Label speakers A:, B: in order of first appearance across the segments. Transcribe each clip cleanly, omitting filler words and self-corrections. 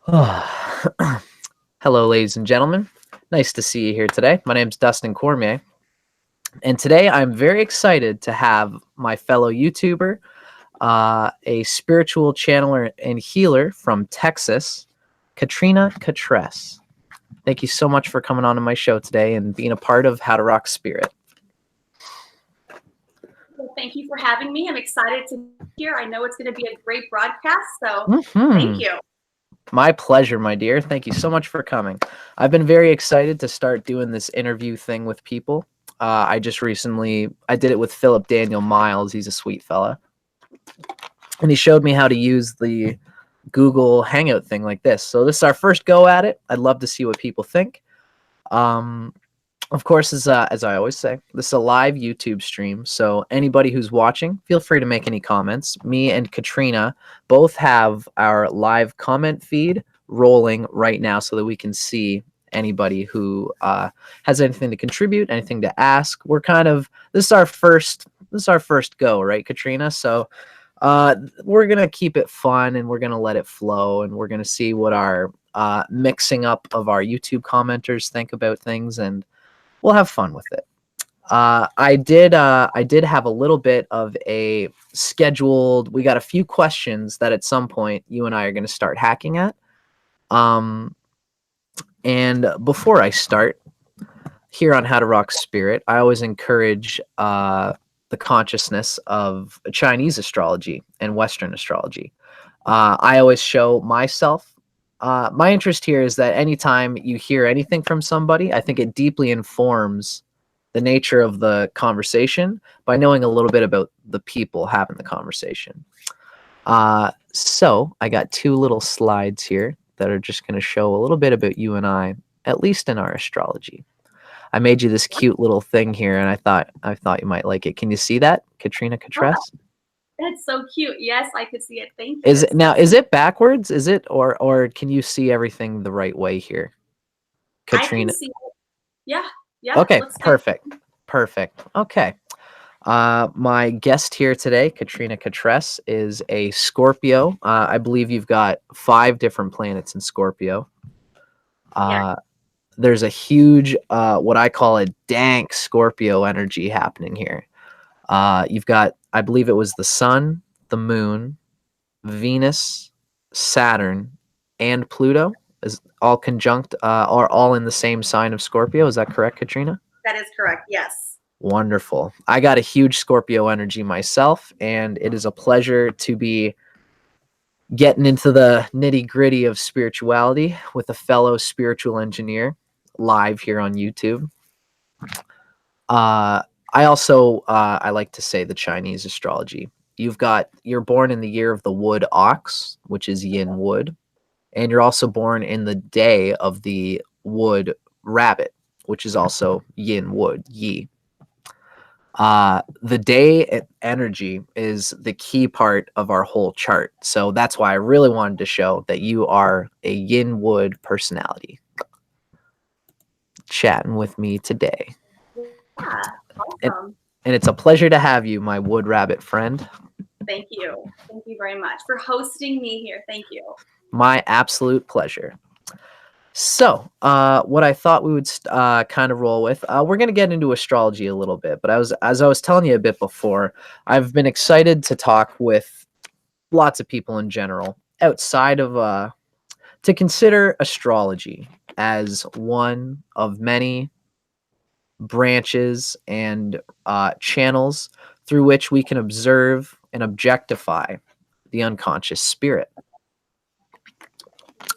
A: Hello, ladies and gentlemen. Nice to see you here today. My name is Dustin Cormier, and today I'm very excited to have my fellow YouTuber, a spiritual channeler and healer from Texas, Katrina Katress. Thank you so much for coming on to my show today and being a part of How to Rock Spirit.
B: Well, thank you for having me. I'm excited to be here. I know it's going to be a great broadcast, so thank you.
A: My pleasure, my dear. Thank you so much for coming. I've been very excited to start doing this interview thing with people. I did it with Philip Daniel Miles. He's a sweet fella. And he showed me how to use the Google Hangout thing like this. So this is our first go at it. I'd love to see what people think. Of course, as I always say, this is a live YouTube stream, so anybody who's watching, feel free to make any comments. Me and Katrina both have our live comment feed rolling right now so that we can see anybody who has anything to contribute, anything to ask. This is our first go, right, Katrina? So we're gonna keep it fun and we're gonna let it flow, and we're gonna see what our mixing up of our YouTube commenters think about things, and we'll have fun with it. I did have a little bit of a scheduled. We got a few questions that at some point you and I are going to start hacking at. And before I start here on How to Rock Spirit, I always encourage the consciousness of Chinese astrology and Western astrology. I always show myself. My interest here is that anytime you hear anything from somebody, I think it deeply informs the nature of the conversation by knowing a little bit about the people having the conversation. So I got two little slides here that are just going to show a little bit about you and I, at least in our astrology. I made you this cute little thing here, and I thought you might like it. Can you see that, Katrina Katress?
B: Wow. That's so cute. Yes, I could see it. Thank you.
A: Is it backwards? Is it or can you see everything the right way here, Katrina?
B: I can see it. Yeah.
A: Okay, perfect. Okay. My guest here today, Katrina Katress, is a Scorpio. I believe you've got 5 different planets in Scorpio. There's a huge, what I call a dank Scorpio energy happening here. You've got, I believe it was the Sun, the Moon, Venus, Saturn, and Pluto is all conjunct, are all in the same sign of Scorpio. Is that correct, Katrina?
B: That is correct, yes.
A: Wonderful. I got a huge Scorpio energy myself, and it is a pleasure to be getting into the nitty-gritty of spirituality with a fellow spiritual engineer live here on YouTube. I also, I like to say the Chinese astrology. You're born in the year of the wood ox, which is yin wood, and you're also born in the day of the wood rabbit, which is also yin wood, yi. The day energy is the key part of our whole chart. So that's why I really wanted to show that you are a yin wood personality. Chatting with me today.
B: Yeah, awesome.
A: And it's a pleasure to have you, my wood rabbit friend.
B: Thank you. Thank you very much for hosting me here. Thank you.
A: My absolute pleasure. So, what I thought we would kind of roll with, we're going to get into astrology a little bit, but as I was telling you a bit before, I've been excited to talk with lots of people in general outside of, to consider astrology as one of many branches and channels through which we can observe and objectify the unconscious spirit.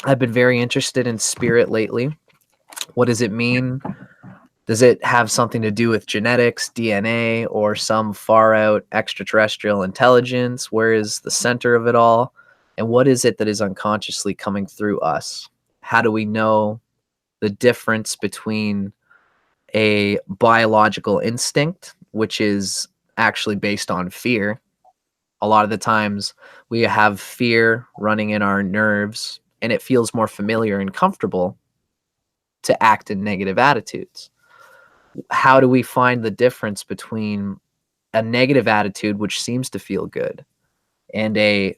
A: I've been very interested in spirit lately. What does it mean? Does it have something to do with genetics, DNA, or some far out extraterrestrial intelligence? Where is the center of it all? And what is it that is unconsciously coming through us? How do we know the difference between a biological instinct, which is actually based on fear? A lot of the times we have fear running in our nerves, and it feels more familiar and comfortable to act in negative attitudes. How do we find the difference between a negative attitude, which seems to feel good, and a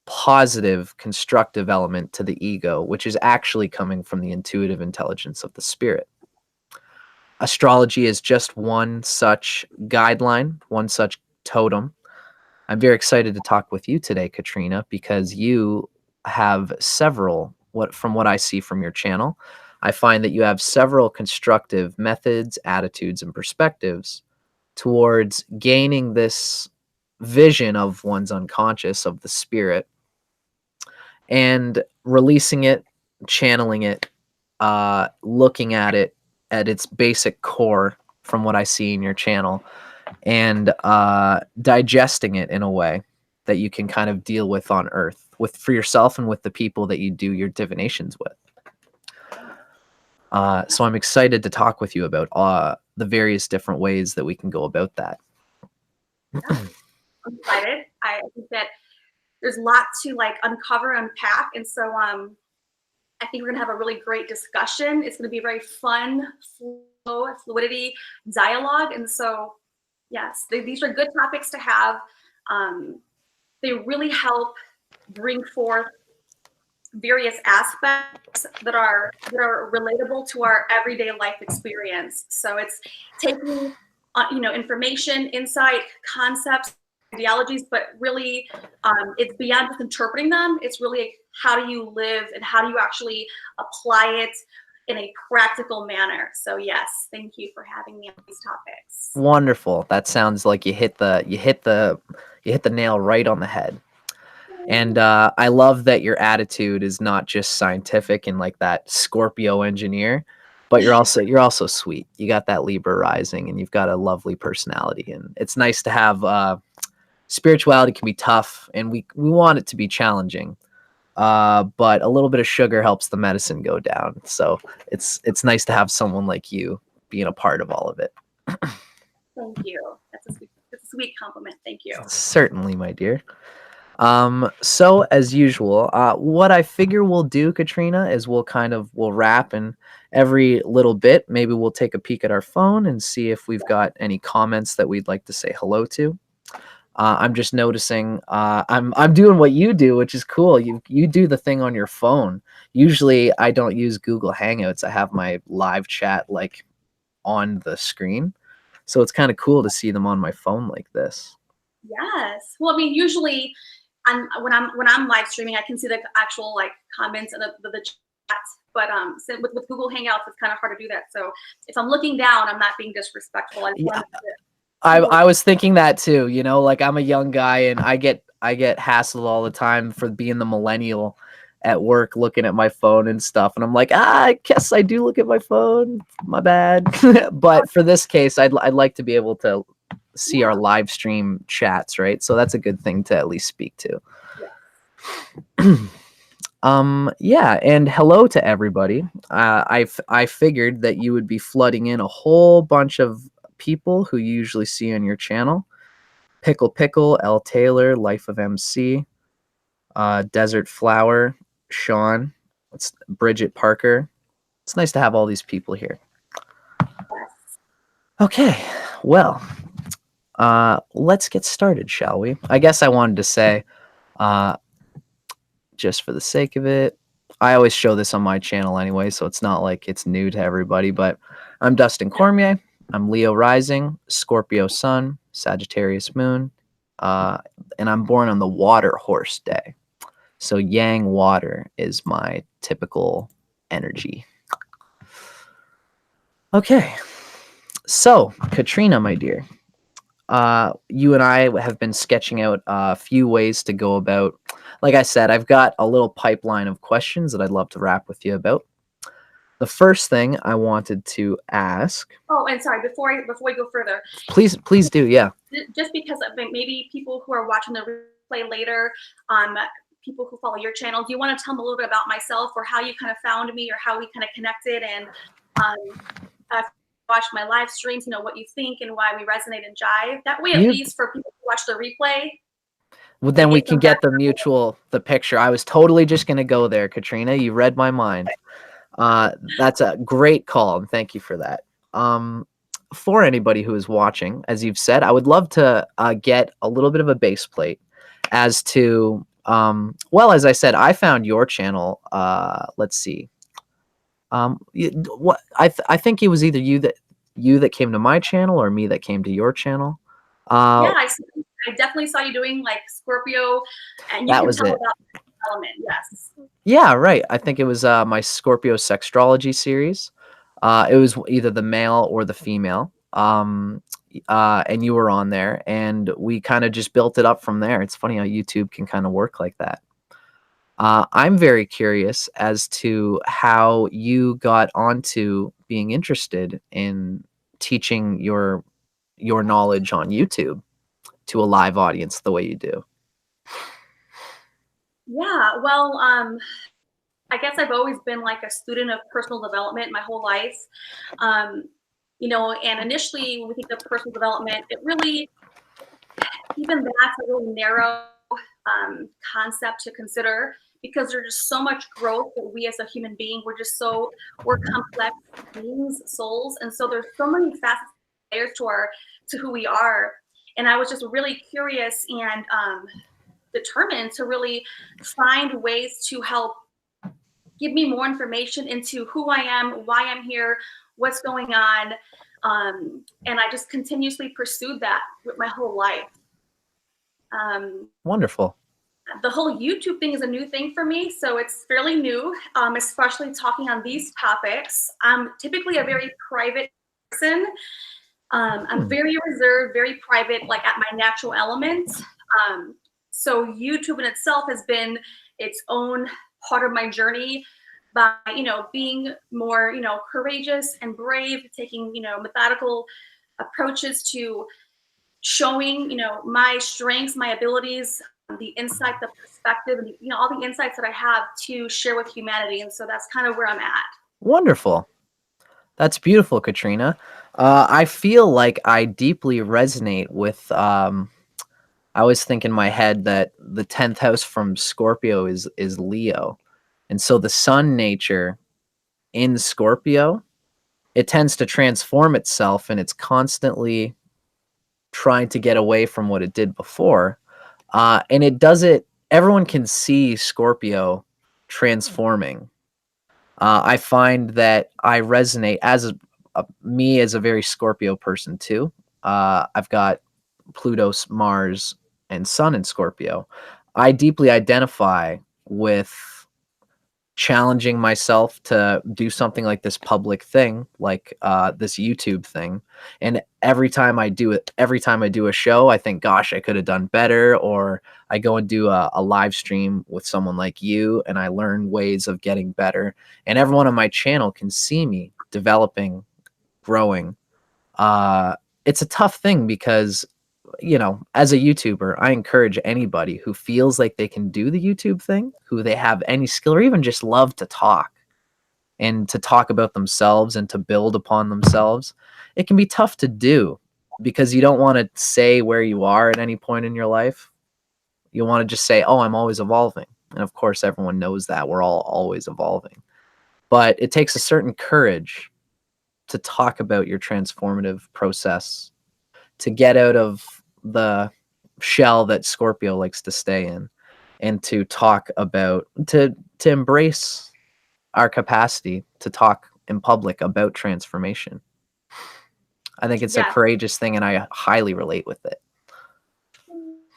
A: positive, constructive element to the ego, which is actually coming from the intuitive intelligence of the spirit. Astrology is just one such guideline, one such totem. I'm very excited to talk with you today, Katrina, because you have several, from what I see from your channel, I find that you have several constructive methods, attitudes, and perspectives towards gaining this vision of one's unconscious, of the spirit, and releasing it, channeling it, looking at it at its basic core from what I see in your channel, and digesting it in a way that you can kind of deal with on Earth, for yourself and with the people that you do your divinations with. So I'm excited to talk with you about the various different ways that we can go about that.
B: I'm excited. I think that there's a lot to like uncover, unpack, and so I think we're gonna have a really great discussion. It's gonna be very fun, fluidity, dialogue, and so yes, these are good topics to have. They really help bring forth various aspects that are relatable to our everyday life experience. So it's taking information, insight, concepts, ideologies, but really it's beyond just interpreting them. It's really how do you live and how do you actually apply it in a practical manner. So yes, thank you for having me on these topics.
A: Wonderful. That sounds like you hit the nail right on the head. And I love that your attitude is not just scientific and like that Scorpio engineer, but you're also sweet. You got that Libra rising, and you've got a lovely personality. And it's nice to have spirituality can be tough, and we want it to be challenging. But a little bit of sugar helps the medicine go down. So it's nice to have someone like you being a part of all of it.
B: Thank you. That's a sweet compliment. Thank you.
A: Certainly, my dear. So as usual, what I figure we'll do, Katrina, is we'll wrap, and every little bit, maybe we'll take a peek at our phone and see if we've got any comments that we'd like to say hello to. I'm just noticing, I'm doing what you do, which is cool. You do the thing on your phone. Usually I don't use Google Hangouts. I have my live chat like on the screen. So it's kind of cool to see them on my phone like this.
B: Yes. Well, I mean, usually when I'm live streaming, I can see the actual like comments and the chat. But so with Google Hangouts, it's kind of hard to do that. So if I'm looking down, I'm not being disrespectful.
A: I was thinking that too. Like I'm a young guy, and I get hassled all the time for being the millennial at work, looking at my phone and stuff. And I'm like, I guess I do look at my phone. My bad. But for this case, I'd like to be able to see our live stream chats, right? So that's a good thing to at least speak to. Yeah, and hello to everybody. I figured that you would be flooding in a whole bunch of people who you usually see on your channel. Pickle, L. Taylor, Life of MC, Desert Flower, Sean, it's Bridget Parker. It's nice to have all these people here. Okay, well, let's get started, shall we? I guess I wanted to say, just for the sake of it, I always show this on my channel anyway, so it's not like it's new to everybody, but I'm Dustin Cormier. I'm Leo rising, Scorpio sun, Sagittarius moon, and I'm born on the water horse day. So yang water is my typical energy. Okay, so Katrina, my dear, you and I have been sketching out a few ways to go about. Like I said, I've got a little pipeline of questions that I'd love to wrap with you about. The first thing I wanted to ask.
B: Oh, and sorry, before we go further.
A: Please do, yeah.
B: Just because maybe people who are watching the replay later, people who follow your channel, do you want to tell them a little bit about myself, or how you kind of found me, or how we kind of connected, and watch my live streams, what you think and why we resonate and jive? That way, at least for people who watch the replay.
A: Well, then we can get the picture. I was totally just going to go there, Katrina. You read my mind. That's a great call, and thank you for that. For anybody who is watching, as you've said, I would love to get a little bit of a base plate as to Well, as I said, I found your channel. Let's see. What I think it was either you that came to my channel or me that came to your channel.
B: Yeah, I definitely saw you doing like Scorpio, and you
A: That
B: can
A: was
B: tell
A: it.
B: about the element. Yes.
A: Yeah, right. I think it was my Scorpio Sextrology series. It was either the male or the female. And you were on there, and we kind of just built it up from there. It's funny how YouTube can kind of work like that. I'm very curious as to how you got onto being interested in teaching your knowledge on YouTube to a live audience the way you do.
B: Yeah. Well, I guess I've always been like a student of personal development my whole life. Um, and initially when we think of personal development, it really, even that's a really narrow concept to consider because there's just so much growth that we as a human being, we're complex beings, souls. And so there's so many facets, layers to who we are. And I was just really curious and determined to really find ways to help give me more information into who I am, why I'm here, what's going on. And I just continuously pursued that with my whole life.
A: Wonderful.
B: The whole YouTube thing is a new thing for me, so it's fairly new, especially talking on these topics. I'm typically a very private person. I'm very reserved, very private, like at my natural element. So YouTube in itself has been its own part of my journey by, being more, courageous and brave, taking, methodical approaches to showing, my strengths, my abilities, the insight, the perspective, and all the insights that I have to share with humanity. And so that's kind of where I'm at.
A: Wonderful. That's beautiful, Katrina. I feel like I deeply resonate with. I always think in my head that the 10th house from Scorpio is Leo, and so the Sun nature in Scorpio, it tends to transform itself, and it's constantly trying to get away from what it did before. And it does it. Everyone can see Scorpio transforming. I find that I resonate me as a very Scorpio person too. I've got Pluto, Mars, and Sun in Scorpio. I deeply identify with challenging myself to do something like this public thing, like this YouTube thing. And every time I do a show, I think, gosh, I could have done better. Or I go and do a live stream with someone like you, and I learn ways of getting better. And everyone on my channel can see me developing, growing. It's a tough thing because as a YouTuber, I encourage anybody who feels like they can do the YouTube thing, who they have any skill or even just love to talk and to talk about themselves and to build upon themselves. It can be tough to do because you don't want to say where you are at any point in your life. You want to just say, oh, I'm always evolving. And of course, everyone knows that we're all always evolving. But it takes a certain courage to talk about your transformative process, to get out of the shell that Scorpio likes to stay in, and to talk about to embrace our capacity to talk in public about transformation. I think it's a
B: Yes.
A: courageous thing, and I highly relate with it.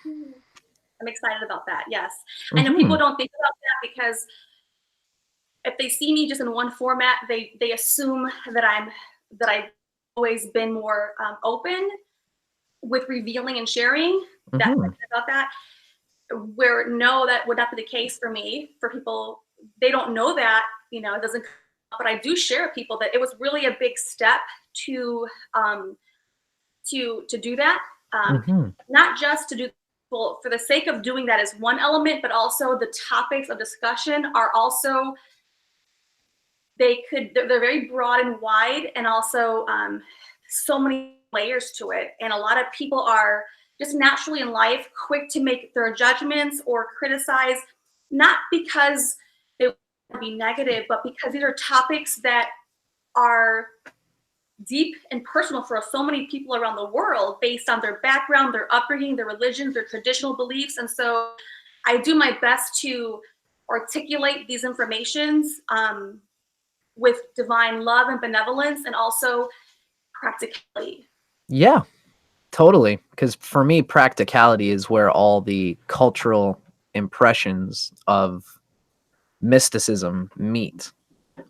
B: I'm excited about that. Yes. I know people don't think about that because if they see me just in one format, they assume that I've always been more open with revealing and sharing about that. Where no, that would not be the case for me. For people, they don't know that, it doesn't come up, but I do share with people that it was really a big step to do that. Not just to do, well, for the sake of doing that is one element, but also the topics of discussion are also, they're very broad and wide, and also so many layers to it. And a lot of people are just naturally in life quick to make their judgments or criticize, not because they want to be negative, but because these are topics that are deep and personal for so many people around the world based on their background, their upbringing, their religions, their traditional beliefs. And so I do my best to articulate these informations with divine love and benevolence, and also practicality.
A: Yeah, totally. Because for me, practicality is where all the cultural impressions of mysticism meet.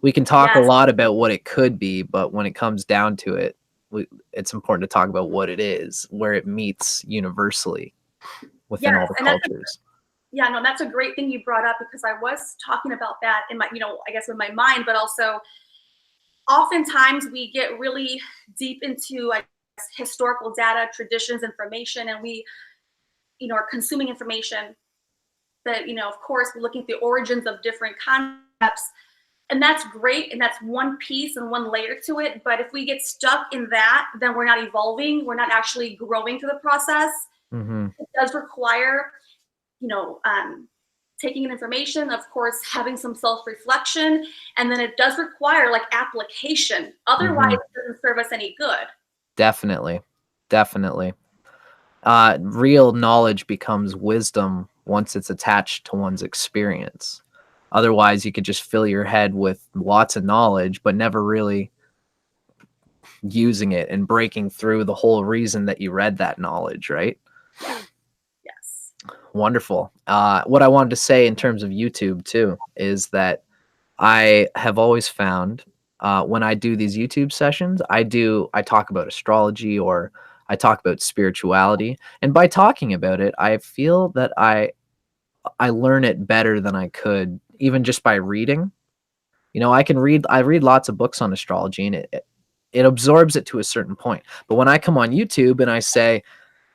A: We can talk a
B: Yes,
A: lot about what it could be, but when it comes down to it, it's important to talk about what it is, where it meets universally within
B: yes,
A: all the
B: and
A: cultures.
B: yeah, no, that's a great thing you brought up, because I was talking about that in my, I guess in my mind, but also oftentimes we get really deep into, I guess, historical data, traditions, information, and we, are consuming information that, of course, we're looking at the origins of different concepts, and that's great, and that's one piece and one layer to it. But if we get stuck in that, then we're not evolving, we're not actually growing through the process.
A: Mm-hmm.
B: It does require, you know, taking in information, of course, having some self-reflection, and then it does require like application. Otherwise,
A: Mm-hmm.
B: it doesn't serve us any good.
A: Definitely. Definitely. Real knowledge becomes wisdom once it's attached to one's experience. Otherwise, you could just fill your head with lots of knowledge, but never really using it and breaking through the whole reason that you read that knowledge, right?
B: Yes.
A: Wonderful. What I wanted to say in terms of YouTube too is that I have always found when I do these YouTube sessions, I talk about astrology or I talk about spirituality, and by talking about it, I feel that I learn it better than I could even just by reading. I read lots of books on astrology, and it absorbs it to a certain point. But when I come on YouTube and I say,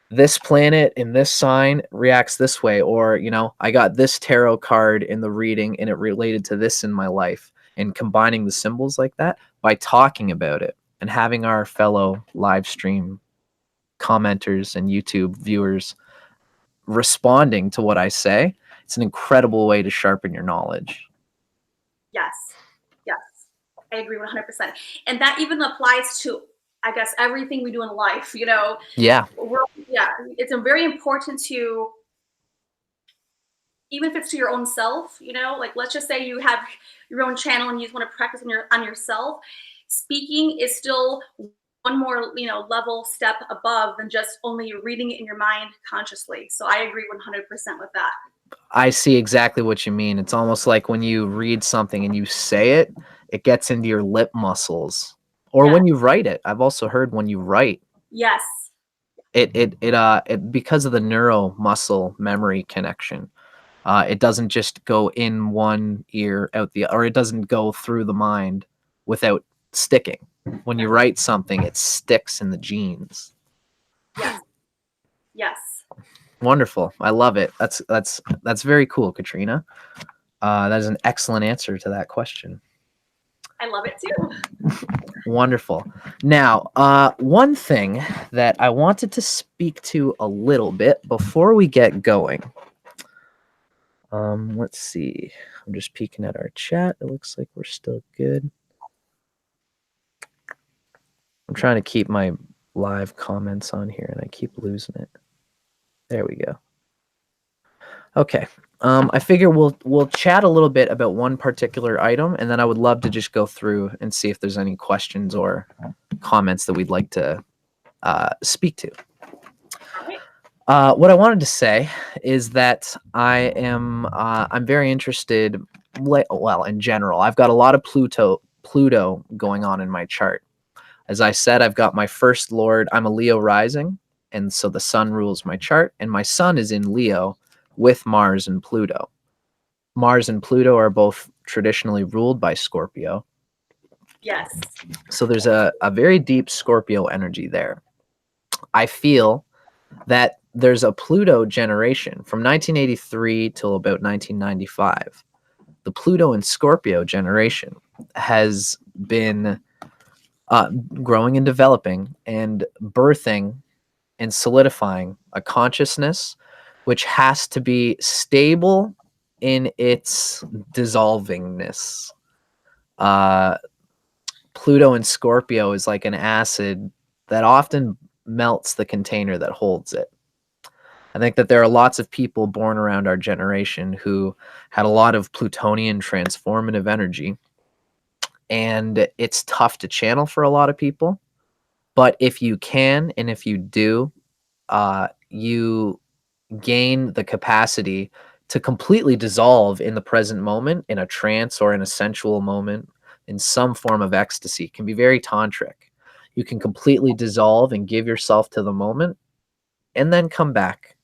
A: this planet in this sign reacts this way, or I got this tarot card in the reading and it related to this in my life, and combining the symbols like that by talking about it and having our fellow live stream commenters and YouTube viewers responding to what I say, it's an incredible way to sharpen your knowledge.
B: Yes. Yes. I agree 100%. And that even applies to, I guess, everything we do in life.
A: Yeah.
B: Yeah, it's very important to, even if it's to your own self, like let's just say you have your own channel and you just want to practice on yourself. Speaking is still one more, level step above than just only reading it in your mind consciously. So I agree 100% with that.
A: I see exactly what you mean. It's almost like when you read something and you say it, it gets into your lip muscles. Or
B: Yeah.
A: when you write it. I've also heard when you write,
B: Yes.
A: it because of the neuromuscle memory connection. It doesn't just go in one ear out the, or it doesn't go through the mind without sticking. When you write something, it sticks in the genes.
B: Yes. Yes.
A: Wonderful. I love it. That's very cool, Katrina. That is an excellent answer to that question.
B: I love it too.
A: Wonderful. Now, one thing that I wanted to speak to a little bit before we get going. Let's see. I'm just peeking at our chat. It looks like we're still good. I'm trying to keep my live comments on here, and I keep losing it. There we go. Okay. I figure we'll chat a little bit about one particular item, and then I would love to just go through and see if there's any questions or comments that we'd like to speak to. What I wanted to say is that I'm very interested. Well, in general, I've got a lot of Pluto going on in my chart. As I said, I've got my first lord. I'm a Leo rising, and so the sun rules my chart, and my sun is in Leo with Mars and Pluto. Mars and Pluto are both traditionally ruled by Scorpio.
B: Yes.
A: So there's a very deep Scorpio energy there. I feel that there's a Pluto generation from 1983 till about 1995. The Pluto and Scorpio generation has been growing and developing and birthing and solidifying a consciousness which has to be stable in its dissolvingness. Pluto and Scorpio is like an acid that often melts the container that holds it. I think that there are lots of people born around our generation who had a lot of Plutonian transformative energy, and it's tough to channel for a lot of people. But if you can, and if you do, you gain the capacity to completely dissolve in the present moment, in a trance or in a sensual moment, in some form of ecstasy. It can be very tantric. You can completely dissolve and give yourself to the moment, and then come back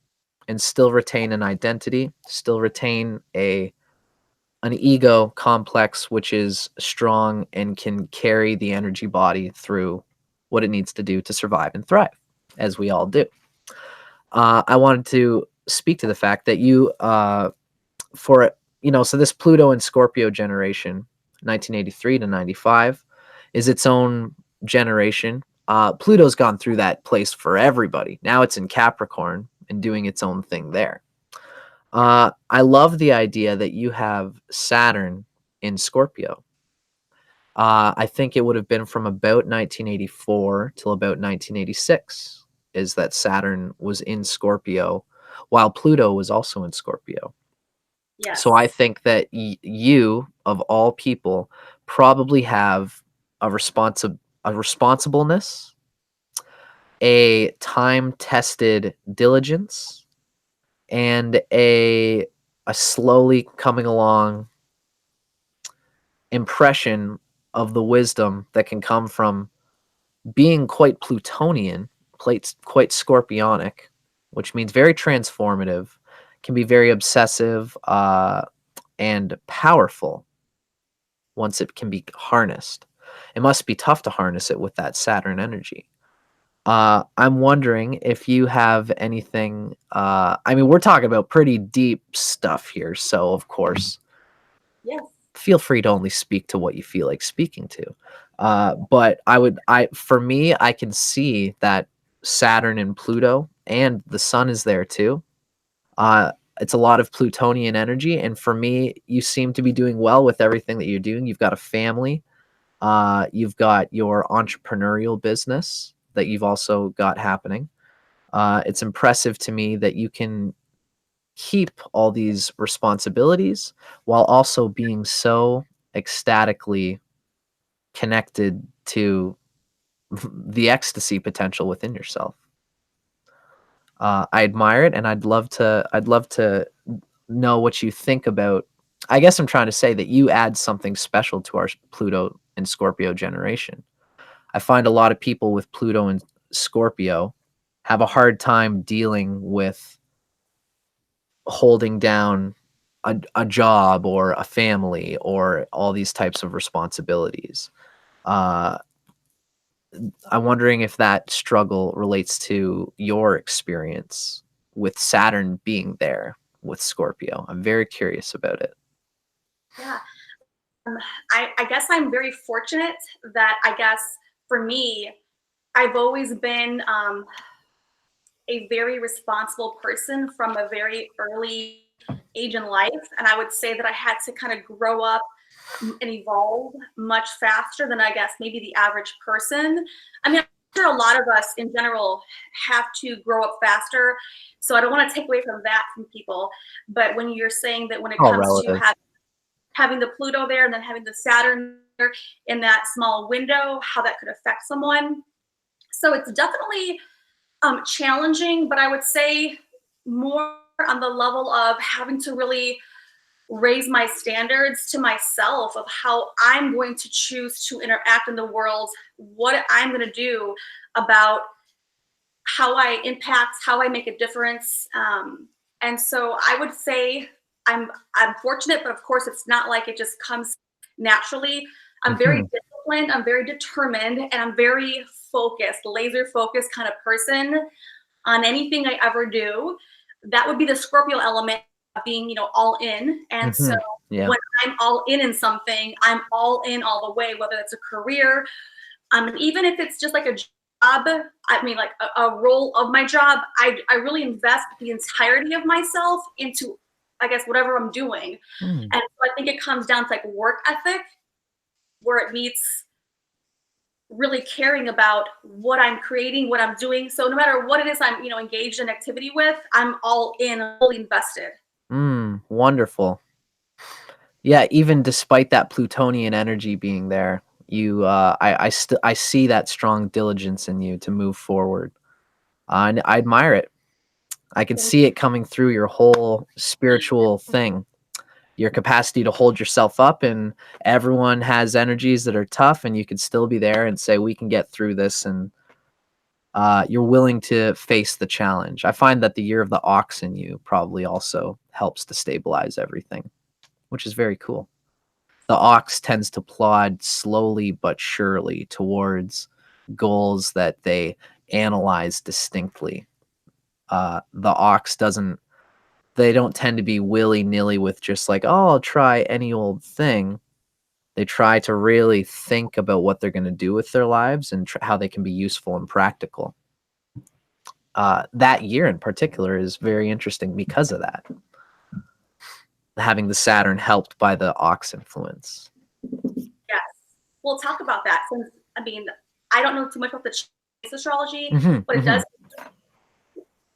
A: and still retain an identity, still retain an ego complex which is strong and can carry the energy body through what it needs to do to survive and thrive, as we all do. I wanted to speak to the fact that so this Pluto and Scorpio generation, 1983 to 95, is its own generation. Pluto's gone through that place for everybody. Now it's in Capricorn and doing its own thing there. I love the idea that you have Saturn in Scorpio. I think it would have been from about 1984 till about 1986 is that Saturn was in Scorpio while Pluto was also in Scorpio.
B: Yes.
A: So I think that you, of all people, probably have a responsibleness, a time-tested diligence, and a slowly coming along impression of the wisdom that can come from being quite Plutonian, quite Scorpionic, which means very transformative, can be very obsessive and powerful once it can be harnessed. It must be tough to harness it with that Saturn energy. I'm wondering if you have anything. I mean, we're talking about pretty deep stuff here, so of course,
B: Yes.
A: feel free to only speak to what you feel like speaking to. But for me, I can see that Saturn and Pluto, and the Sun is there too. It's a lot of Plutonian energy, and for me, you seem to be doing well with everything that you're doing. You've got a family. You've got your entrepreneurial business that you've also got happening. It's impressive to me that you can keep all these responsibilities while also being so ecstatically connected to the ecstasy potential within yourself. I admire it, and I'd love to know what you think about. I guess I'm trying to say that you add something special to our Pluto and Scorpio generation. I find a lot of people with Pluto and Scorpio have a hard time dealing with holding down a job or a family or all these types of responsibilities. I'm wondering if that struggle relates to your experience with Saturn being there with Scorpio. I'm very curious about it.
B: Yeah. I guess I'm very fortunate that I guess for me, I've always been a very responsible person from a very early age in life. And I would say that I had to kind of grow up and evolve much faster than I guess maybe the average person. I mean, I'm sure a lot of us in general have to grow up faster. So I don't want to take away from that from people. But when you're saying that when it
A: All
B: comes to
A: relative.
B: having the Pluto there and then having the Saturn there in that small window, how that could affect someone. So it's definitely challenging, but I would say more on the level of having to really raise my standards to myself of how I'm going to choose to interact in the world, what I'm going to do about how I impact, how I make a difference. And so I would say I'm fortunate, but of course it's not like it just comes naturally. I'm very disciplined, I'm very determined, and I'm very focused, laser focused kind of person on anything I ever do. That would be the Scorpio element of being, all in. And so
A: Yeah.
B: when I'm all in something, I'm all in all the way, whether it's a career, even if it's just like a job, I mean, like a role of my job, I really invest the entirety of myself into, I guess, whatever I'm doing. And so I think it comes down to like work ethic, where it meets really caring about what I'm creating, what I'm doing. So no matter what it is I'm, engaged in activity with, I'm all in, fully invested.
A: Wonderful. Yeah, even despite that Plutonian energy being there, I see that strong diligence in you to move forward. And I admire it. I can
B: Thank
A: see it coming through your whole spiritual thing. Your capacity to hold yourself up, and everyone has energies that are tough, and you can still be there and say, we can get through this, and you're willing to face the challenge. I find that the year of the ox in you probably also helps to stabilize everything, which is very cool. The ox tends to plod slowly but surely towards goals that they analyze distinctly. The ox doesn't, they don't tend to be willy-nilly with just like, oh, I'll try any old thing. They try to really think about what they're going to do with their lives and how they can be useful and practical. That year in particular is very interesting because of that. Having the Saturn helped by the ox influence.
B: Yes. We'll talk about that since, I don't know too much about the Chinese astrology, but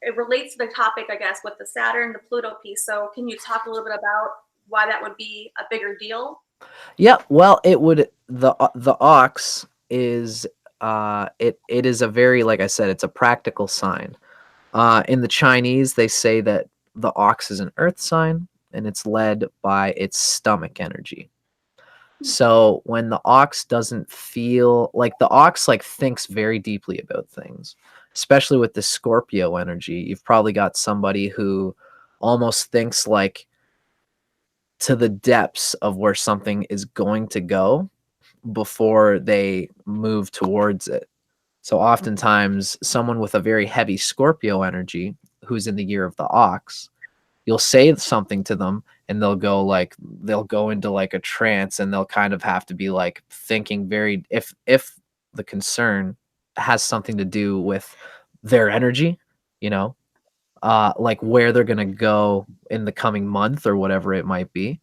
B: it relates to the topic, I guess, with the Saturn, the Pluto piece. So can you talk a little bit about why that would be a bigger deal?
A: Yeah, well, it would, the ox is it is a very, like I said, it's a practical sign. In the Chinese, they say that the ox is an earth sign and it's led by its stomach energy. So when the ox doesn't feel like, the ox like thinks very deeply about things, especially with the Scorpio energy, you've probably got somebody who almost thinks like to the depths of where something is going to go before they move towards it. So oftentimes someone with a very heavy Scorpio energy who's in the year of the ox, you'll say something to them and they'll go into like a trance, and they'll kind of have to be like thinking very, if the concern has something to do with their energy, you know, like where they're going to go in the coming month or whatever it might be.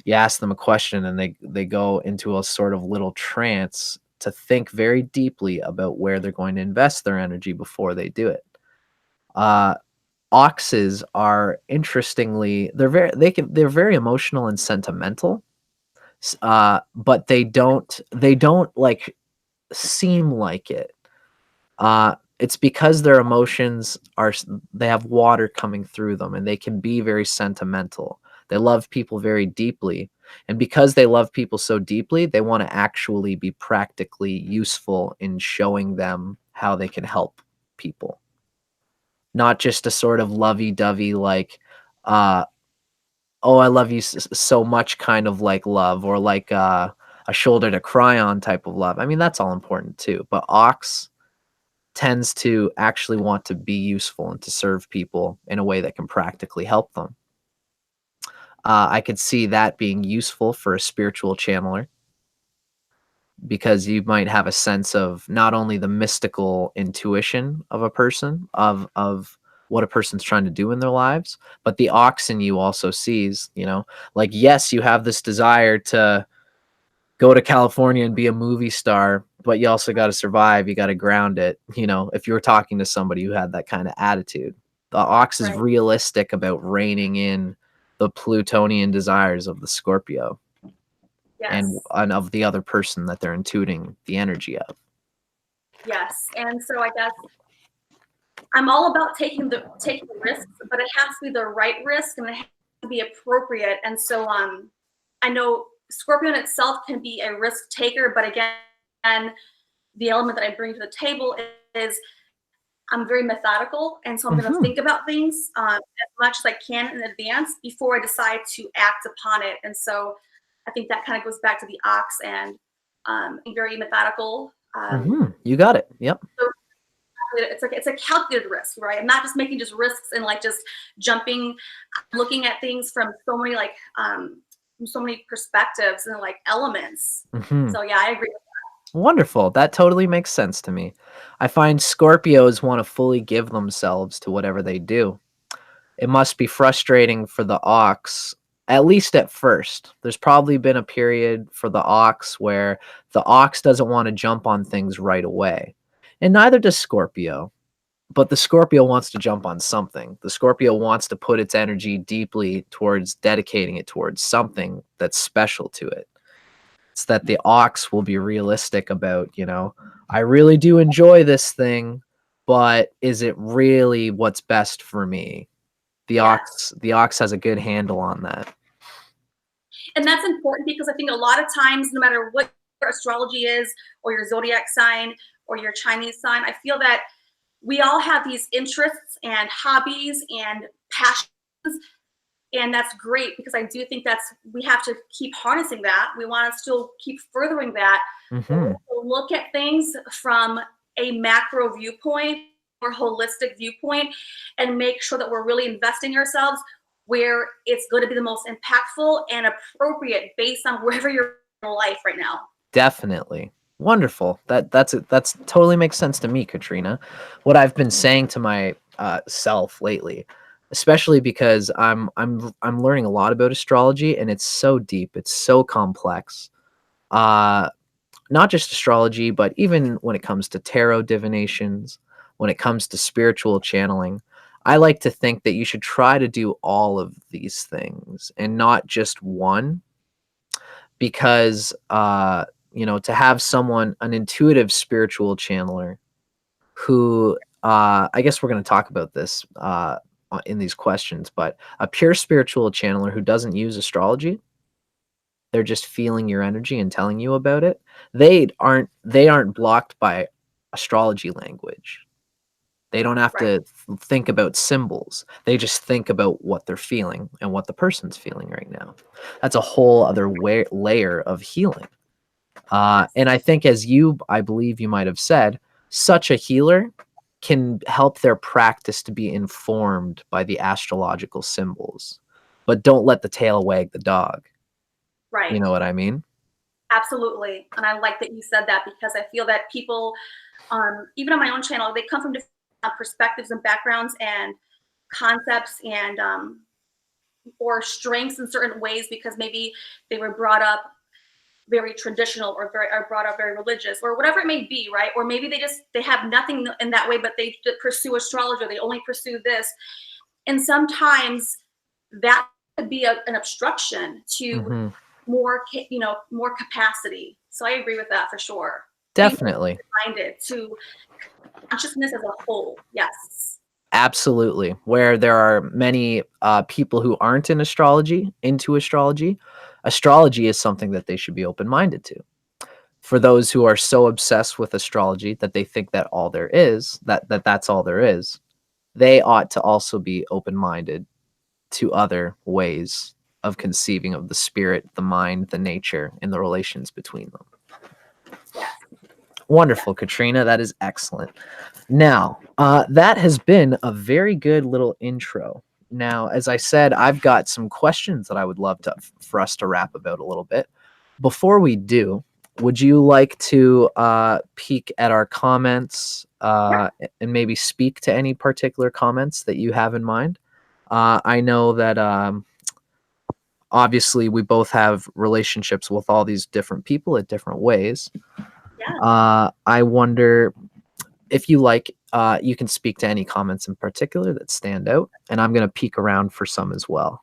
A: You ask them a question and they go into a sort of little trance to think very deeply about where they're going to invest their energy before they do it. Oxes are, interestingly, they're very emotional and sentimental, but they don't like seem like it. It's because their emotions they have water coming through them, and they can be very sentimental. They love people very deeply, and because they love people so deeply, they want to actually be practically useful in showing them how they can help people, not just a sort of lovey-dovey like, uh, "Oh, I love you so much," kind of like love, or like a shoulder to cry on type of love. I mean, that's all important too, but ox tends to actually want to be useful and to serve people in a way that can practically help them. I could see that being useful for a spiritual channeler, because you might have a sense of not only the mystical intuition of a person, of what a person's trying to do in their lives, but the ox in you also sees, like, yes, you have this desire to go to California and be a movie star, but you also got to survive. You got to ground it. If you were talking to somebody who had that kind of attitude, the ox is
B: Right.
A: realistic about reining in the Plutonian desires of the Scorpio, and,
B: Yes.
A: and of the other person that they're intuiting the energy of.
B: Yes. And so I guess I'm all about taking risks, but it has to be the right risk and it has to be appropriate. And so I know Scorpio in itself can be a risk taker, but again, the element that I bring to the table is I'm very methodical, and so I'm going to think about things as much as I can in advance before I decide to act upon it. And so I think that kind of goes back to the ox and being very methodical.
A: You got it. Yep.
B: So it's a calculated risk, right? I'm not just making just risks and like just jumping, looking at things from so many from so many perspectives and like elements. So yeah, I agree.
A: Wonderful. That totally makes sense to me. I find Scorpios want to fully give themselves to whatever they do. It must be frustrating for the ox At least at first. There's probably been a period for the ox where the ox doesn't want to jump on things right away. And neither does Scorpio. But the Scorpio wants to jump on something. The Scorpio wants to put its energy deeply towards dedicating it towards something that's special to it. It's that the ox will be realistic about, I really do enjoy this thing, but is it really what's best for me? The ox has a good handle on that.
B: And that's important because I think a lot of times, no matter what your astrology is, or your zodiac sign, or your Chinese sign, I feel that we all have these interests and hobbies and passions, and that's great because I do think we have to keep harnessing that. We want to still keep furthering that.
A: Mm-hmm.
B: Look at things from a macro viewpoint or holistic viewpoint and make sure that we're really investing ourselves where it's going to be the most impactful and appropriate based on wherever you're in life right now.
A: Definitely. Wonderful. That's totally makes sense to me, Katrina. What I've been saying to my self lately, especially because I'm learning a lot about astrology, and it's so deep, it's so complex. Not just astrology, but even when it comes to tarot divinations, when it comes to spiritual channeling, I like to think that you should try to do all of these things and not just one, because to have someone, an intuitive spiritual channeler who, I guess we're going to talk about this in these questions, but a pure spiritual channeler who doesn't use astrology, they're just feeling your energy and telling you about it. They aren't blocked by astrology language. They don't have to think about symbols. They just think about what they're feeling and what the person's feeling right now. That's a whole other layer of healing. And I think, I believe you might have said, such a healer can help their practice to be informed by the astrological symbols, but don't let the tail wag the dog.
B: Right.
A: You know what I mean?
B: Absolutely. And I like that you said that because I feel that people, even on my own channel, they come from different perspectives and backgrounds and concepts and or strengths in certain ways because maybe they were brought up very traditional or brought up very religious or whatever it may be, right? Or maybe they have nothing in that way, but they pursue astrology, or they only pursue this. And sometimes that could be an obstruction to more capacity. So I agree with that for sure.
A: Definitely.
B: Minded to consciousness as a whole. Yes.
A: Absolutely. Where there are many people who aren't into astrology, astrology is something that they should be open-minded to. For those who are so obsessed with astrology that they think that all there is, that's all there is, they ought to also be open-minded to other ways of conceiving of the spirit, the mind, the nature, and the relations between them. Wonderful, Katrina. That is excellent. Now, that has been a very good little intro. Now, as I said, I've got some questions that I would love for us to rap about a little bit. Before we do, would you like to peek at our comments and maybe speak to any particular comments that you have in mind? I know that obviously we both have relationships with all these different people in different ways.
B: Yeah.
A: I wonder if you like, you can speak to any comments in particular that stand out, and I'm going to peek around for some as well.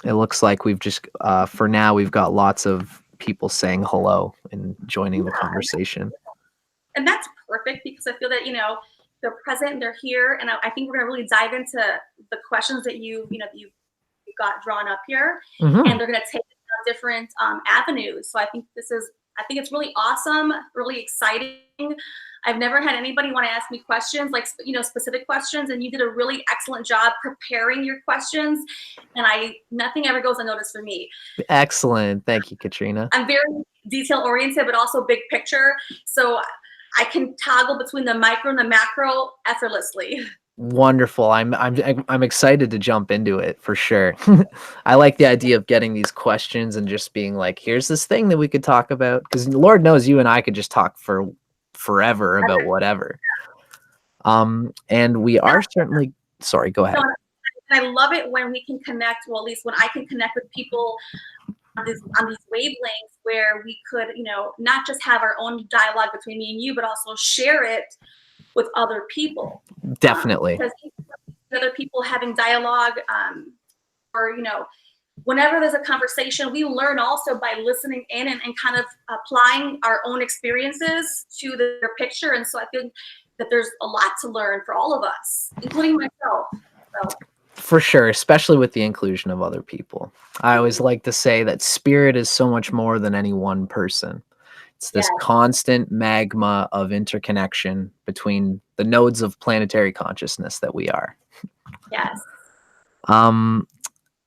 A: It looks like we've just, for now, we've got lots of people saying hello and joining the conversation.
B: And that's perfect because I feel that, they're present, they're here, and I think we're going to really dive into the questions that you got drawn up here, and they're going to take different avenues. So I think it's really awesome, really exciting. I've never had anybody want to ask me questions, like, specific questions, and you did a really excellent job preparing your questions, and nothing ever goes unnoticed for me.
A: Excellent. Thank you, Katrina.
B: I'm very detail oriented, but also big picture. So I can toggle between the micro and the macro effortlessly.
A: Wonderful. I'm excited to jump into it for sure. I like the idea of getting these questions and just being like, here's this thing that we could talk about, because Lord knows you and I could just talk for forever about whatever. And we are certainly, sorry, go ahead.
B: And I love it when we can connect, well, at least when I can connect with people on these wavelengths where we could, you know, not just have our own dialogue between me and you, but also share it with other people.
A: Definitely.
B: Because other people having dialogue, or, you know, whenever there's a conversation, we learn also by listening in and kind of applying our own experiences to the picture. And so I think that there's a lot to learn for all of us, including myself. So.
A: For sure, especially with the inclusion of other people. I always like to say that spirit is so much more than any one person. It's this constant magma of interconnection between the nodes of planetary consciousness that we are.
B: Yes.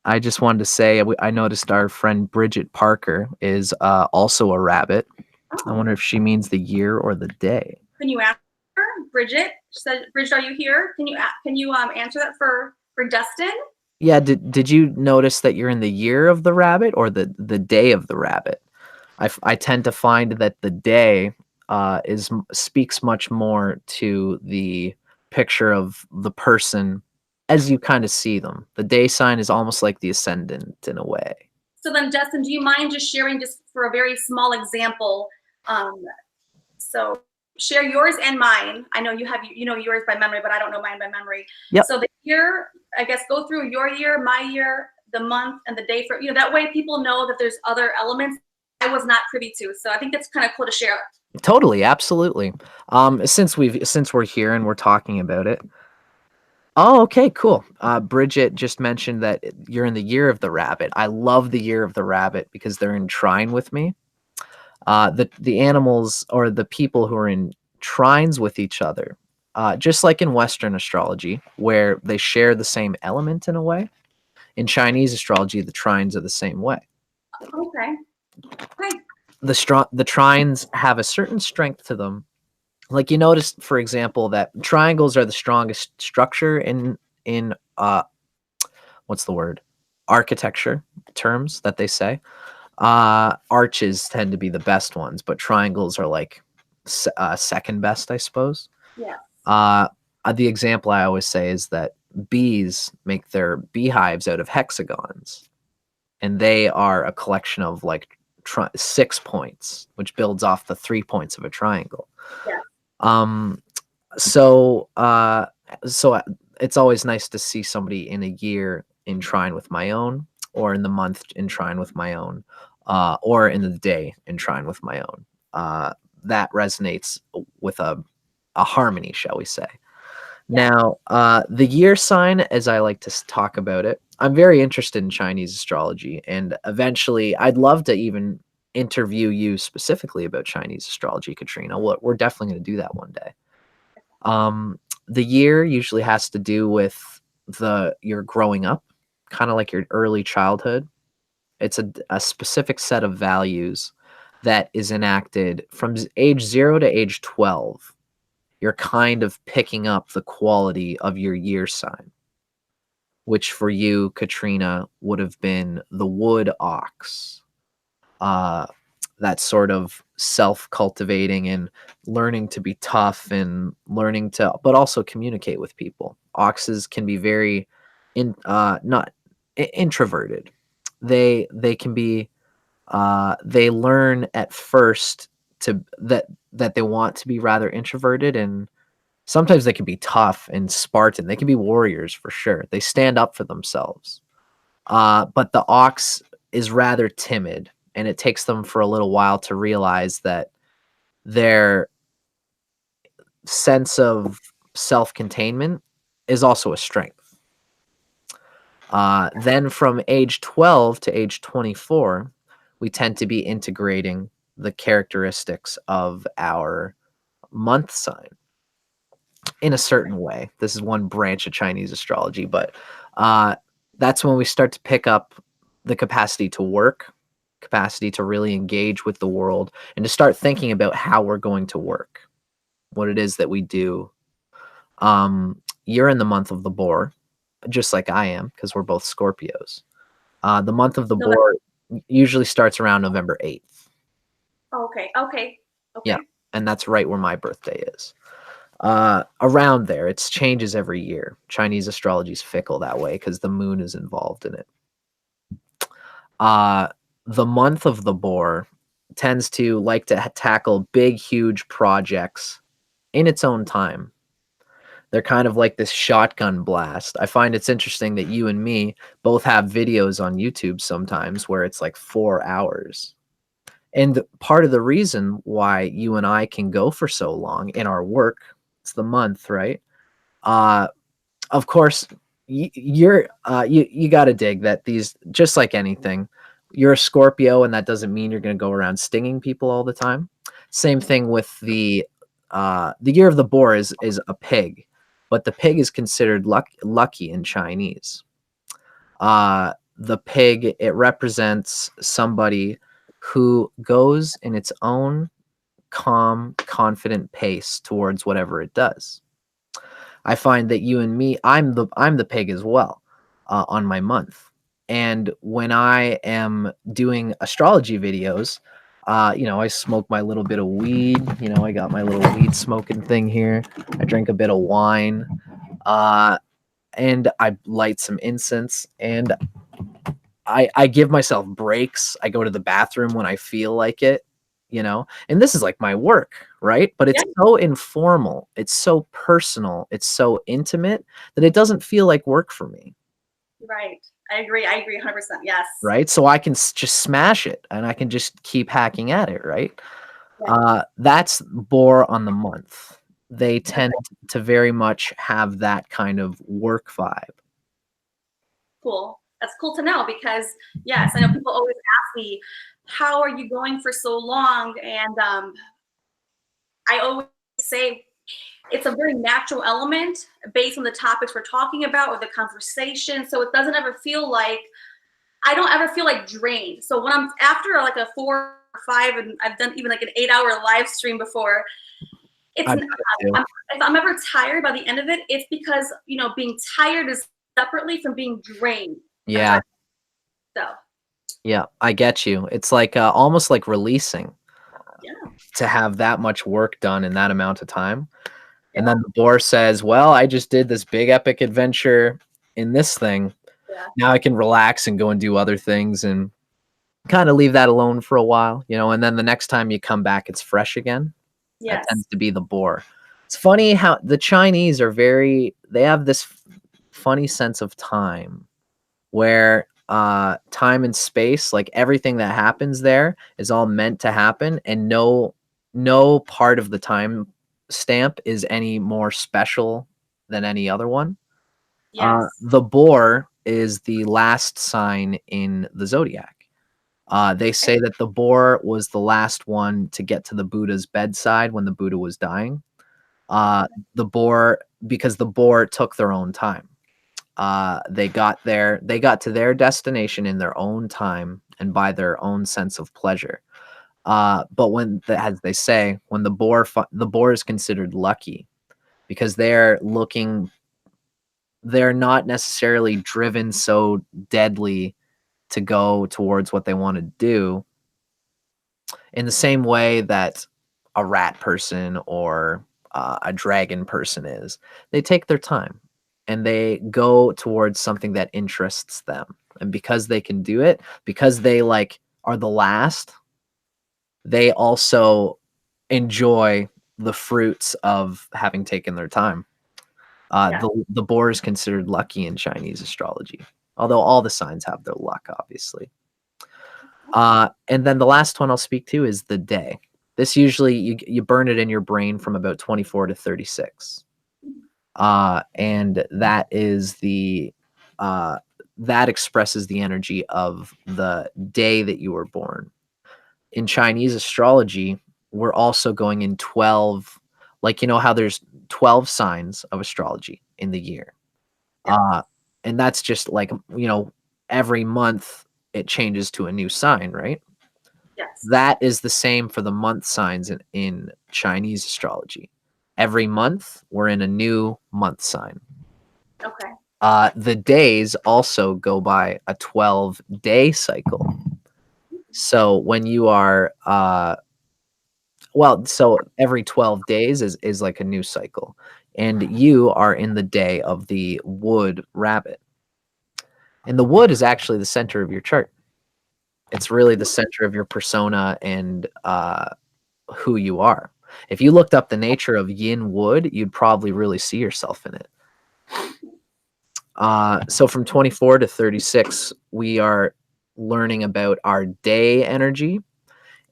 A: I just wanted to say, I noticed our friend Bridget Parker is also a rabbit.
B: Oh.
A: I wonder if she means the year or the day.
B: Can you ask her, Bridget? She said, Bridget, are you here? Can you answer that for Dustin?
A: Yeah. Did you notice that you're in the year of the rabbit or the day of the rabbit? I tend to find that the day speaks much more to the picture of the person as you kind of see them. The day sign is almost like the ascendant in a way.
B: So then, Dustin, do you mind just sharing, just for a very small example? So share yours and mine. I know you know yours by memory, but I don't know mine by memory.
A: Yep.
B: So the year, I guess, go through your year, my year, the month, and the day for, you know, that way people know that there's other elements I was not privy to. So I think that's kind of cool to share. Totally,
A: absolutely. Since we're here and we're talking about it. Oh, okay, cool. Bridget just mentioned that you're in the year of the rabbit. I love the year of the rabbit because they're in trine with me. The animals or the people who are in trines with each other, just like in Western astrology, where they share the same element in a way. In Chinese astrology, the trines are the same way.
B: Okay. Great.
A: The trines have a certain strength to them. Like you noticed, for example, that triangles are the strongest structure in what's the word? Architecture terms that they say. Arches tend to be the best ones, but triangles are like second best, I suppose.
B: Yeah.
A: The example I always say is that bees make their beehives out of hexagons, and they are a collection of like 6 points, which builds off the 3 points of a triangle.
B: Yeah.
A: So it's always nice to see somebody in a year in trine with my own, or in the month in trine with my own, or in the day in trine with my own. That resonates with a harmony, shall we say. Yeah. Now, the year sign, as I like to talk about it, I'm very interested in Chinese astrology, and eventually I'd love to even interview you specifically about Chinese astrology, Katrina. We're definitely going to do that one day. The year usually has to do with your growing up, kind of like your early childhood. It's a specific set of values that is enacted from age 0 to age 12. You're kind of picking up the quality of your year sign, which for you, Katrina, would have been the wood ox. That sort of self-cultivating and learning to be tough and learning to, but also communicate with people. Oxes can be very not introverted. They can be, they learn at first that they want to be rather introverted, and sometimes they can be tough and Spartan. They can be warriors for sure. They stand up for themselves. But the ox is rather timid, and it takes them for a little while to realize that their sense of self-containment is also a strength. Then from age 12 to age 24, we tend to be integrating the characteristics of our month sign in a certain way. This is one branch of Chinese astrology, but that's when we start to pick up the capacity to work, capacity to really engage with the world, and to start thinking about how we're going to work, what it is that we do. You're in the month of the boar, just like I am, because we're both Scorpios. The month of the boar usually starts around November 8th.
B: Okay.
A: Yeah, and that's right where my birthday is. Around there. It changes every year. Chinese astrology is fickle that way because the moon is involved in it. The month of the boar tends to like to tackle big, huge projects in its own time. They're kind of like this shotgun blast. I find it's interesting that you and me both have videos on YouTube sometimes where it's like 4 hours. And part of the reason why you and I can go for so long in our work, it's the month, right? Of course, you got to dig that these, just like anything, you're a Scorpio, and that doesn't mean you're going to go around stinging people all the time. Same thing with the year of the boar is a pig, but the pig is considered lucky in Chinese. The pig, it represents somebody who goes in its own calm, confident pace towards whatever it does. I find that you and me, I'm the pig as well on my month. And when I am doing astrology videos, I smoke my little bit of weed. I got my little weed smoking thing here. I drink a bit of wine, and I light some incense, and I give myself breaks. I go to the bathroom when I feel like it, and this is like my work, right? But it's so informal, it's so personal, it's so intimate that it doesn't feel like work for me.
B: Right. I agree 100%. Yes.
A: Right. So I can just smash it and I can just keep hacking at it. Right. That's boar on the month. They tend to very much have that kind of work vibe.
B: Cool. That's cool to know because, yes, I know people always ask me, how are you going for so long? And I always say it's a very natural element based on the topics we're talking about or the conversation. So it doesn't ever feel like, I don't ever feel like drained. So when I'm after like a 4 or 5, and I've done even like an 8-hour live stream before, if I'm ever tired by the end of it, it's because, being tired is separately from being drained.
A: Yeah.
B: So.
A: Yeah, I get you. It's like almost like releasing.
B: Yeah.
A: To have that much work done in that amount of time. And then the boar says, well, I just did this big epic adventure in this thing.
B: Yeah.
A: Now I can relax and go and do other things and kind of leave that alone for a while, and then the next time you come back, it's fresh again.
B: Yes.
A: That tends to be the boar. It's funny how the Chinese are they have this funny sense of time where time and space, like everything that happens there is all meant to happen, and no part of the time stamp is any more special than any other one.
B: Yes.
A: The boar is the last sign in the zodiac. They say that the boar was the last one to get to the Buddha's bedside when the Buddha was dying. Because the boar took their own time. They got to their destination in their own time and by their own sense of pleasure. But as they say, when the boar is considered lucky because they're not necessarily driven so deadly to go towards what they want to do in the same way that a rat person or a dragon person is. They take their time and they go towards something that interests them. And because they can do it, because they are the last, they also enjoy the fruits of having taken their time. The boar is considered lucky in Chinese astrology, although all the signs have their luck, obviously. And then the last one I'll speak to is the day. This usually you burn it in your brain from about 24 to 36. And that is that expresses the energy of the day that you were born. In Chinese astrology, we're also going in 12, how there's 12 signs of astrology in the year. And that's just every month it changes to a new sign, right?
B: Yes.
A: That is the same for the month signs in Chinese astrology. Every month we're in a new month sign.
B: Okay.
A: The days also go by a 12-day cycle. So when you are Well, so every 12 days is like a new cycle, and you are in the day of the wood rabbit. And the wood is actually the center of your chart. It's really the center of your persona and who you are. If you looked up the nature of yin wood, you'd probably really see yourself in it. So from 24 to 36, we are learning about our day energy.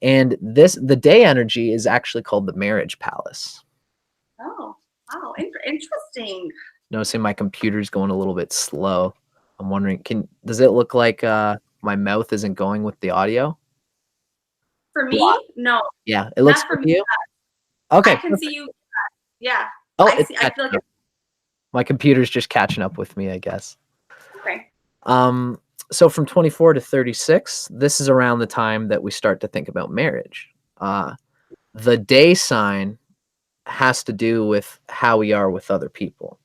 A: And the day energy is actually called the marriage palace.
B: Oh, wow, interesting.
A: Noticing my computer's going a little bit slow. I'm wondering, does it look like my mouth isn't going with the audio?
B: For me, no,
A: Yeah, it looks
B: not for
A: good
B: me.
A: to you. Okay,
B: I can see you. Yeah,
A: oh,
B: I
A: it's
B: see. I feel
A: catching
B: like
A: up. My computer's just catching up with me, I guess.
B: okay.
A: So from 24 to 36, this is around the time that we start to think about marriage. The day sign has to do with how we are with other people.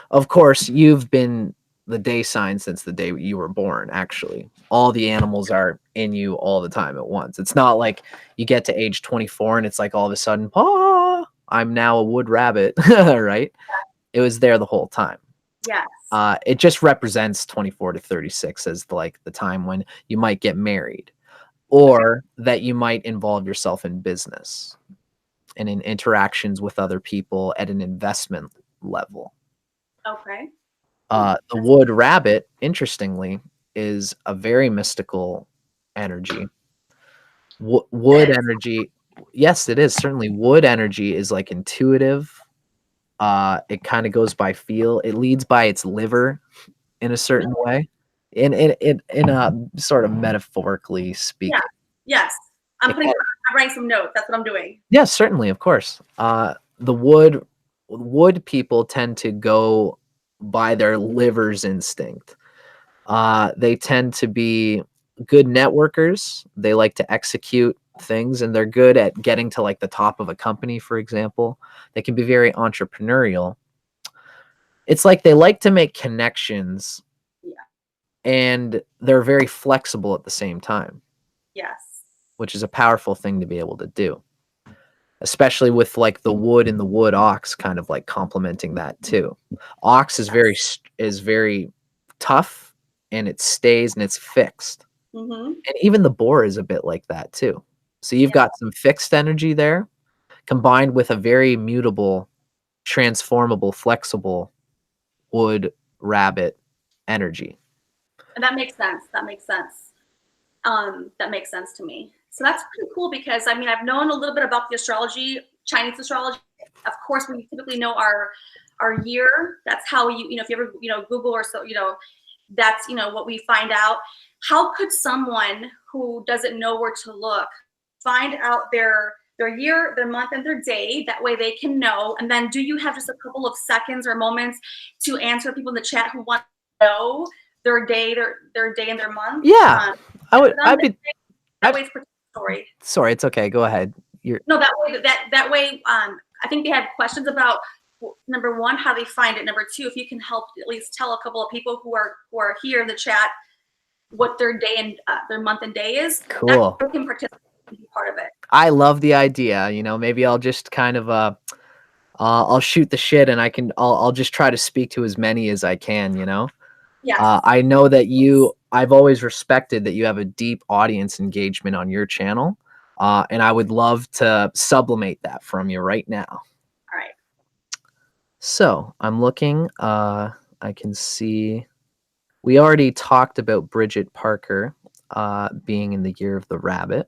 A: Of course, you've been the day sign since the day you were born, actually. All the animals are in you all the time at once. It's not like you get to age 24 and it's like all of a sudden, oh, I'm now a wood rabbit, right? It was there the whole time.
B: Yes.
A: It just represents 24 to 36 as the time when you might get married or that you might involve yourself in business and in interactions with other people at an investment level.
B: Okay.
A: The wood rabbit, interestingly, is a very mystical energy. Wood energy, yes, it is certainly. Wood energy is like intuitive. It kind of goes by feel. It leads by its liver in a certain way, in a sort of metaphorically speaking.
B: Yeah. Yes. I'm writing some notes. That's what I'm doing.
A: Yes, certainly, of course. The wood people tend to go by their liver's instinct. They tend to be good networkers. They like to execute things, and they're good at getting to like the top of a company, for example. They can be very entrepreneurial. It's like they like to make connections,
B: Yeah.
A: and they're very flexible at the same time,
B: Yes.
A: which is a powerful thing to be able to do, especially with like the wood and the wood ox kind of like complementing that too. Ox is very tough, and it stays and it's fixed.
B: Mm-hmm.
A: And even the boar is a bit like that too. So you've got some fixed energy there combined with a very mutable, transformable, flexible wood rabbit energy.
B: And that makes sense. That makes sense. That makes sense to me. So that's pretty cool because I mean I've known a little bit about the astrology, Chinese astrology. Of course, we typically know our year. That's how if you ever Google or so that's what we find out. How could someone who doesn't know where to look find out their year, their month, and their day? That way they can know. And then, do you have just a couple of seconds or moments to answer people in the chat who want to know their day, their day and their month?
A: Yeah, I'd be.
B: That way, it's a story.
A: Sorry, it's okay. Go ahead.
B: No, that way. I think they had questions about number one, how they find it. Number two, if you can help at least tell a couple of people who are here in the chat what their day and their month and day is.
A: Cool.
B: That can participate and be part of it.
A: I love the idea. Maybe I'll just kind of I'll shoot the shit, and I'll just try to speak to as many as I can.
B: Yes.
A: I know that I've always respected that you have a deep audience engagement on your channel, and I would love to sublimate that from you right now.
B: All right.
A: So I'm looking. I can see we already talked about Bridget Parker being in the year of the rabbit.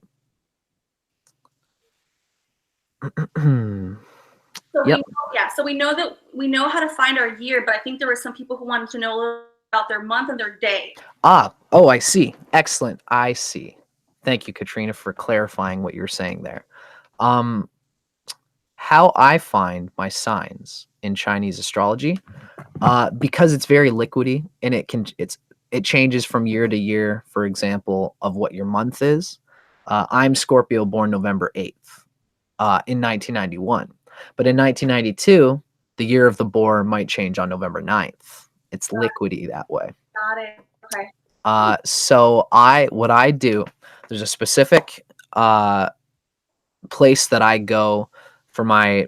B: So we know how to find our year, but I think there were some people who wanted to know a little about their month and their day.
A: Oh, I see. Excellent. I see. Thank you, Katrina, for clarifying what you're saying there. How I find my signs in Chinese astrology, because it's very liquidy and it changes from year to year, for example, of what your month is. I'm Scorpio, born November 8th in 1991. But in 1992, the year of the boar might change on November 9th. It's liquidy that way.
B: Got it. Okay.
A: So what I do, there's a specific place that I go for my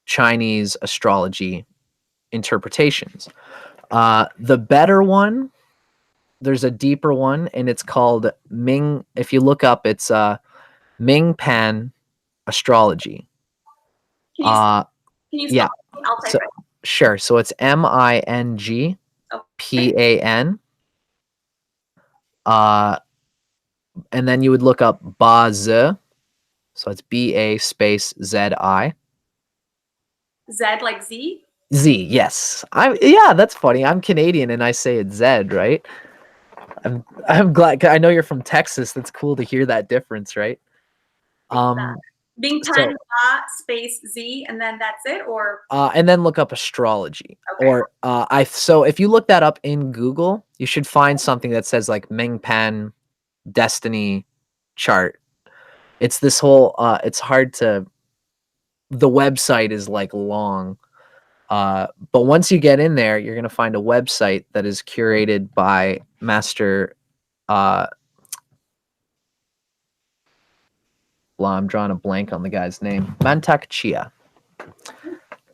A: Chinese astrology interpretations. The better one, there's a deeper one, and it's called Ming. If you look up, it's Ming Pan Astrology.
B: Can you can you
A: Yeah.
B: spell it? I'll type
A: So
B: it.
A: sure. So it's MINGPAN. And then you would look up Bazi. So it's BA space ZI.
B: Z like Z?
A: Z, yes. Yeah, that's funny. I'm Canadian and I say it's Z, right? I'm glad. I know you're from Texas. That's cool to hear that difference, right?
B: Bing
A: So
B: Pan space Z and then that's it, or
A: and then look up astrology.
B: okay.
A: Or so if you look that up in Google, you should find something that says like Ming Pan destiny chart. It's this whole it's hard to, the website is like long. But once you get in there, you're going to find a website that is curated by Master well, I'm drawing a blank on the guy's name. Mantak Chia.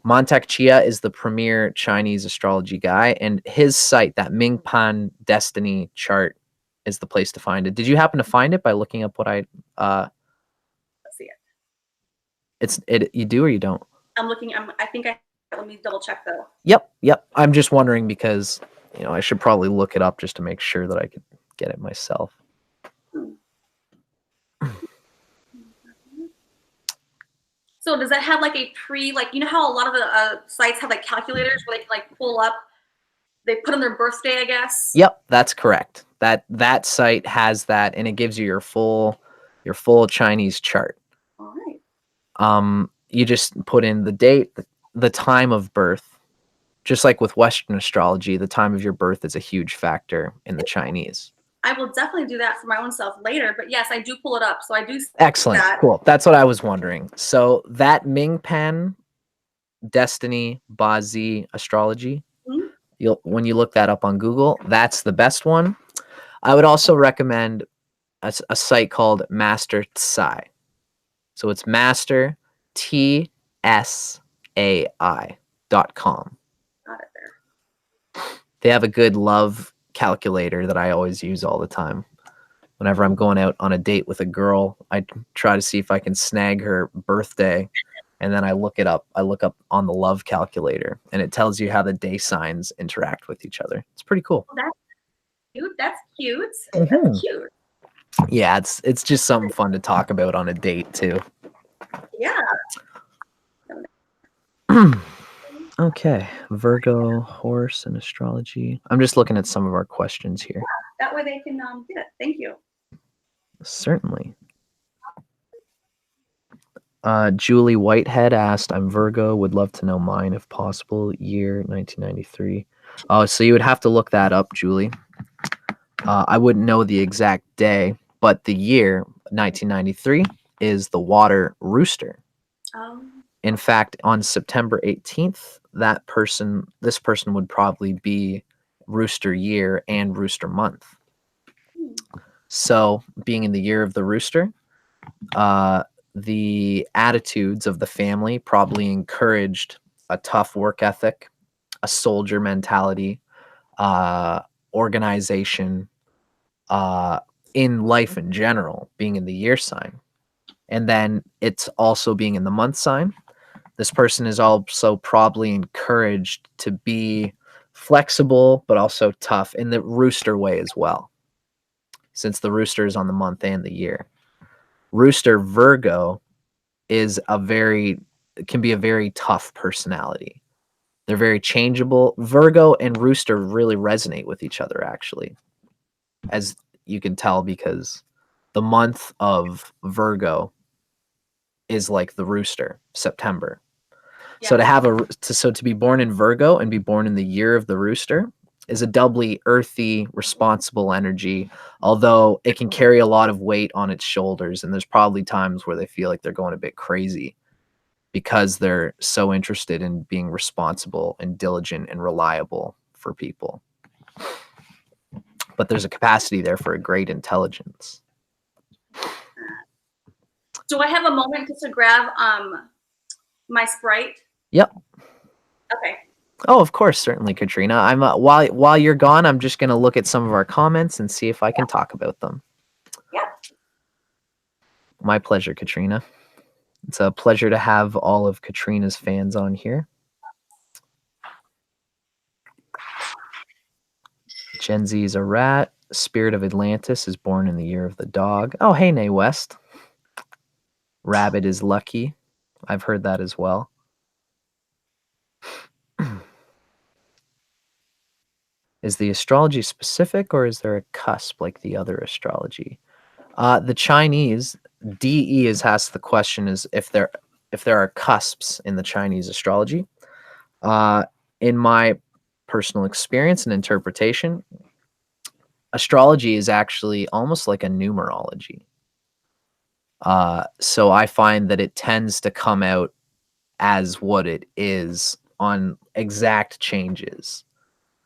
A: Mantak Chia is the premier Chinese astrology guy, and his site, that Mingpan Destiny chart, is the place to find it. Did you happen to find it by looking up what I
B: Let's see it.
A: You do or you don't?
B: I'm looking. I think let me double check though.
A: Yep. I'm just wondering because, I should probably look it up just to make sure that I could get it myself.
B: So does that have like a how a lot of the sites have like calculators where they can like pull up, they put in their birthday, I guess?
A: Yep, that's correct. That site has that, and it gives you your full Chinese chart.
B: All right.
A: You just put in the date, the time of birth. Just like with Western astrology, the time of your birth is a huge factor in the Chinese.
B: I will definitely do that for my own self later, but yes, I do pull it up. So I do see
A: Excellent.
B: that.
A: Cool. That's what I was wondering. So that Mingpan Destiny Bazi astrology, when you look that up on Google, that's the best one. I would also recommend a site called Master Tsai. So it's master TSAI.com.
B: Got it there.
A: They have a good love calculator that I always use all the time. Whenever I'm going out on a date with a girl, I try to see if I can snag her birthday, and then I look it up. I look up on the love calculator, and it tells you how the day signs interact with each other. It's pretty cool.
B: That's cute. That's cute.
A: Yeah, it's just something fun to talk about on a date too.
B: Yeah.
A: Okay, Virgo, horse, and astrology. I'm just looking at some of our questions here.
B: Yeah, that way they can get it. Thank you.
A: Certainly. Julie Whitehead asked, I'm Virgo, would love to know mine if possible, year 1993. Oh, so you would have to look that up, Julie. I wouldn't know the exact day, but the year 1993 is the water rooster. In fact, on September 18th, this person would probably be rooster year and rooster month. So being in the year of the rooster, the attitudes of the family probably encouraged a tough work ethic, a soldier mentality, organization, in life in general, being in the year sign. And then it's also being in the month sign. This person is also probably encouraged to be flexible, but also tough in the rooster way as well, since the rooster is on the month and the year. Rooster Virgo can be a very tough personality. They're very changeable. Virgo and rooster really resonate with each other, actually, as you can tell, because the month of Virgo is like the rooster, September. Yeah. So to be born in Virgo and be born in the year of the rooster is a doubly earthy, responsible energy, although it can carry a lot of weight on its shoulders. And there's probably times where they feel like they're going a bit crazy because they're so interested in being responsible and diligent and reliable for people. But there's a capacity there for a great intelligence.
B: Do I have a moment just to grab my Sprite?
A: Yep.
B: Okay.
A: Oh, of course, certainly, Katrina. I'm while you're gone, I'm just gonna look at some of our comments and see if I can talk about them.
B: Yeah.
A: My pleasure, Katrina. It's a pleasure to have all of Katrina's fans on here. Gen Z is a rat. Spirit of Atlantis is born in the year of the dog. Oh, hey, Nay West. Rabbit is lucky. I've heard that as well. Is the astrology specific, or is there a cusp like the other astrology? The Chinese, DE is asked the question is if there are cusps in the Chinese astrology. In my personal experience and interpretation, astrology is actually almost like a numerology. So I find that it tends to come out as what it is on exact changes.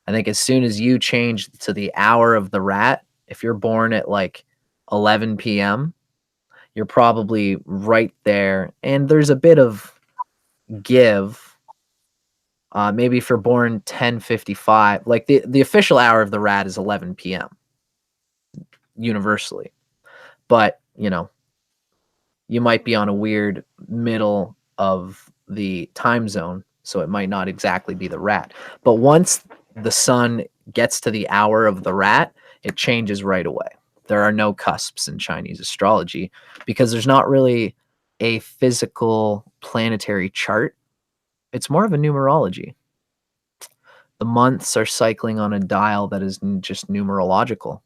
A: I think as soon as you change to the hour of the rat, if you're born at like 11 p.m., you're probably right there. And there's a bit of give. Maybe if you're born 10:55, like the official hour of the rat is 11 p.m. universally. But, you might be on a weird middle of the time zone, so it might not exactly be the rat. But once the sun gets to the hour of the rat, it changes right away. There are no cusps in Chinese astrology because there's not really a physical planetary chart. It's more of a numerology. The months are cycling on a dial that is just numerological.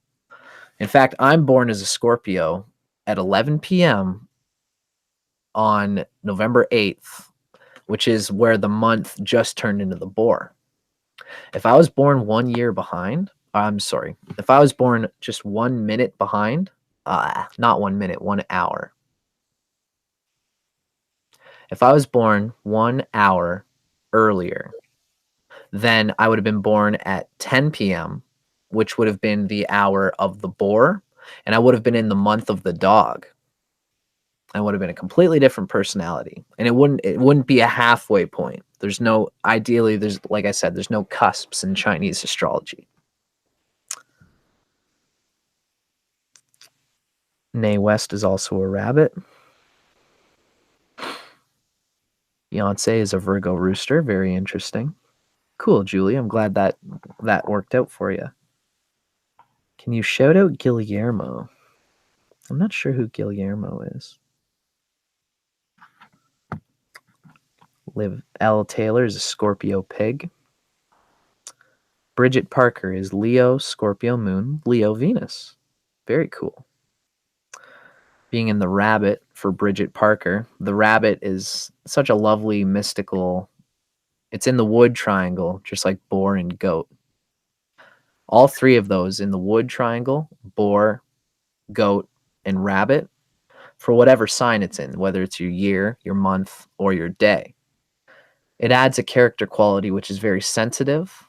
A: In fact, I'm born as a Scorpio at 11 p.m. on November 8th, which is where the month just turned into the boar. If I was born 1 year behind, I'm sorry, if I was born just 1 minute behind, not 1 minute, 1 hour. If I was born 1 hour earlier, then I would have been born at 10 p.m., which would have been the hour of the boar, and I would have been in the month of the dog. I would have been a completely different personality, and it wouldn't be a halfway point. Ideally, like I said, there's no cusps in Chinese astrology. Nay West is also a rabbit. Beyonce is a Virgo rooster. Very interesting. Cool, Julie. I'm glad that worked out for you. Can you shout out Guillermo? I'm not sure who Guillermo is. Liv L. Taylor is a Scorpio pig. Bridget Parker is Leo, Scorpio moon, Leo Venus. Very cool. Being in the rabbit for Bridget Parker. The rabbit is such a lovely, mystical. It's in the wood triangle, just like boar and goat. All three of those in the wood triangle, boar, goat, and rabbit, for whatever sign it's in, whether it's your year, your month, or your day. It adds a character quality which is very sensitive,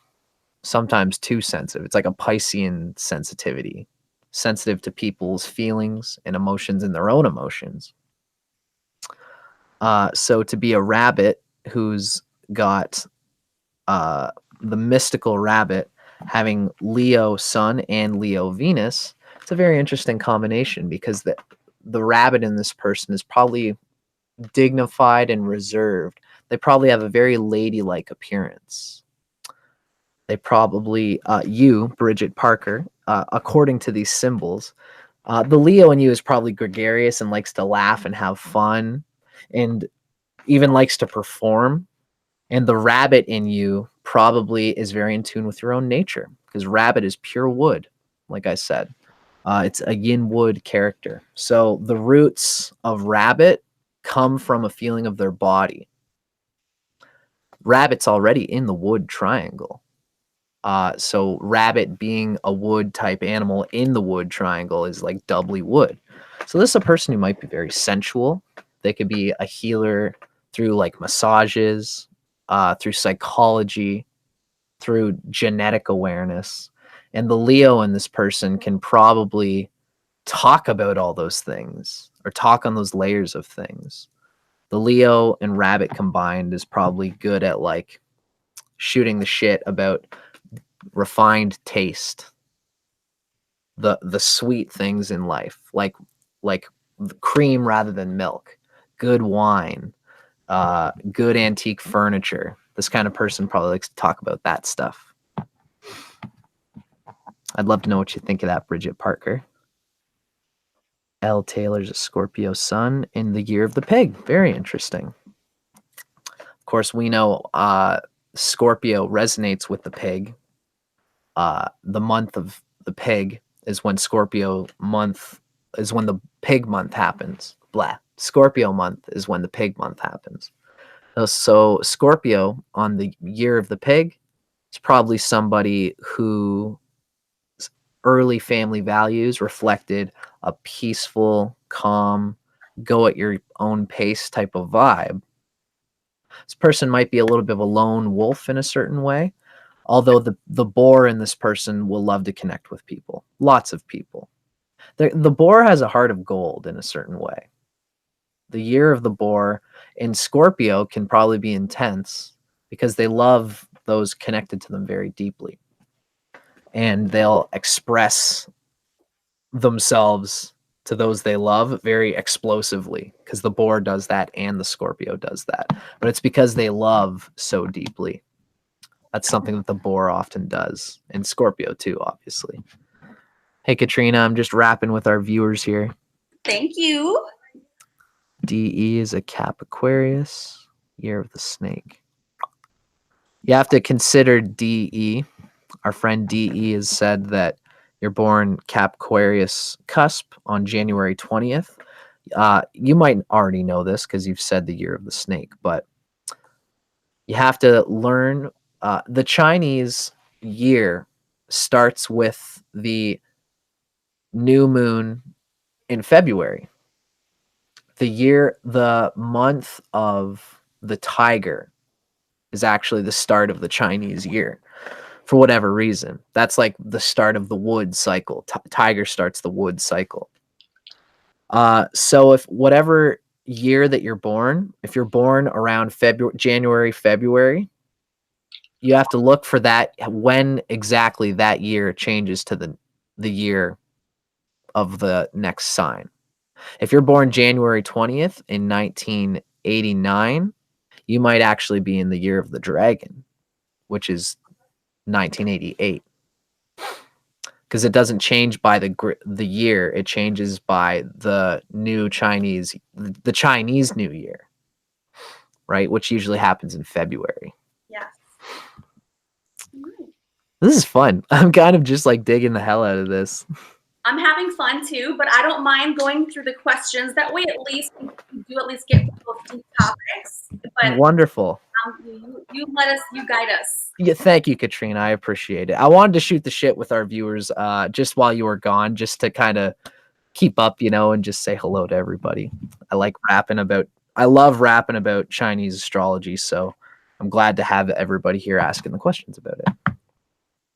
A: sometimes too sensitive. It's like a Piscean sensitivity, sensitive to people's feelings and emotions and their own emotions. So to be a rabbit who's got the mystical rabbit having Leo Sun and Leo Venus, it's a very interesting combination because the rabbit in this person is probably dignified and reserved. They probably have a very ladylike appearance. They probably, Bridget Parker, according to these symbols, the Leo in you is probably gregarious and likes to laugh and have fun and even likes to perform. And the rabbit in you probably is very in tune with your own nature because rabbit is pure wood, like I said. It's a yin wood character. So the roots of rabbit come from a feeling of their body. Rabbit's already in the wood triangle. So rabbit being a wood type animal in the wood triangle is like doubly wood. So this is a person who might be very sensual. They could be a healer through like massages, through psychology, through genetic awareness. And the Leo in this person can probably talk about all those things. or talk on those layers of things. The Leo and Rabbit combined is probably good at like shooting the shit about refined taste, the sweet things in life, like cream rather than milk, good wine, good antique furniture. This kind of person probably likes to talk about that stuff. I'd love to know what you think of that, Bridget Parker. L. Taylor's a Scorpio sun in the year of the pig. Very interesting. Of course, we know Scorpio resonates with the pig. The month of the pig is when Scorpio month is when the pig month happens. Blah. Scorpio month is when the pig month happens. So Scorpio on the year of the pig is probably somebody who early family values reflected a peaceful, calm, go at your own pace type of vibe. This person might be a little bit of a lone wolf in a certain way, although the boar in this person will love to connect with people, lots of people. The boar has a heart of gold in a certain way. The year of the boar in Scorpio can probably be intense because they love those connected to them very deeply. And they'll express themselves to those they love very explosively, because the boar does that and the Scorpio does that. But it's because they love so deeply. That's something that the boar often does, and Scorpio too, obviously. Hey, Katrina, I'm just rapping with our viewers here.
B: Thank you.
A: DE is a Cap Aquarius, year of the snake. You have to consider DE. Our friend DE has said that you're born Cap Aquarius cusp on January 20th. You might already know this because you've said the year of the snake, but you have to learn the Chinese year starts with the new moon in February. The month of the tiger is actually the start of the Chinese year for whatever reason. That's like the start of the wood cycle. Tiger starts the wood cycle. So if whatever year that you're born, if you're born around January, February, you have to look for that when exactly that year changes to the year of the next sign. If you're born January 20th in 1989, you might actually be in the year of the dragon, which is 1988. Because it doesn't change by the year, it changes by the Chinese New Year, right? Which usually happens in February.
B: Yes.
A: This is fun. I'm kind of just like digging the hell out of this.
B: I'm having fun too, but I don't mind going through the questions. That way, at least we do at least get those deep topics. But
A: Wonderful.
B: You let us, you guide us.
A: Yeah, thank you, Katrina. I appreciate it. I wanted to shoot the shit with our viewers just while you were gone, just to kind of keep up, and just say hello to everybody. I love rapping about Chinese astrology, so I'm glad to have everybody here asking the questions about it.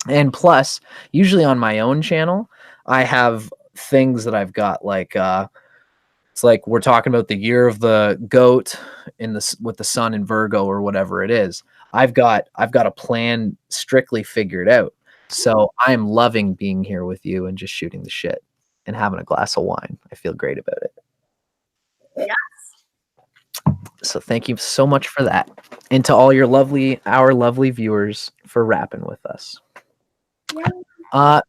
A: And plus, usually on my own channel, I have things that I've got like it's like we're talking about the year of the goat with the sun in Virgo or whatever it is. I've got a plan strictly figured out. So I'm loving being here with you and just shooting the shit and having a glass of wine. I feel great about it.
B: Yes.
A: So thank you so much for that. And to all our lovely viewers for rapping with us.
B: Yeah.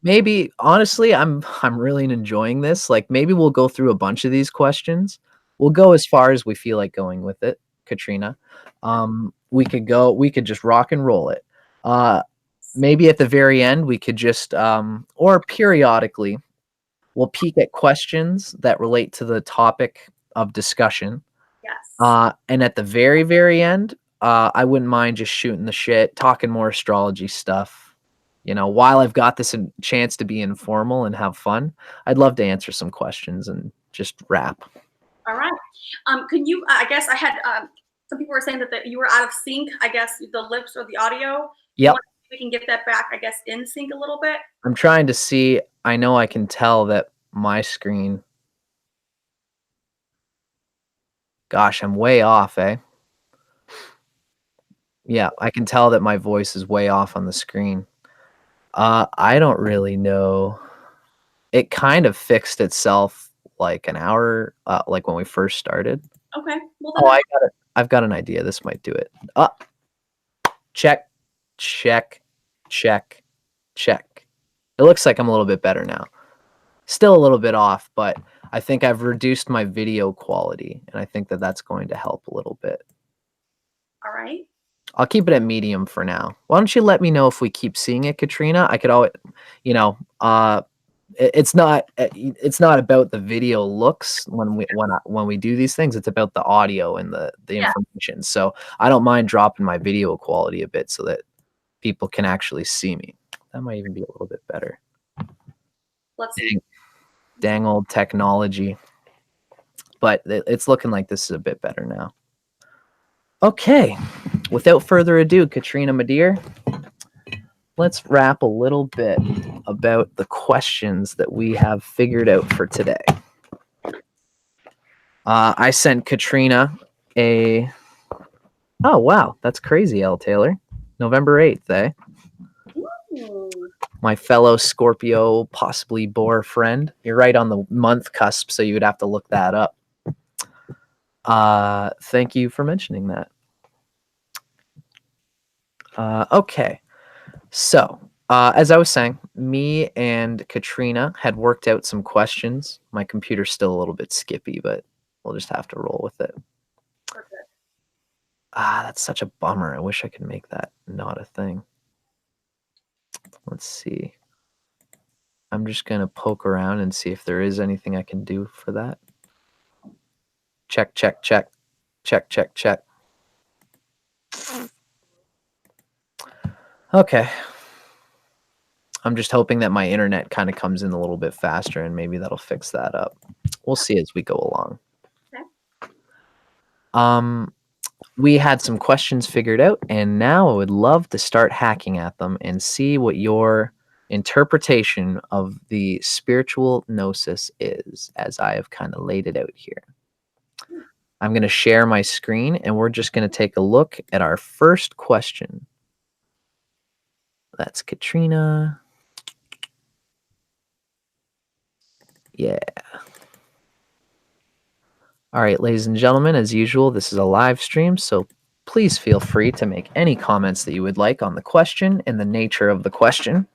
A: Maybe honestly, I'm really enjoying this. Like maybe we'll go through a bunch of these questions. We'll go as far as we feel like going with it, Katrina. We could just rock and roll it. Maybe at the very end we could just or periodically we'll peek at questions that relate to the topic of discussion.
B: Yes.
A: And at the very, very end, I wouldn't mind just shooting the shit, talking more astrology stuff. While I've got this chance to be informal and have fun, I'd love to answer some questions and just rap.
B: All right. Can you? I guess I had some people were saying that you were out of sync. I guess the lips or the audio.
A: Yep.
B: We can get that back. I guess in sync a little bit.
A: I'm trying to see. I know I can tell that my screen Gosh, I'm way off, eh? Yeah, I can tell that my voice is way off on the screen. I don't really know. It kind of fixed itself like an hour, like when we first started.
B: Okay. Well,
A: Oh,
B: then
A: I've got an idea. This might do it. Check, check, check, check. It looks like I'm a little bit better now. Still a little bit off, but I think I've reduced my video quality, and I think that that's going to help a little bit.
B: all right.
A: I'll keep it at medium for now. Why don't you let me know if we keep seeing it, Katrina? I could always, you know, it's not about the video looks when we do these things. It's about the audio and the
B: Yeah.
A: information. So I don't mind dropping my video quality a bit so that people can actually see me. That might even be a little bit better.
B: Let's see.
A: Dang old technology. But it's looking like this is a bit better now. Okay, without further ado, Katrina, my dear, let's wrap a little bit about the questions that we have figured out for today. I sent Katrina a... Oh, wow, that's crazy, L. Taylor. November 8th, eh?
B: Ooh.
A: My fellow Scorpio, possibly Boar friend. You're right on the month cusp, so you would have to look that up. Thank you for mentioning that. Okay, so as I was saying, me and Katrina had worked out some questions. My computer's still a little bit skippy, but we'll just have to roll with it.
B: Perfect.
A: That's such a bummer. I wish I could make that not a thing. Let's see. I'm just going to poke around and see if there is anything I can do for that. Check, check, check. Check, check, check. Okay. I'm just hoping that my internet kind of comes in a little bit faster and maybe that'll fix that up. We'll see as we go along.
B: Okay.
A: We had some questions figured out, and now I would love to start hacking at them and see what your interpretation of the spiritual gnosis is, as I have kind of laid it out here. I'm going to share my screen, and we're just going to take a look at our first question. That's Katrina. Yeah. All right, ladies and gentlemen, as usual, this is a live stream, so please feel free to make any comments that you would like on the question and the nature of the question.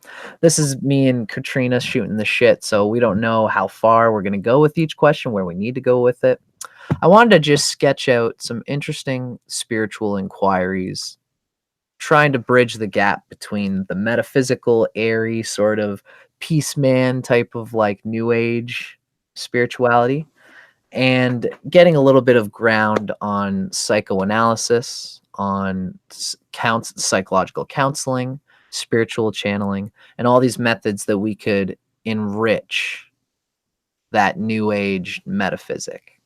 A: This is me and Katrina shooting the shit, so we don't know how far we're going to go with each question, where we need to go with it. I wanted to just sketch out some interesting spiritual inquiries, trying to bridge the gap between the metaphysical, airy, sort of peace man type of like new age spirituality, and getting a little bit of ground on psychoanalysis, on psychological counseling, spiritual channeling, and all these methods that we could enrich that new age metaphysic.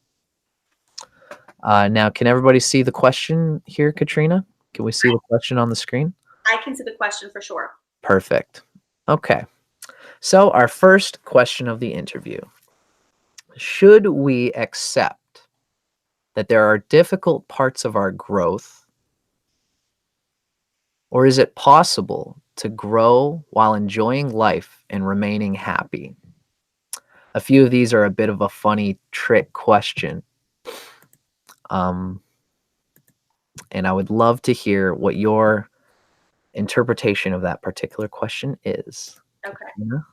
A: Now, can everybody see the question here, Katrina? Can we see the question on the screen?
B: I can see the question for sure.
A: Perfect. Okay. So our first question of the interview. Should we accept that there are difficult parts of our growth, or is it possible to grow while enjoying life and remaining happy? A few of these are a bit of a funny trick question. And I would love to hear what your interpretation of that particular question is.
B: Okay.
A: Katrina?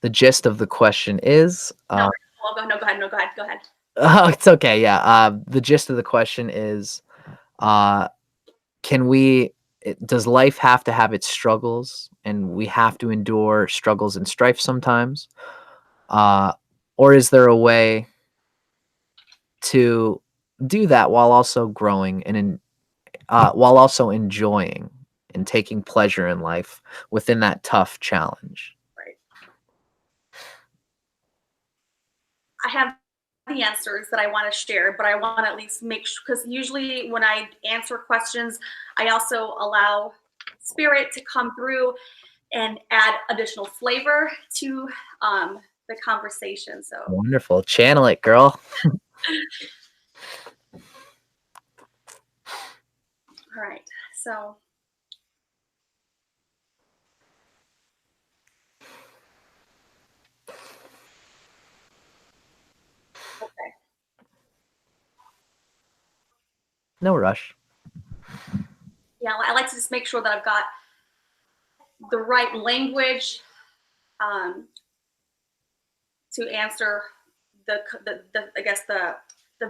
A: The gist of the question is...
B: No, go ahead. No, go ahead. Go ahead.
A: Oh, it's okay, yeah. The gist of the question is, does life have to have its struggles, and we have to endure struggles and strife sometimes? Or is there a way to do that while also growing and while also enjoying and taking pleasure in life within that tough challenge?
B: Right. I have the answers that I want to share, but I want to at least make sure, because usually when I answer questions, I also allow spirit to come through and add additional flavor to the conversation. So,
A: Wonderful. Channel it, girl.
B: all right. So, okay.
A: No rush.
B: Yeah, I like to just make sure that I've got the right language to answer the I guess the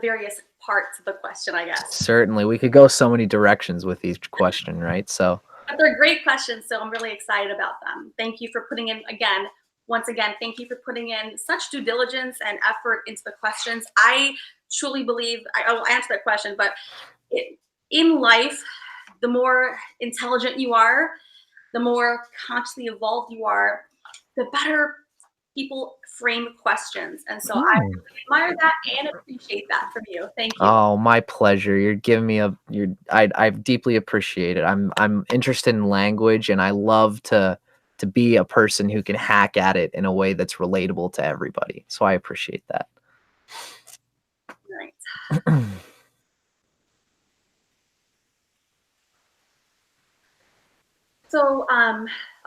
B: various parts of the question, I guess.
A: Certainly. We could go so many directions with each question, right? So,
B: But they're great questions, so I'm really excited about them. Thank you for putting in, once again, thank you for putting in such due diligence and effort into the questions. I truly believe, I will answer that question, but in life, the more intelligent you are, the more consciously evolved you are, the better people frame questions. And so I really admire that and appreciate that from you. Thank you.
A: oh, my pleasure. You're giving me I deeply appreciate it. I'm interested in language, and I love to be a person who can hack at it in a way that's relatable to everybody. So I appreciate that.
B: Right. So,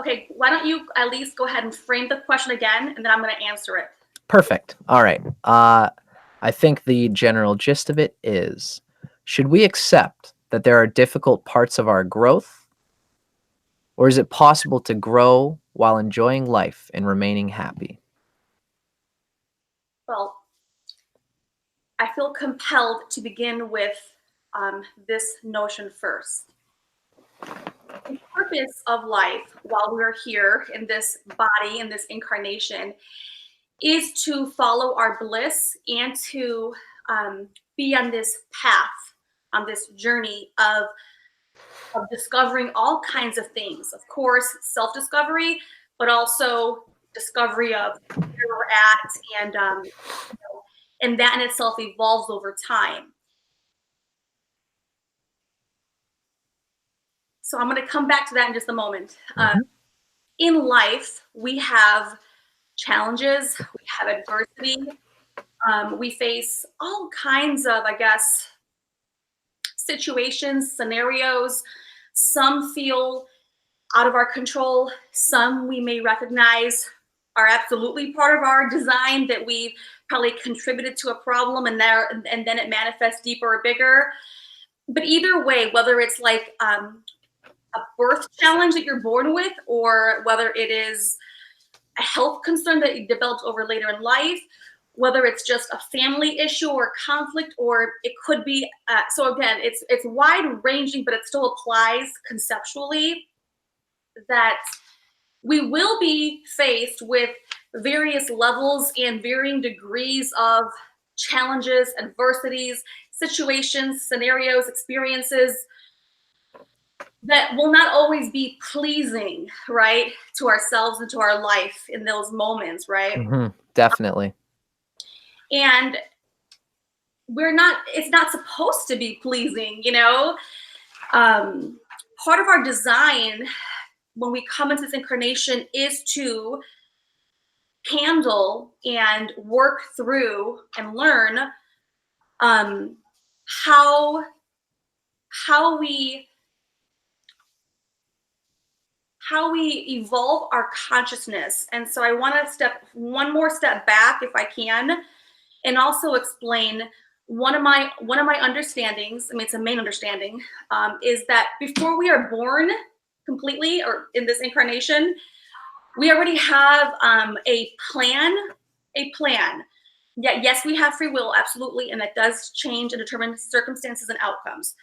B: okay, why don't you at least go ahead and frame the question again, and then I'm going to answer it.
A: Perfect. All right. I think the general gist of it is, should we accept that there are difficult parts of our growth, or is it possible to grow while enjoying life and remaining happy?
B: Well, I feel compelled to begin with this notion first. The purpose of life while we're here in this body, in this incarnation, is to follow our bliss and to be on this path, on this journey of discovering all kinds of things. Of course, self-discovery, but also discovery of where we're at, and that in itself evolves over time. So I'm going to come back to that in just a moment. In life, we have challenges, we have adversity, we face all kinds of, I guess, situations, scenarios. Some feel out of our control. Some we may recognize are absolutely part of our design, that we probably contributed to a problem, and then it manifests deeper or bigger. But either way, whether it's like a birth challenge that you're born with, or whether it is a health concern that you developed over later in life, whether it's just a family issue or conflict, or it could be, so again, it's wide ranging, but it still applies conceptually, that we will be faced with various levels and varying degrees of challenges, adversities, situations, scenarios, experiences that will not always be pleasing, right, to ourselves and to our life in those moments, right?
A: Definitely.
B: And it's not supposed to be pleasing, you know? Part of our design when we come into this incarnation is to handle and work through and learn how we evolve our consciousness. And so I want to step one more step back, if I can, and also explain one of my understandings. I mean, it's a main understanding, is that before we are born completely, or in this incarnation, we already have a plan. Yeah, yes, we have free will, absolutely, and that does change and determine circumstances and outcomes.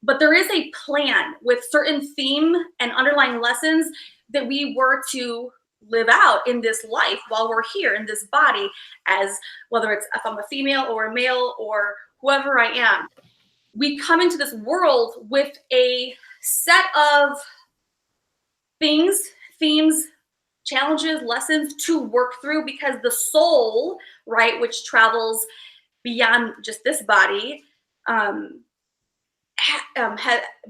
B: But there is a plan with certain theme and underlying lessons that we were to live out in this life while we're here in this body, as whether it's if I'm a female or a male or whoever I am. We come into this world with a set of things, themes, challenges, lessons to work through, because the soul, right, which travels beyond just this body,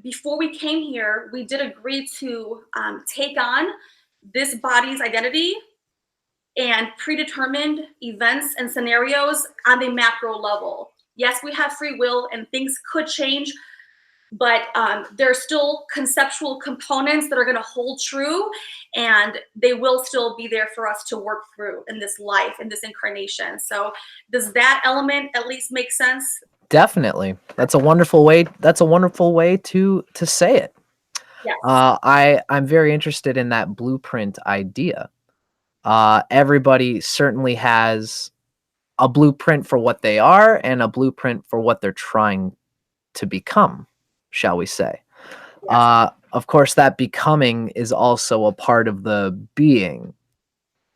B: before we came here, we did agree to take on this body's identity and predetermined events and scenarios on the macro level. Yes, we have free will and things could change, but there are still conceptual components that are going to hold true, and they will still be there for us to work through in this life, in this incarnation. So does that element at least make sense?
A: Definitely. That's a wonderful way. That's a wonderful way to say it.
B: Yes.
A: I'm very interested in that blueprint idea. Everybody certainly has a blueprint for what they are and a blueprint for what they're trying to become, shall we say.
B: Yes.
A: Of course, that becoming is also a part of the being.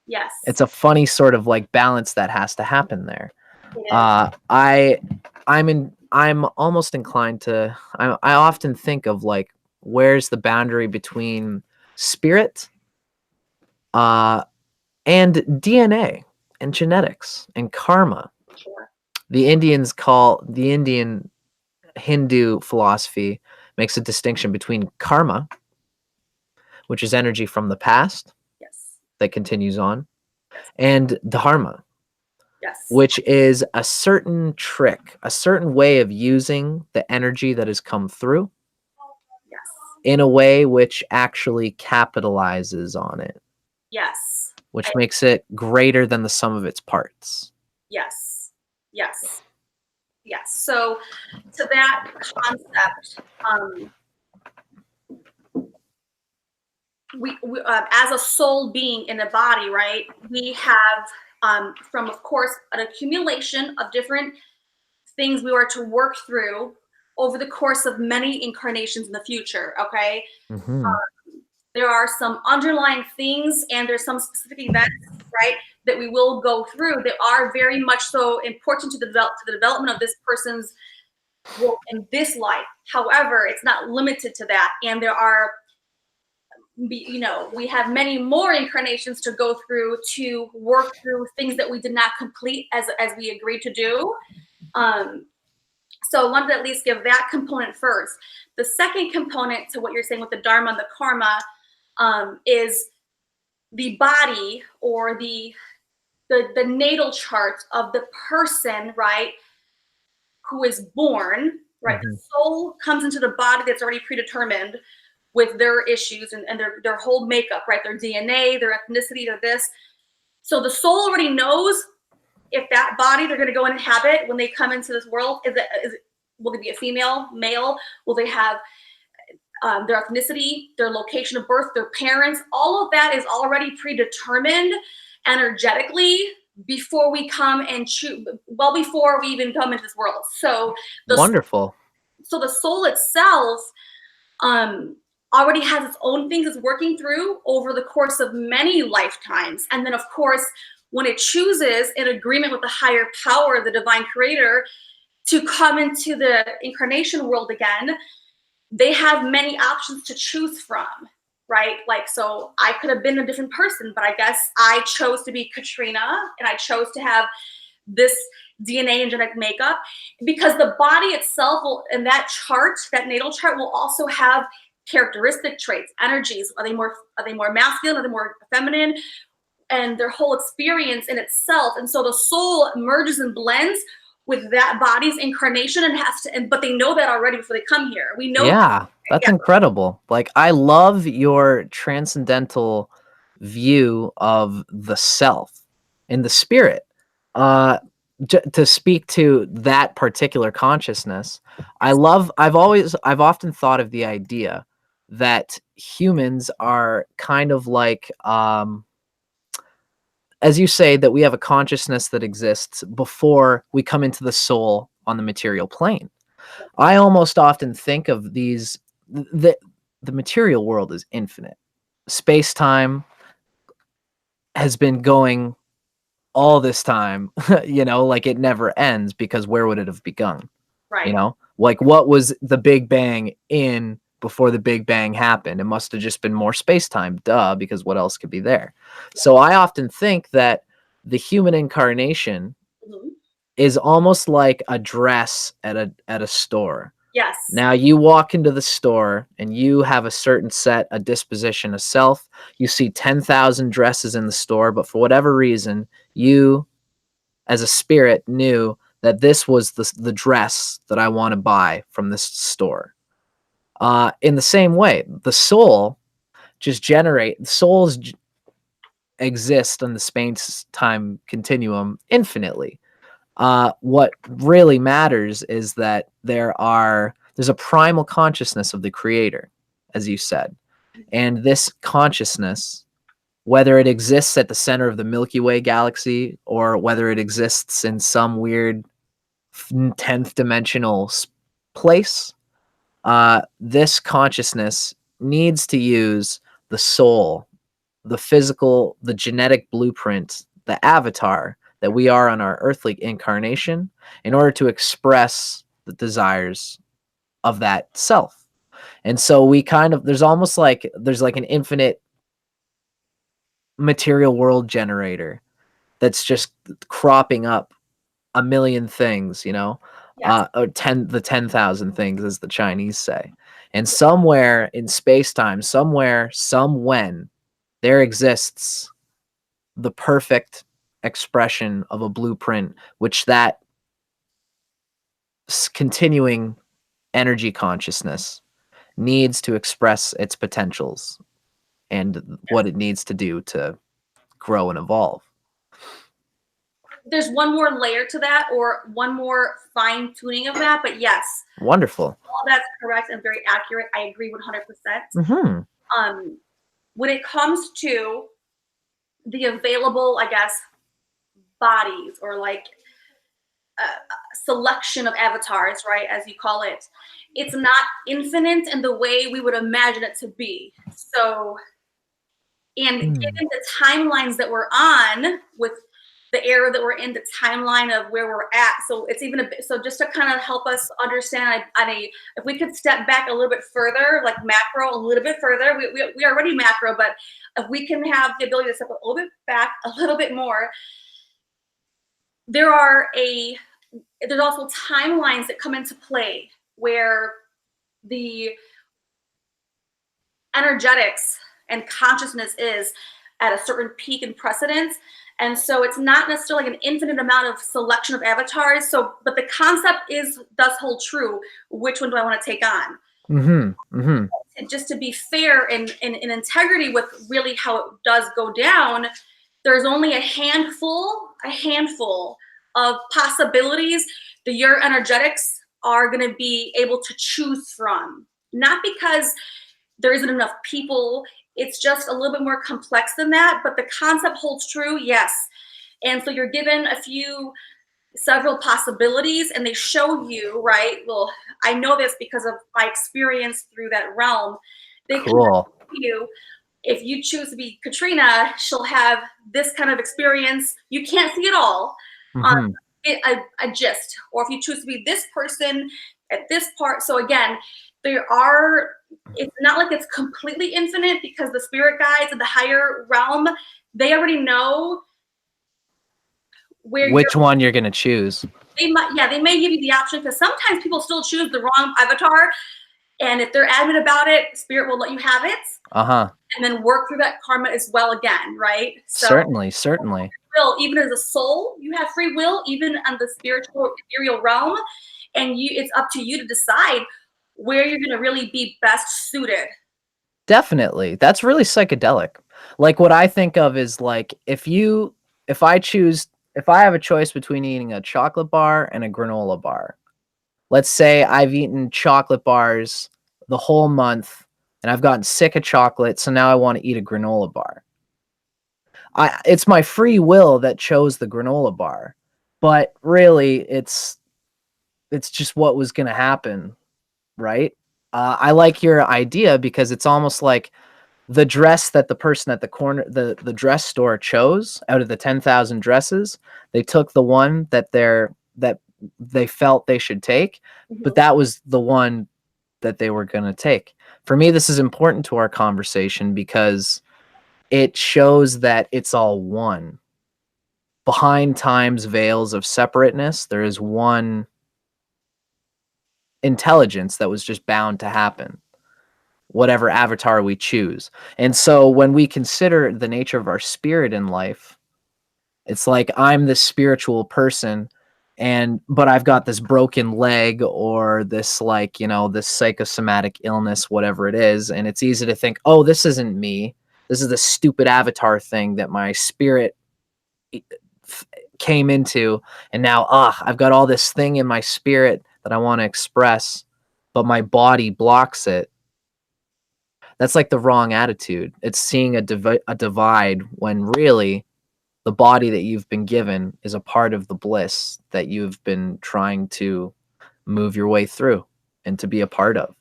B: Yes.
A: It's a funny sort of like balance that has to happen there.
B: It is.
A: I'm almost inclined to, I often think of like, where's the boundary between spirit, and DNA and genetics and karma.
B: Sure.
A: The Indian Hindu philosophy makes a distinction between karma, which is energy from the past
B: Yes.
A: that continues on,
B: Yes.
A: and dharma,
B: Yes.
A: which is a certain trick, a certain way of using the energy that has come through
B: Yes.
A: in a way which actually capitalizes on it,
B: Yes.
A: which makes it greater than the sum of its parts.
B: Yes. Yes. Yes. So to that concept, we as a soul being in a body, right? We have from, of course, an accumulation of different things we were to work through over the course of many incarnations in the future. Okay.
A: Mm-hmm.
B: There are some underlying things and there's some specific events, right, that we will go through that are very much so important to the development of this person's work in this life. However, it's not limited to that. And there are, we have many more incarnations to go through to work through things that we did not complete as we agreed to do. So I wanted to at least give that component first. The second component to what you're saying with the dharma and the karma is the body, or the natal chart of the person, right, who is born, right?
A: Mm-hmm.
B: The soul comes into the body that's already predetermined with their issues and their whole makeup, right? Their DNA, their ethnicity, their this. So the soul already knows if that body they're going to go and inhabit when they come into this world, will they be a female, male? Will they have their ethnicity, their location of birth, their parents? All of that is already predetermined energetically before we come and choose, well, before we even come into this world. So
A: Wonderful.
B: So the soul itself already has its own things it's working through over the course of many lifetimes. And then, of course, when it chooses, in agreement with the higher power, the divine creator, to come into the incarnation world again, they have many options to choose from, right? Like, so I could have been a different person, but I guess I chose to be Katrina, and I chose to have this DNA and genetic makeup, because the body itself will, and that chart, that natal chart, will also have characteristic traits, energies. Are they more masculine? Are they more feminine? And their whole experience in itself. And so the soul merges and blends with that body's incarnation and has to, but they know that already before they come here. We know.
A: Yeah, that's incredible. Like, I love your transcendental view of the self and the spirit. To speak to that particular consciousness, I've often thought of the idea that humans are kind of like, as you say, that we have a consciousness that exists before we come into the soul on the material plane. I almost often think of the material world is infinite. Space-time has been going all this time, like it never ends, because where would it have begun?
B: Right.
A: Like, what was the Big Bang in before the Big Bang happened? It must have just been more space-time, duh, because what else could be there? So I often think that the human incarnation
B: Mhm.
A: is almost like a dress at a store.
B: Yes.
A: Now you walk into the store and you have a certain set, a disposition, a self. You see 10,000 dresses in the store, but for whatever reason, you as a spirit knew that this was the dress that I want to buy from this store. In the same way, the soul just souls exist in the space-time continuum infinitely. What really matters is that there's a primal consciousness of the creator, as you said. And this consciousness, whether it exists at the center of the Milky Way galaxy or whether it exists in some weird 10th dimensional place, this consciousness needs to use the soul, the physical, the genetic blueprint, the avatar that we are on our earthly incarnation in order to express the desires of that self. And so there's like an infinite material world generator that's just cropping up a million things,
B: Yes.
A: or 10,000 things, as the Chinese say. And somewhere in space-time, somewhen, there exists the perfect expression of a blueprint, which that continuing energy consciousness needs to express its potentials and what it needs to do to grow and evolve.
B: There's one more layer to that, or one more fine tuning of that, but yes.
A: Wonderful.
B: All that's correct and very accurate. I agree 100%.
A: Mm-hmm.
B: When it comes to the available, I guess, bodies, or like selection of avatars, right, as you call it, it's not infinite in the way we would imagine it to be. So, and given the timelines that we're on with the era that we're in, the timeline of where we're at, so it's even a bit, so just to kind of help us understand, if we could step back a little bit further, like macro a little bit further, we are already macro, but if we can have the ability to step a little bit back a little bit more, there's also timelines that come into play where the energetics and consciousness is at a certain peak and precedence. And so it's not necessarily an infinite amount of selection of avatars. So, but the concept does hold true. Which one do I want to take on?
A: Mm-hmm. Mm-hmm.
B: And just to be fair and in integrity with really how it does go down, there's only a handful of possibilities that your energetics are going to be able to choose from. Not because there isn't enough people, it's just a little bit more complex than that, but the concept holds true, yes. And so you're given several possibilities, and they show you, right? Well, I know this because of my experience through that realm. They can show you, if you choose to be Katrina, she'll have this kind of experience. You can't see it all.
A: Mm-hmm.
B: A gist. Or if you choose to be this person at this part. So again, it's not like it's completely infinite, because the spirit guides in the higher realm, they already know
A: which one you're going to choose.
B: They may give you the option, because sometimes people still choose the wrong avatar. And if they're adamant about it, spirit will let you have it.
A: Uh-huh.
B: And then work through that karma as well again, right? So,
A: certainly.
B: Even as a soul, you have free will, even on the spiritual ethereal realm. And it's up to you to decide where you're going to really be best suited.
A: Definitely. That's really psychedelic. Like, what I think of is, like, if I have a choice between eating a chocolate bar and a granola bar. Let's say I've eaten chocolate bars the whole month and I've gotten sick of chocolate, so now I want to eat a granola bar. It's my free will that chose the granola bar, but really it's just what was going to happen, right? I like your idea because it's almost like the dress that the person at the corner, the dress store chose out of the 10,000 dresses. They took the one that they felt they should take, but that was the one that they were going to take. For me, this is important to our conversation because it shows that it's all one. Behind time's veils of separateness, there is one intelligence that was just bound to happen, whatever avatar we choose. And so when we consider the nature of our spirit in life, it's like I'm this spiritual person, but I've got this broken leg or this, like, this psychosomatic illness, whatever it is, and it's easy to think, oh, this isn't me. This is the stupid avatar thing that my spirit came into, and now I've got all this thing in my spirit that I want to express, but my body blocks it. That's like the wrong attitude. It's seeing a divide when really the body that you've been given is a part of the bliss that you've been trying to move your way through and to be a part of.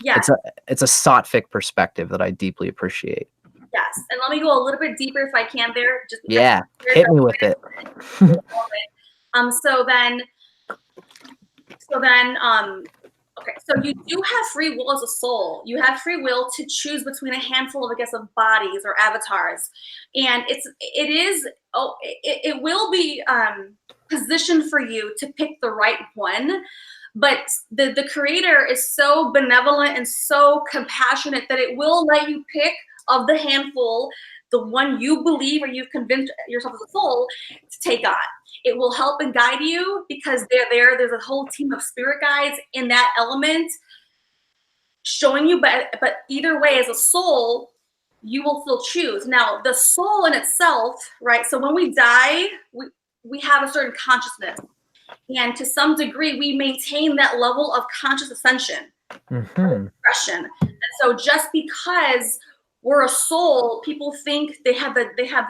B: Yes.
A: It's a sattvic perspective that I deeply appreciate.
B: Yes. And let me go a little bit deeper if I can there. Just
A: yeah, hit me with it.
B: Okay, so you do have free will as a soul. You have free will to choose between a handful of, I guess, of bodies or avatars, and it will be positioned for you to pick the right one. But the creator is so benevolent and so compassionate that it will let you pick of the handful the one you believe or you've convinced yourself as a soul to take on. It will help and guide you because there's a whole team of spirit guides in that element showing you, but either way, as a soul, you will still choose. Now, the soul in itself, right? So when we die, we have a certain consciousness. And to some degree, we maintain that level of conscious ascension, expression. And so just because we're a soul, people think they have the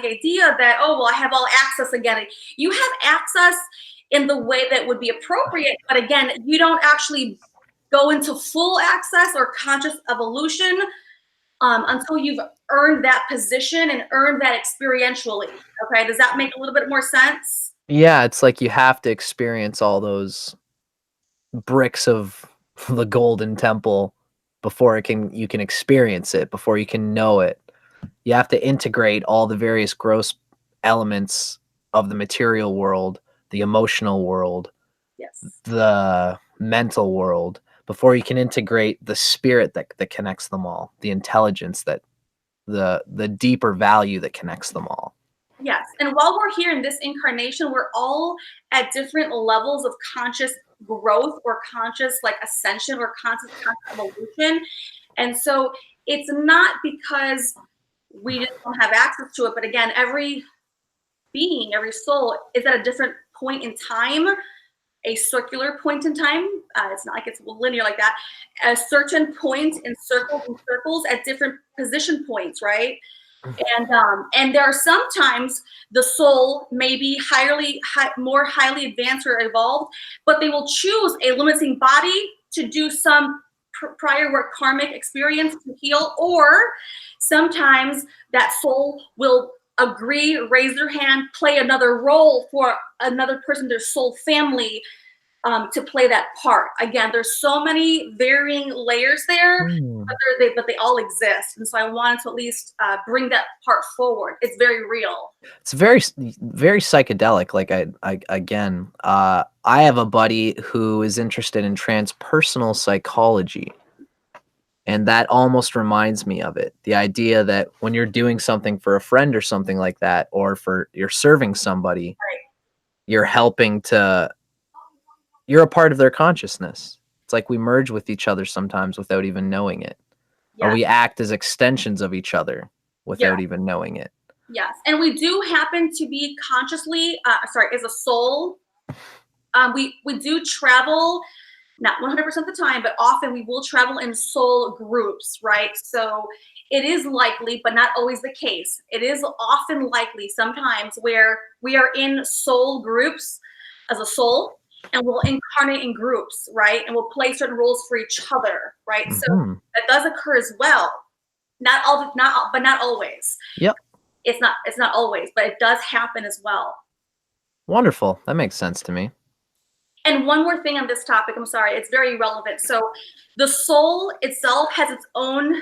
B: idea that, oh, well, I have all access again. You have access in the way that would be appropriate, but again, you don't actually go into full access or conscious evolution until you've earned that position and earned that experientially. Okay, does that make a little bit more sense?
A: Yeah, it's like you have to experience all those bricks of the golden temple before you can experience it, before you can know it. You have to integrate all the various gross elements of the material world, the emotional world,
B: yes,
A: the mental world, before you can integrate the spirit that connects them all, the intelligence, that the deeper value that connects them all.
B: Yes, and while we're here in this incarnation, we're all at different levels of conscious growth or conscious ascension or conscious evolution. And so it's not because we just don't have access to it, but again, every being, every soul is at a different point in time, a circular point in time. It's not like it's linear like that. A certain point in circles at different position points, right? And there are sometimes the soul may be more highly advanced or evolved, but they will choose a limiting body to do some prior work karmic experience to heal, or sometimes that soul will agree, raise their hand, play another role for another person, their soul family, to play that part. Again, there's so many varying layers there, but they all exist. And so I wanted to at least bring that part forward. It's very real.
A: It's very, very psychedelic. Like I have a buddy who is interested in transpersonal psychology. And that almost reminds me of it. The idea that when you're doing something for a friend or something like that, or you're serving somebody,
B: right,
A: you're a part of their consciousness. It's like we merge with each other sometimes without even knowing it.
B: yes,
A: or we act as extensions of each other without
B: yes,
A: even knowing it.
B: Yes, and we do happen to be consciously, as a soul. We do travel, not 100% of the time, but often we will travel in soul groups, right? So it is likely, but not always the case. It is often likely sometimes where we are in soul groups as a soul, and we'll incarnate in groups, right? And we'll play certain roles for each other, right? So that does occur as well. But not always.
A: Yep.
B: It's not always, but it does happen as well.
A: Wonderful. That makes sense to me.
B: And one more thing on this topic, I'm sorry, it's very relevant. So the soul itself has its own,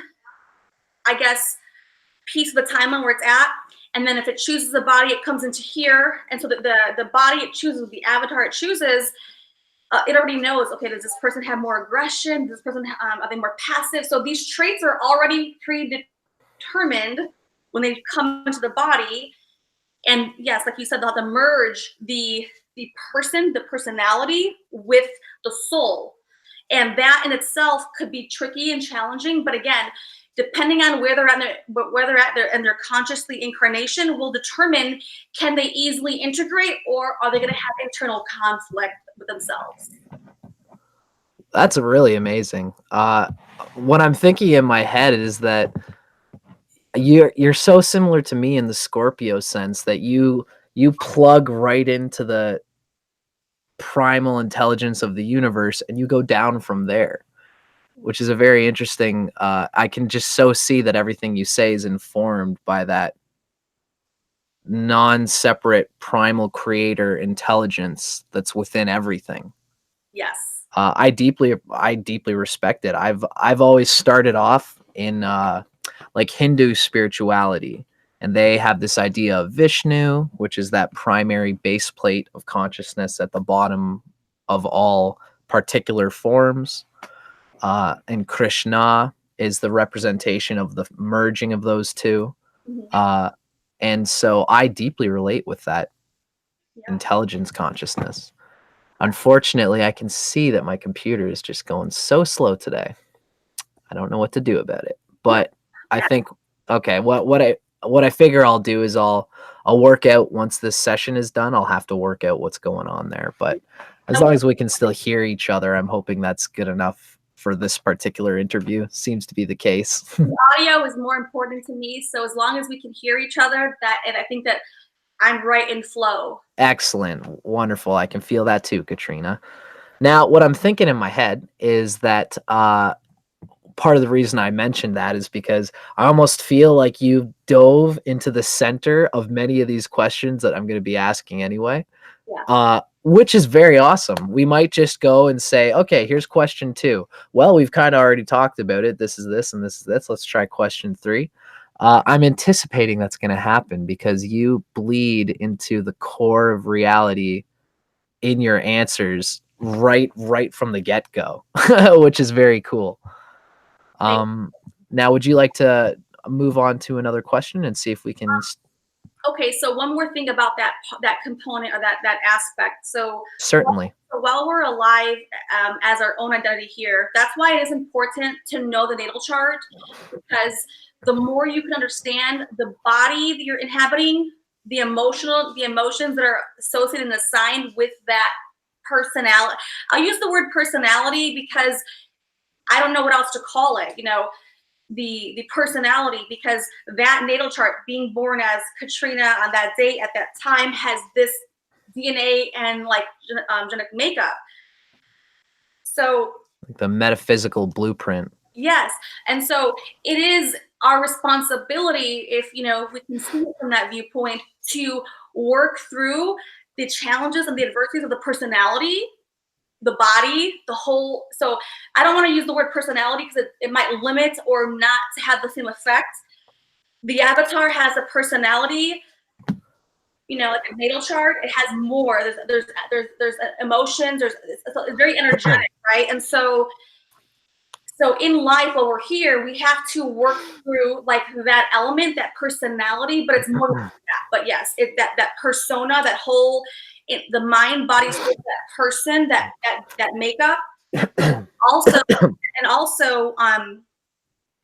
B: I guess, piece of the timeline where it's at. And then if it chooses a body, it comes into here. And so the body it chooses, the avatar it chooses, it already knows, okay, does this person have more aggression? Does this person, are they more passive? So these traits are already predetermined when they come into the body. And yes, like you said, they'll have to merge the person, the personality with the soul. And that in itself could be tricky and challenging. But again, depending on where they're at in their consciously incarnation will determine, can they easily integrate, or are they going to have internal conflict with themselves?
A: That's really amazing. What I'm thinking in my head is that you're so similar to me in the Scorpio sense that you plug right into the primal intelligence of the universe and you go down from there, which is a very interesting. I can just so see that everything you say is informed by that non-separate primal creator intelligence that's within everything.
B: Yes.
A: I deeply respect it. I've always started off in like Hindu spirituality, and they have this idea of Vishnu, which is that primary base plate of consciousness at the bottom of all particular forms, and Krishna is the representation of the merging of those two. And so I deeply relate with that intelligence consciousness. Unfortunately, I can see that my computer is just going so slow today. I don't know what to do about it. But I think, okay, what I figure I'll do is I'll work out once this session is done. I'll have to work out what's going on there. But as long as we can still hear each other, I'm hoping that's good enough for this particular interview. Seems to be the case.
B: The audio is more important to me. So as long as we can hear each other, and I think that I'm right in flow.
A: Excellent. Wonderful. I can feel that too, Katrina. Now, what I'm thinking in my head is that part of the reason I mentioned that is because I almost feel like you dove into the center of many of these questions that I'm going to be asking anyway, which is very awesome. We might just go and say, okay, here's question 2. Well, we've kind of already talked about it. This is this and this is this. Let's try question 3. I'm anticipating that's going to happen because you bleed into the core of reality in your answers right from the get-go, which is very cool. Now, would you like to move on to another question and see if we can?
B: Okay, so one more thing about that component or that aspect. So
A: certainly,
B: while we're alive as our own identity here, that's why it is important to know the natal chart, because the more you can understand the body that you're inhabiting, the emotions that are associated and assigned with that personality. I'll use the word personality because I don't know what else to call it, the personality, because that natal chart, being born as Katrina on that date at that time, has this DNA and like genetic makeup. So
A: the metaphysical blueprint.
B: Yes. And so it is our responsibility, if we can see it from that viewpoint, to work through the challenges and the adversities of the personality, the body, the whole. So I don't want to use the word personality because it might limit or not have the same effect. The avatar has a personality, like a natal chart. It has more. There's emotions. It's very energetic, right? And so in life, while we're here, we have to work through like that element, that personality, but it's more than that. But yes, that persona, that whole, the mind, body, soul, that person, that makeup. Also,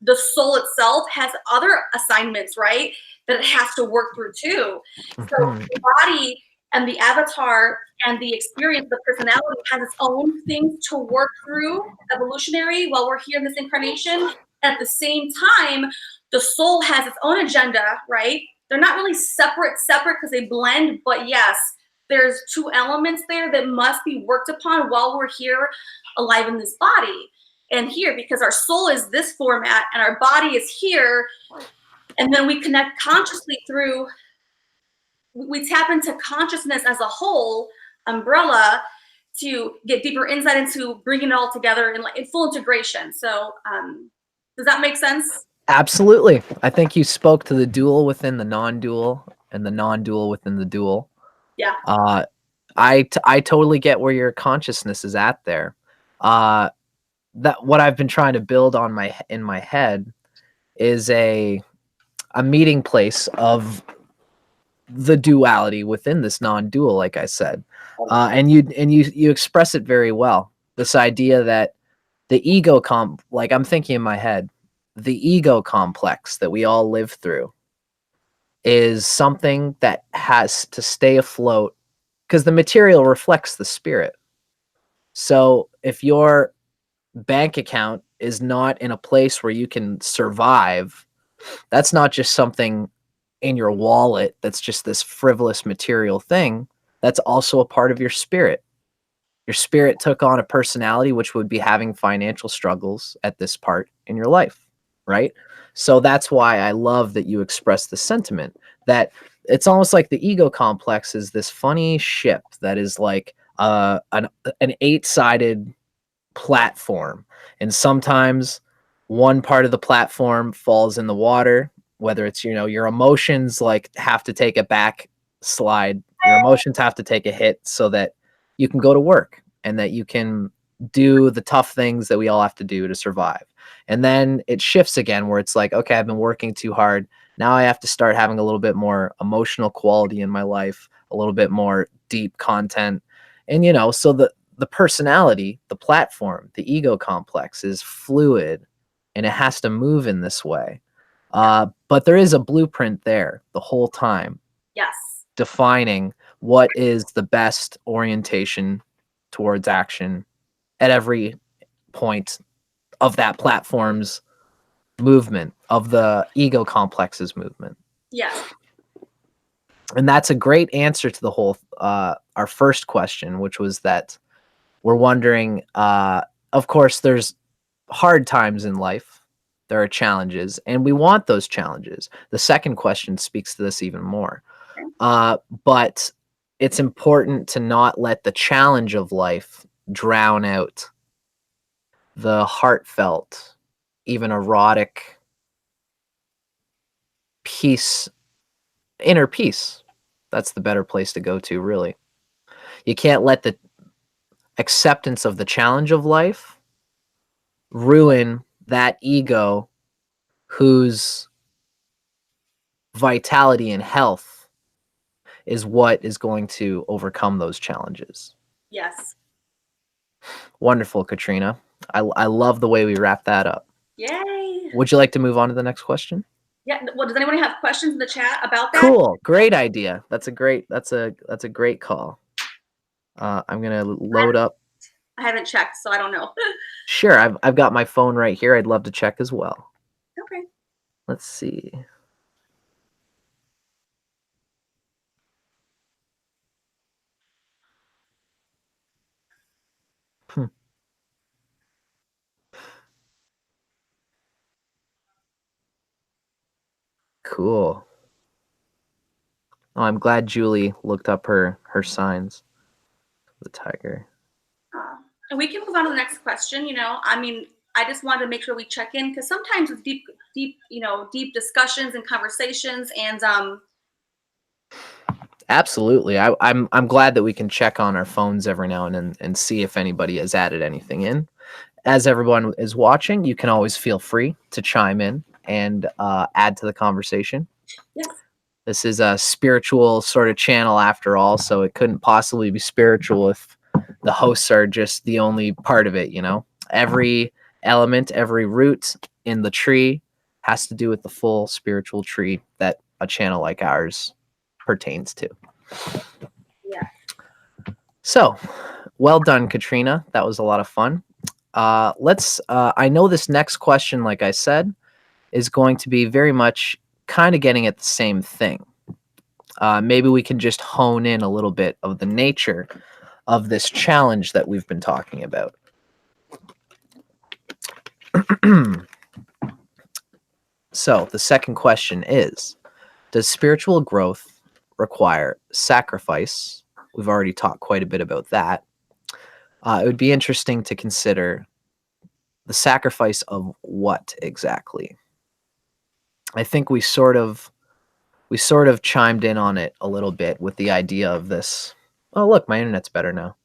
B: the soul itself has other assignments, right? That it has to work through too. So the body and the avatar and the experience, the personality has its own things to work through evolutionary while we're here in this incarnation. At the same time, the soul has its own agenda, right? They're not really separate because they blend, but yes, there's two elements there that must be worked upon while we're here alive in this body. And here, because our soul is this format and our body is here, and then we connect consciously through, we tap into consciousness as a whole umbrella to get deeper insight into bringing it all together in full integration. So does that make sense?
A: Absolutely. I think you spoke to the dual within the non-dual and the non-dual within the dual.
B: Yeah.
A: I totally get where your consciousness is at there. That what I've been trying to build on in my head is a meeting place of the duality within this non-dual, like I said. And you express it very well. This idea that the like I'm thinking in my head, the ego complex that we all live through is something that has to stay afloat because the material reflects the spirit. So if your bank account is not in a place where you can survive, that's not just something in your wallet that's just this frivolous material thing. That's also a part of your spirit. Your spirit took on a personality which would be having financial struggles at this part in your life, right? So that's why I love that you express the sentiment that it's almost like the ego complex is this funny ship that is like an eight-sided platform. And sometimes one part of the platform falls in the water, whether it's, your emotions like have to take a back slide, your emotions have to take a hit so that you can go to work and that you can do the tough things that we all have to do to survive. And then it shifts again where it's like, okay, I've been working too hard. Now I have to start having a little bit more emotional quality in my life, a little bit more deep content. And, so the personality, the platform, the ego complex is fluid and it has to move in this way. But there is a blueprint there the whole time.
B: Yes.
A: Defining what is the best orientation towards action at every point of that platform's movement, of the ego complex's movement.
B: Yes.
A: And that's a great answer to the whole, our first question, which was that we're wondering, of course, there's hard times in life. There are challenges, and we want those challenges. The second question speaks to this even more. But it's important to not let the challenge of life drown out the heartfelt, even erotic peace, inner peace. That's the better place to go to, really. You can't let the acceptance of the challenge of life ruin that ego whose vitality and health is what is going to overcome those challenges.
B: Yes.
A: Wonderful, Katrina. I love the way we wrap that up.
B: Yay.
A: Would you like to move on to the next question?
B: Yeah. Well, does anybody have questions in the chat about that?
A: Cool. Great idea. That's a great call. I'm gonna load up.
B: I haven't checked, so I don't know.
A: Sure, I've got my phone right here. I'd love to check as well.
B: Okay.
A: Let's see. Cool. Oh, I'm glad Julie looked up her signs. The tiger.
B: And we can move on to the next question. I just wanted to make sure we check in because sometimes it's deep, deep discussions and conversations, and
A: Absolutely. I'm glad that we can check on our phones every now and then and see if anybody has added anything in. As everyone is watching, you can always feel free to chime in and add to the conversation.
B: Yes.
A: This is a spiritual sort of channel after all, so it couldn't possibly be spiritual if the hosts are just the only part of it, Every element, every root in the tree has to do with the full spiritual tree that a channel like ours pertains to.
B: Yeah.
A: So, well done, Katrina. That was a lot of fun. I know this next question, like I said, is going to be very much kind of getting at the same thing. Maybe we can just hone in a little bit of the nature of this challenge that we've been talking about. So the second question is, does spiritual growth require sacrifice? We've already talked quite a bit about that. It would be interesting to consider the sacrifice of what exactly. I think we sort of chimed in on it a little bit with the idea of this Oh, look, my internet's better now.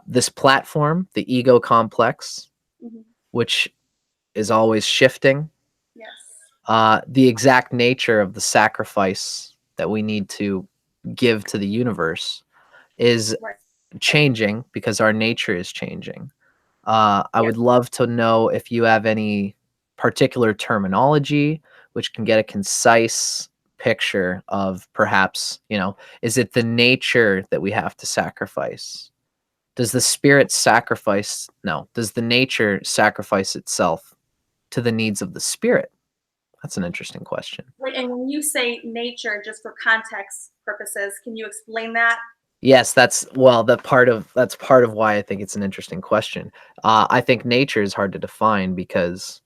A: This platform, the ego complex,
B: Mhm.
A: which is always shifting,
B: Yes.
A: the exact nature of the sacrifice that we need to give to the universe is
B: Right.
A: changing because our nature is changing. I
B: Yes.
A: would love to know if you have any particular terminology which can get a concise picture of perhaps, is it the nature that we have to sacrifice? Does the spirit sacrifice? No. Does the nature sacrifice itself to the needs of the spirit? That's an interesting question.
B: Wait, and when you say nature, just for context purposes, can you explain that?
A: Yes, that's part of why I think it's an interesting question. I think nature is hard to define because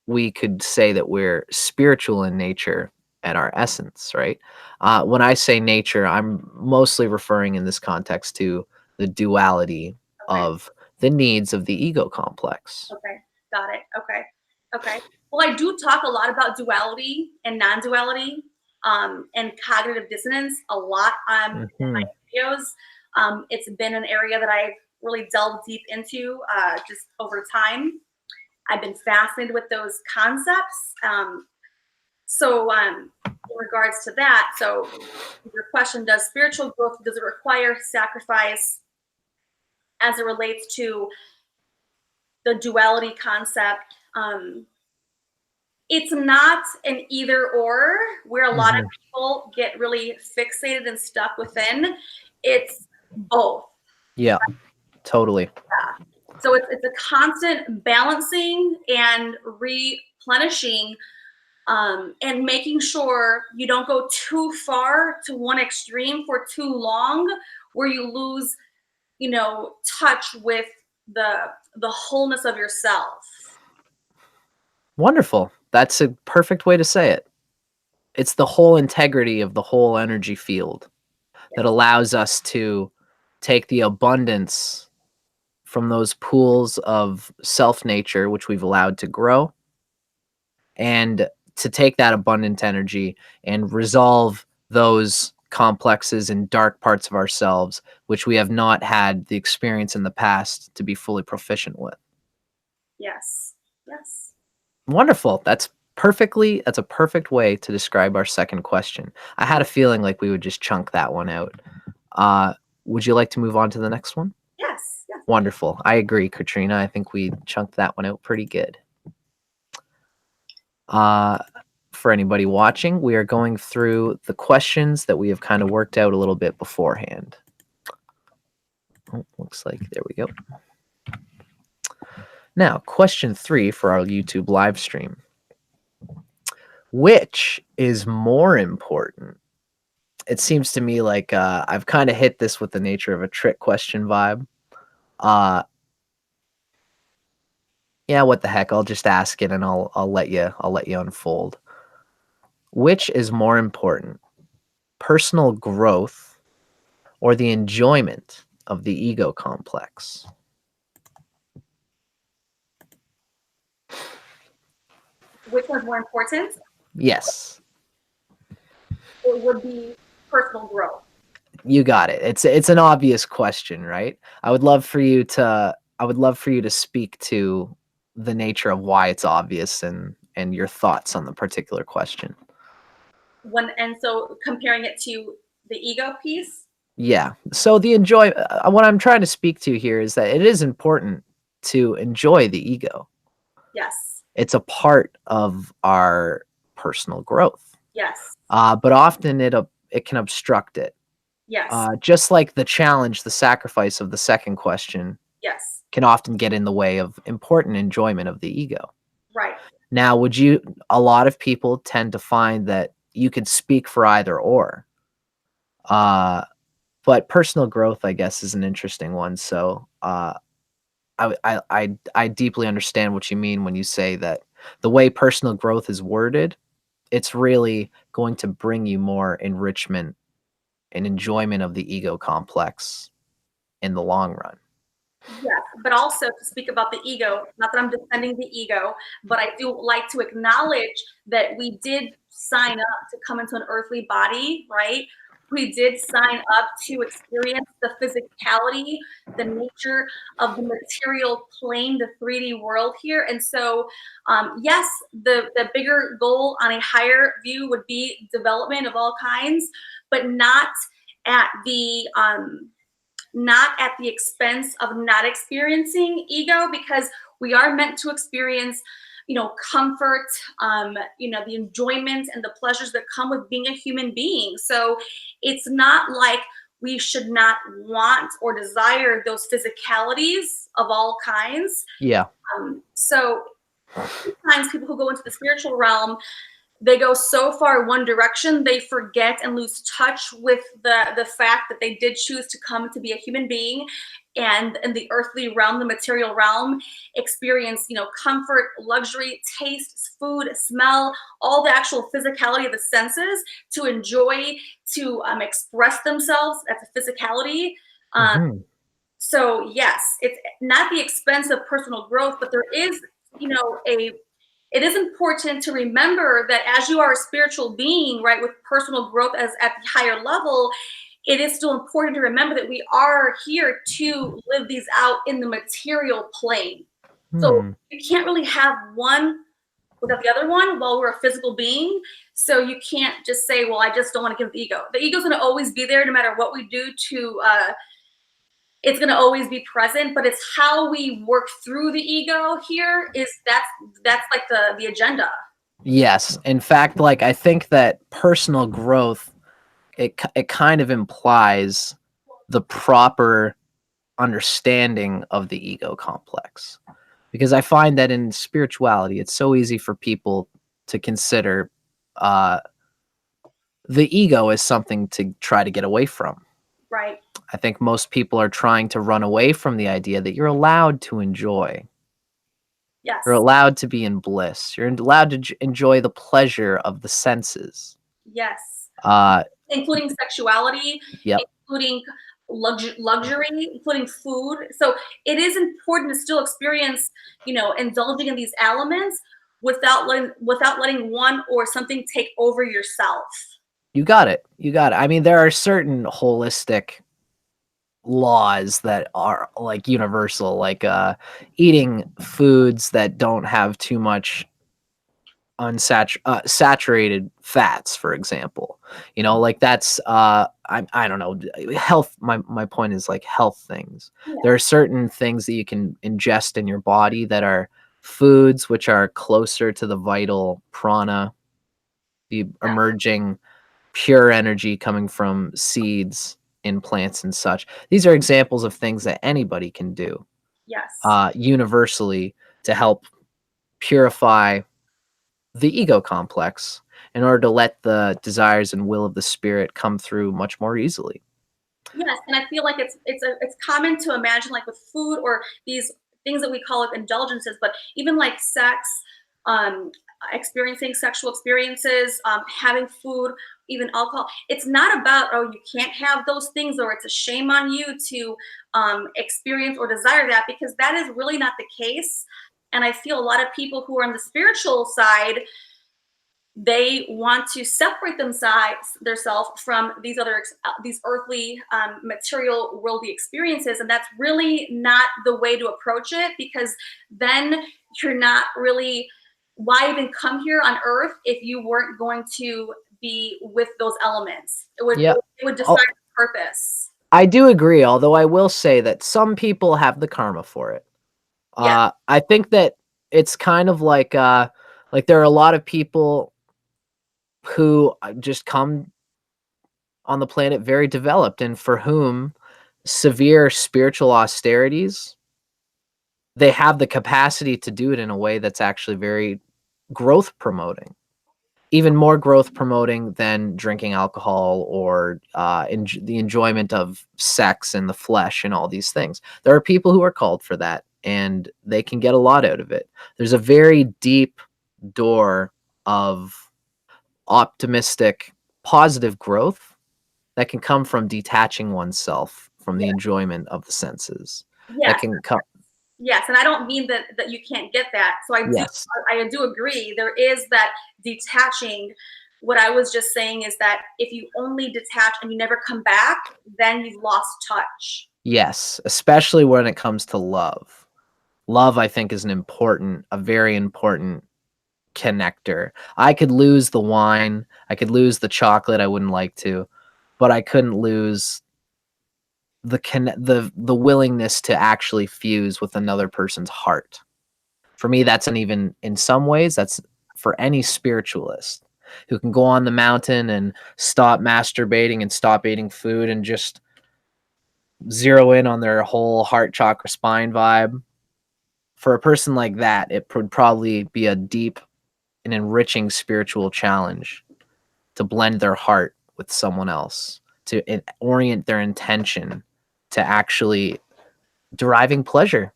A: we could say that we're spiritual in nature at our essence, right? When I say nature, I'm mostly referring in this context to the duality
B: Okay.
A: of the needs of the ego complex.
B: Okay. Got it. Okay. Okay. Well, I do talk a lot about duality and non-duality, and cognitive dissonance a lot in
A: Hmm.
B: my videos. It's been an area that I've really delved deep into just over time. I've been fascinated with those concepts. In regards to that, so your question, does spiritual growth, does it require sacrifice as it relates to the duality concept? It's not an either or where a lot of
A: Hmm.
B: people get really fixated and stuck within. It's both.
A: Yeah, totally.
B: So it's a constant balancing and replenishing, and making sure you don't go too far to one extreme for too long, where you lose, touch with the wholeness of yourself.
A: Wonderful. That's a perfect way to say it. It's the whole integrity of the whole energy field that allows us to take the abundance from those pools of self nature, which we've allowed to grow, and to take that abundant energy and resolve those complexes and dark parts of ourselves, which we have not had the experience in the past to be fully proficient with.
B: Yes. Yes.
A: Wonderful. That's a perfect way to describe our second question. I had a feeling like we would just chunk that one out. Uh, would you like to move on to the next one?
B: Yes. Yes.
A: Wonderful. I agree, Katrina. I think we chunked that one out pretty good. Uh, for anybody watching, we are going through the questions that we have kind of worked out a little bit beforehand. Oh, looks like there we go. Now, question 3 for our YouTube live stream. Which is more important? It seems to me like I've kind of hit this with the nature of a trick question vibe. Uh, yeah, what the heck? I'll just ask it and I'll let you unfold. Which is more important? Personal growth or the enjoyment of the ego complex?
B: Which one's more important?
A: Yes,
B: It would be personal growth.
A: you got it. It's an obvious question, right? I would love for you to speak to the nature of why it's obvious and your thoughts on the particular question.
B: So comparing it to the ego piece.
A: Yeah. So what I'm trying to speak to here is that it is important to enjoy the ego.
B: Yes.
A: It's a part of our personal growth.
B: Yes.
A: But often it can obstruct it.
B: Yes.
A: Just like the challenge, the sacrifice of the second question
B: Yes.
A: can often get in the way of important enjoyment of the ego.
B: Right.
A: Now, a lot of people tend to find that you could speak for either or. Uh, but personal growth, I guess, is an interesting one. So, I deeply understand what you mean when you say that the way personal growth is worded, it's really going to bring you more enrichment and enjoyment of the ego complex in the long run.
B: Yes. But also to speak about the ego, not that I'm defending the ego, but I do like to acknowledge that we did sign up to come into an earthly body, right? we did sign up to experience the physicality, the nature of the material plane, the 3D world here. And so, yes, the bigger goal on a higher view would be development of all kinds, but not at the expense of not experiencing ego, because we are meant to experience, comfort, the enjoyment and the pleasures that come with being a human being. So it's not like we should not want or desire those physicalities of all kinds.
A: Yeah.
B: So sometimes people who go into the spiritual realm, they go so far one direction, they forget and lose touch with the fact that they did choose to come to be a human being, and in the earthly realm, the material realm, experience, comfort, luxury, taste, food, smell, all the actual physicality of the senses to enjoy, to express themselves at the physicality. So yes, it's not the expense of personal growth, but there is, it is important to remember that as you are a spiritual being, right, with personal growth as at the higher level, it is still important to remember that we are here to live these out in the material plane. So you can't really have one without the other one while we're a physical being. So you can't just say, well, I just don't want to give the ego. The ego's going to always be there no matter what we do to it's going to always be present, but it's how we work through the ego here that's like the agenda.
A: Yes. In fact, like, I think that personal growth, it kind of implies the proper understanding of the ego complex, because I find that in spirituality, it's so easy for people to consider uh, the ego as something to try to get away from.
B: Right.
A: I think most people are trying to run away from the idea that you're allowed to enjoy.
B: Yes.
A: You're allowed to be in bliss. You're allowed to enjoy the pleasure of the senses.
B: Yes.
A: Uh,
B: including sexuality,
A: yep.
B: including luxury, including food. So it is important to still experience, indulging in these elements without letting one or something take over yourself.
A: You got it. You got it. I mean, there are certain holistic laws that are like universal, like eating foods that don't have too much saturated fats, for example. Like that's I don't know, health. My point is like health things.
B: Yeah.
A: There are certain things that you can ingest in your body that are foods which are closer to the vital prana, the emerging pure energy coming from seeds in plants and such. These are examples of things that anybody can do
B: Yes.
A: universally to help purify the ego complex in order to let the desires and will of the spirit come through much more easily.
B: Yes, and I feel like it's common to imagine, like with food or these things that we call it indulgences, but even like sex, experiencing sexual experiences, having food, even alcohol. It's not about, oh, you can't have those things, or it's a shame on you to experience or desire that, because that is really not the case. And I feel a lot of people who are on the spiritual side, they want to separate themselves from these earthly material worldly experiences, and that's really not the way to approach it, because then you're not really, why even come here on earth if you weren't going to be with those elements? It would decide the purpose.
A: I do agree, although I will say that some people have the karma for it.
B: Yeah.
A: I think that it's kind of like there are a lot of people who just come on the planet very developed, and for whom severe spiritual austerities, they have the capacity to do it in a way that's actually very growth promoting, even more growth promoting than drinking alcohol or the enjoyment of sex and the flesh and all these things. There are people who are called for that, and they can get a lot out of it. There's a very deep door of optimistic, positive growth that can come from detaching oneself from the enjoyment of the senses.
B: Yes.
A: That can come.
B: Yes, and I don't mean that you can't get that. So I do agree. There is that detaching What I was just saying is that if you only detach and you never come back, then you've lost touch.
A: Yes, especially when it comes to love. Love, I think, is a very important connector. I could lose the wine, I could lose the chocolate, I wouldn't like to, but I couldn't lose the willingness to actually fuse with another person's heart. For me, that's an even in some ways, that's for any spiritualist who can go on the mountain and stop masturbating and stop eating food and just zero in on their whole heart chakra spine vibe. For a person like that, it would probably be a deep and enriching spiritual challenge to blend their heart with someone else, to orient their intention to actually deriving pleasure,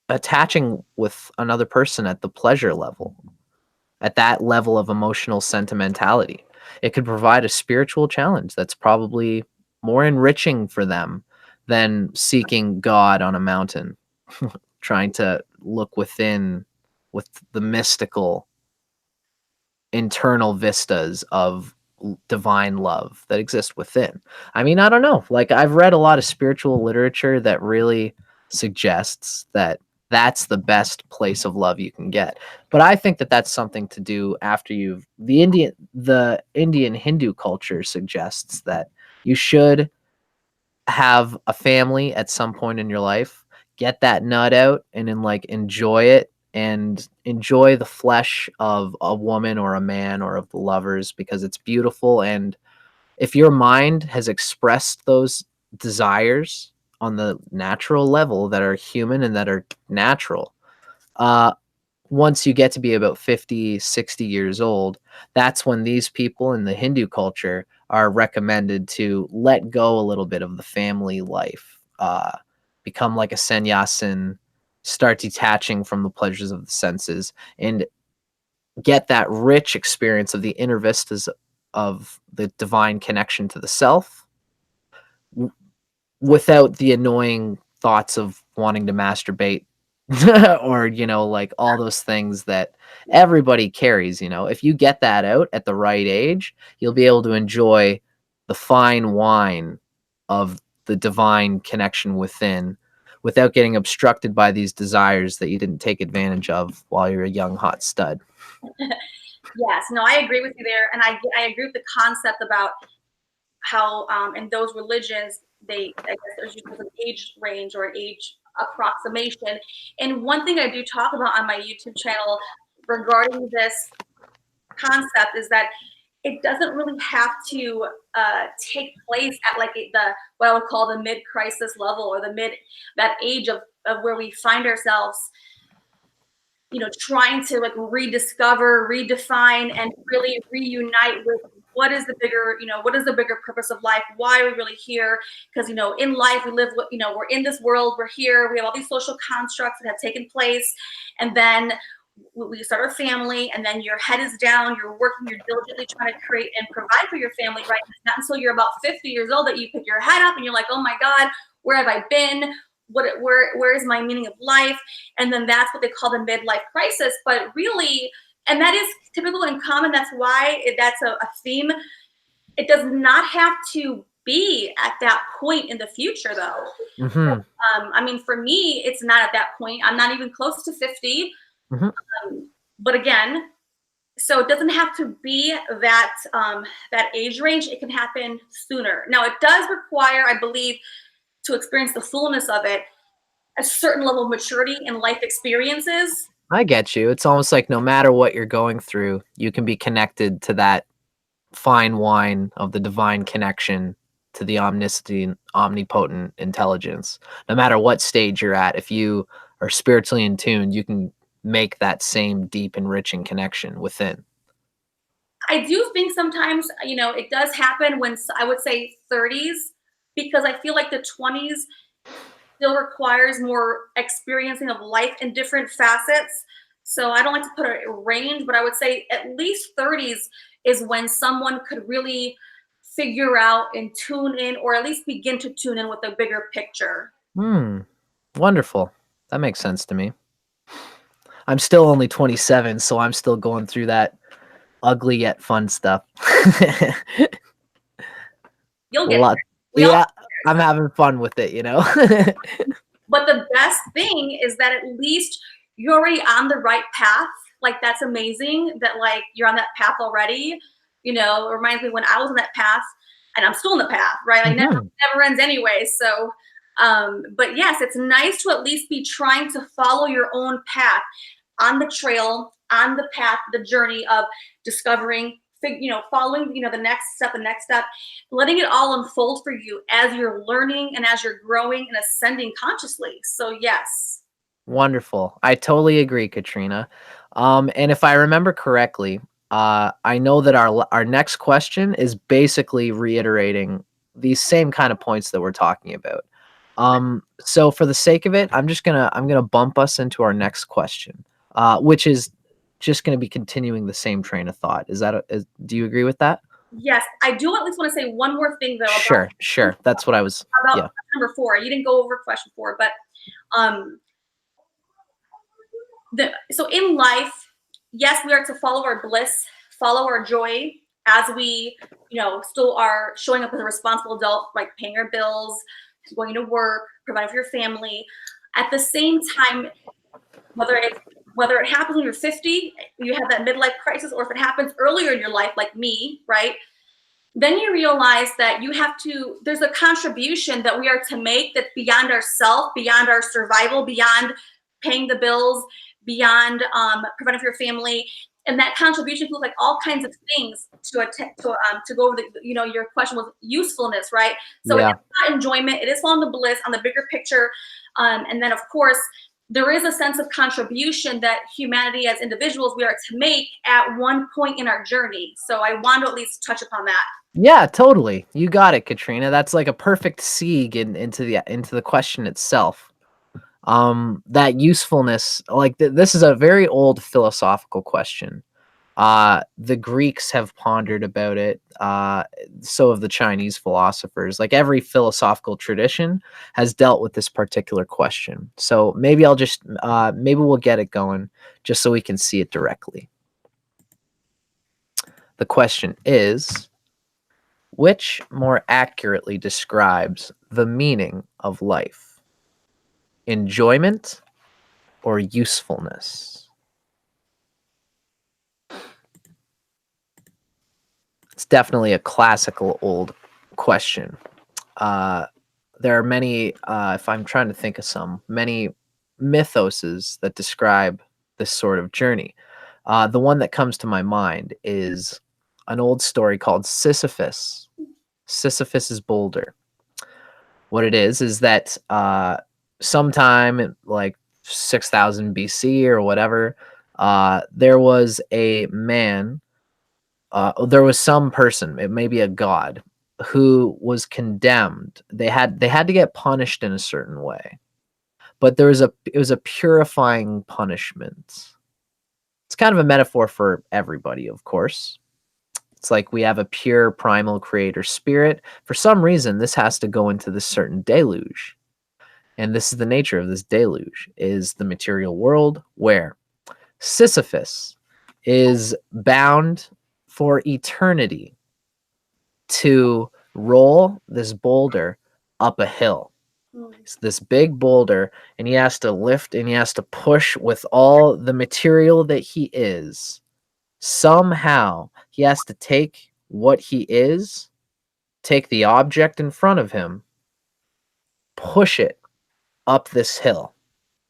A: attaching with another person at the pleasure level, at that level of emotional sentimentality. It could provide a spiritual challenge that's probably more enriching for them than seeking God on a mountain, trying to look within with the mystical internal vistas of divine love that exist within. I mean, I don't know. Like, I've read a lot of spiritual literature that really suggests that that's the best place of love you can get. But I think that that's something to do after the Indian Hindu culture suggests that you should have a family at some point in your life, get that nut out and then like enjoy it and enjoy the flesh of a woman or a man or of the lovers because it's beautiful. And if your mind has expressed those desires on the natural level that are human and that are natural, uh, once you get to be about 50, 60 years old, that's when these people in the Hindu culture are recommended to let go a little bit of the family life, become like a sannyasin, start detaching from the pleasures of the senses, and get that rich experience of the inner vistas of the divine connection to the self without the annoying thoughts of wanting to masturbate or like all those things that everybody carries. If you get that out at the right age, you'll be able to enjoy the fine wine of the divine connection within without getting obstructed by these desires that you didn't take advantage of while you're a young hot stud.
B: Yes, no, I agree with you there, and I agree with the concept about how in those religions I guess there's usually an age range or an age approximation. And one thing I do talk about on my YouTube channel regarding this concept is that it doesn't really have to take place at like the what I would call the mid-crisis level or that age of where we find ourselves, trying to like rediscover, redefine, and really reunite with what is the bigger purpose of life? Why are we really here? Because in life we live, we're in this world, we're here, we have all these social constructs that have taken place, and then we start a family, and then your head is down, you're working, you're diligently trying to create and provide for your family, right? It's not until you're about 50 years old that you pick your head up and you're like, oh my God, where have I been? Where is my meaning of life? And then that's what they call the midlife crisis. But really, and that is typical and common. That's why that's a theme. It does not have to be at that point in the future, though.
A: Mm-hmm.
B: I mean, for me, it's not at that point. I'm not even close to 50.
A: Mm-hmm.
B: But again, so it doesn't have to be that age range. It can happen sooner. Now, it does require, I believe, to experience the fullness of it, a certain level of maturity and life experiences.
A: I get you. It's almost like no matter what you're going through, you can be connected to that fine wine of the divine connection to the omnipotent intelligence. No matter what stage you're at, if you are spiritually in tune, you can make that same deep, enriching connection within.
B: I do think sometimes, it does happen when I would say 30s, because I feel like the 20s still requires more experiencing of life in different facets. So I don't like to put a range, but I would say at least 30s is when someone could really figure out and tune in, or at least begin to tune in with a bigger picture.
A: Wonderful. That makes sense to me. I'm still only 27, so I'm still going through that ugly yet fun stuff.
B: You'll get
A: Lot,
B: there. We all
A: yeah,
B: get there.
A: I'm having fun with it, you know.
B: But the best thing is that at least you're already on the right path. Like that's amazing that like you're on that path already. You know, it reminds me when I was on that path, and I'm still on the path, right? Like
A: Mhm.
B: never ends anyway. So, but yes, it's nice to at least be trying to follow your own path on the trail, on the path, the journey of discovering, following, the next step, letting it all unfold for you as you're learning and as you're growing and ascending consciously. So yes.
A: Wonderful. I totally agree, Katrina. And if I remember correctly, I know that our next question is basically reiterating these same kind of points that we're talking about. So for the sake of it, I'm gonna bump us into our next question, which is just gonna be continuing the same train of thought. Do you agree with that?
B: Yes, I do at least want to say one more thing though
A: Sure, sure. That's what I was.
B: about
A: Yeah.
B: number 4. You didn't go over question 4, but um so in life, yes, we are to follow our bliss, follow our joy as we, still are showing up as a responsible adult, like paying our bills, going to work, providing for your family. At the same time, whether it happens when you're 50, you have that midlife crisis, or if it happens earlier in your life, like me, right? Then you realize that there's a contribution that we are to make that's beyond ourself, beyond our survival, beyond paying the bills, beyond providing for your family. And that contribution feels like all kinds of things to go over your question was usefulness, right? So it is
A: Yeah.
B: not enjoyment, it is on the bliss, on the bigger picture. And then of course, there is a sense of contribution that humanity as individuals we are to make at one point in our journey. So I want to at least touch upon that.
A: Yeah, totally. You got it, Katrina. That's like a perfect segue into the question itself. That usefulness, like this is a very old philosophical question. The Greeks have pondered about it. So have the Chinese philosophers. Like every philosophical tradition has dealt with this particular question. So maybe we'll get it going just so we can see it directly. The question is, which more accurately describes the meaning of life? Enjoyment or usefulness? It's definitely a classical old question. Uh, there are many, if I'm trying to think of many mythoses that describe this sort of journey. The one that comes to my mind is an old story called Sisyphus. Sisyphus's boulder. What it is that sometime in like 6,000 BC or whatever, there was a man, there was some person, it may be a god, who was condemned. They had to get punished in a certain way, but it was a purifying punishment. It's kind of a metaphor for everybody, of course. It's like we have a pure primal creator spirit. For some reason, this has to go into this certain deluge. And this is the nature of this deluge, is the material world where Sisyphus is bound for eternity to roll this boulder up a hill. It's this big boulder, and he has to lift and he has to push with all the material that he is. Somehow, he has to take what he is, take the object in front of him, push it up this hill.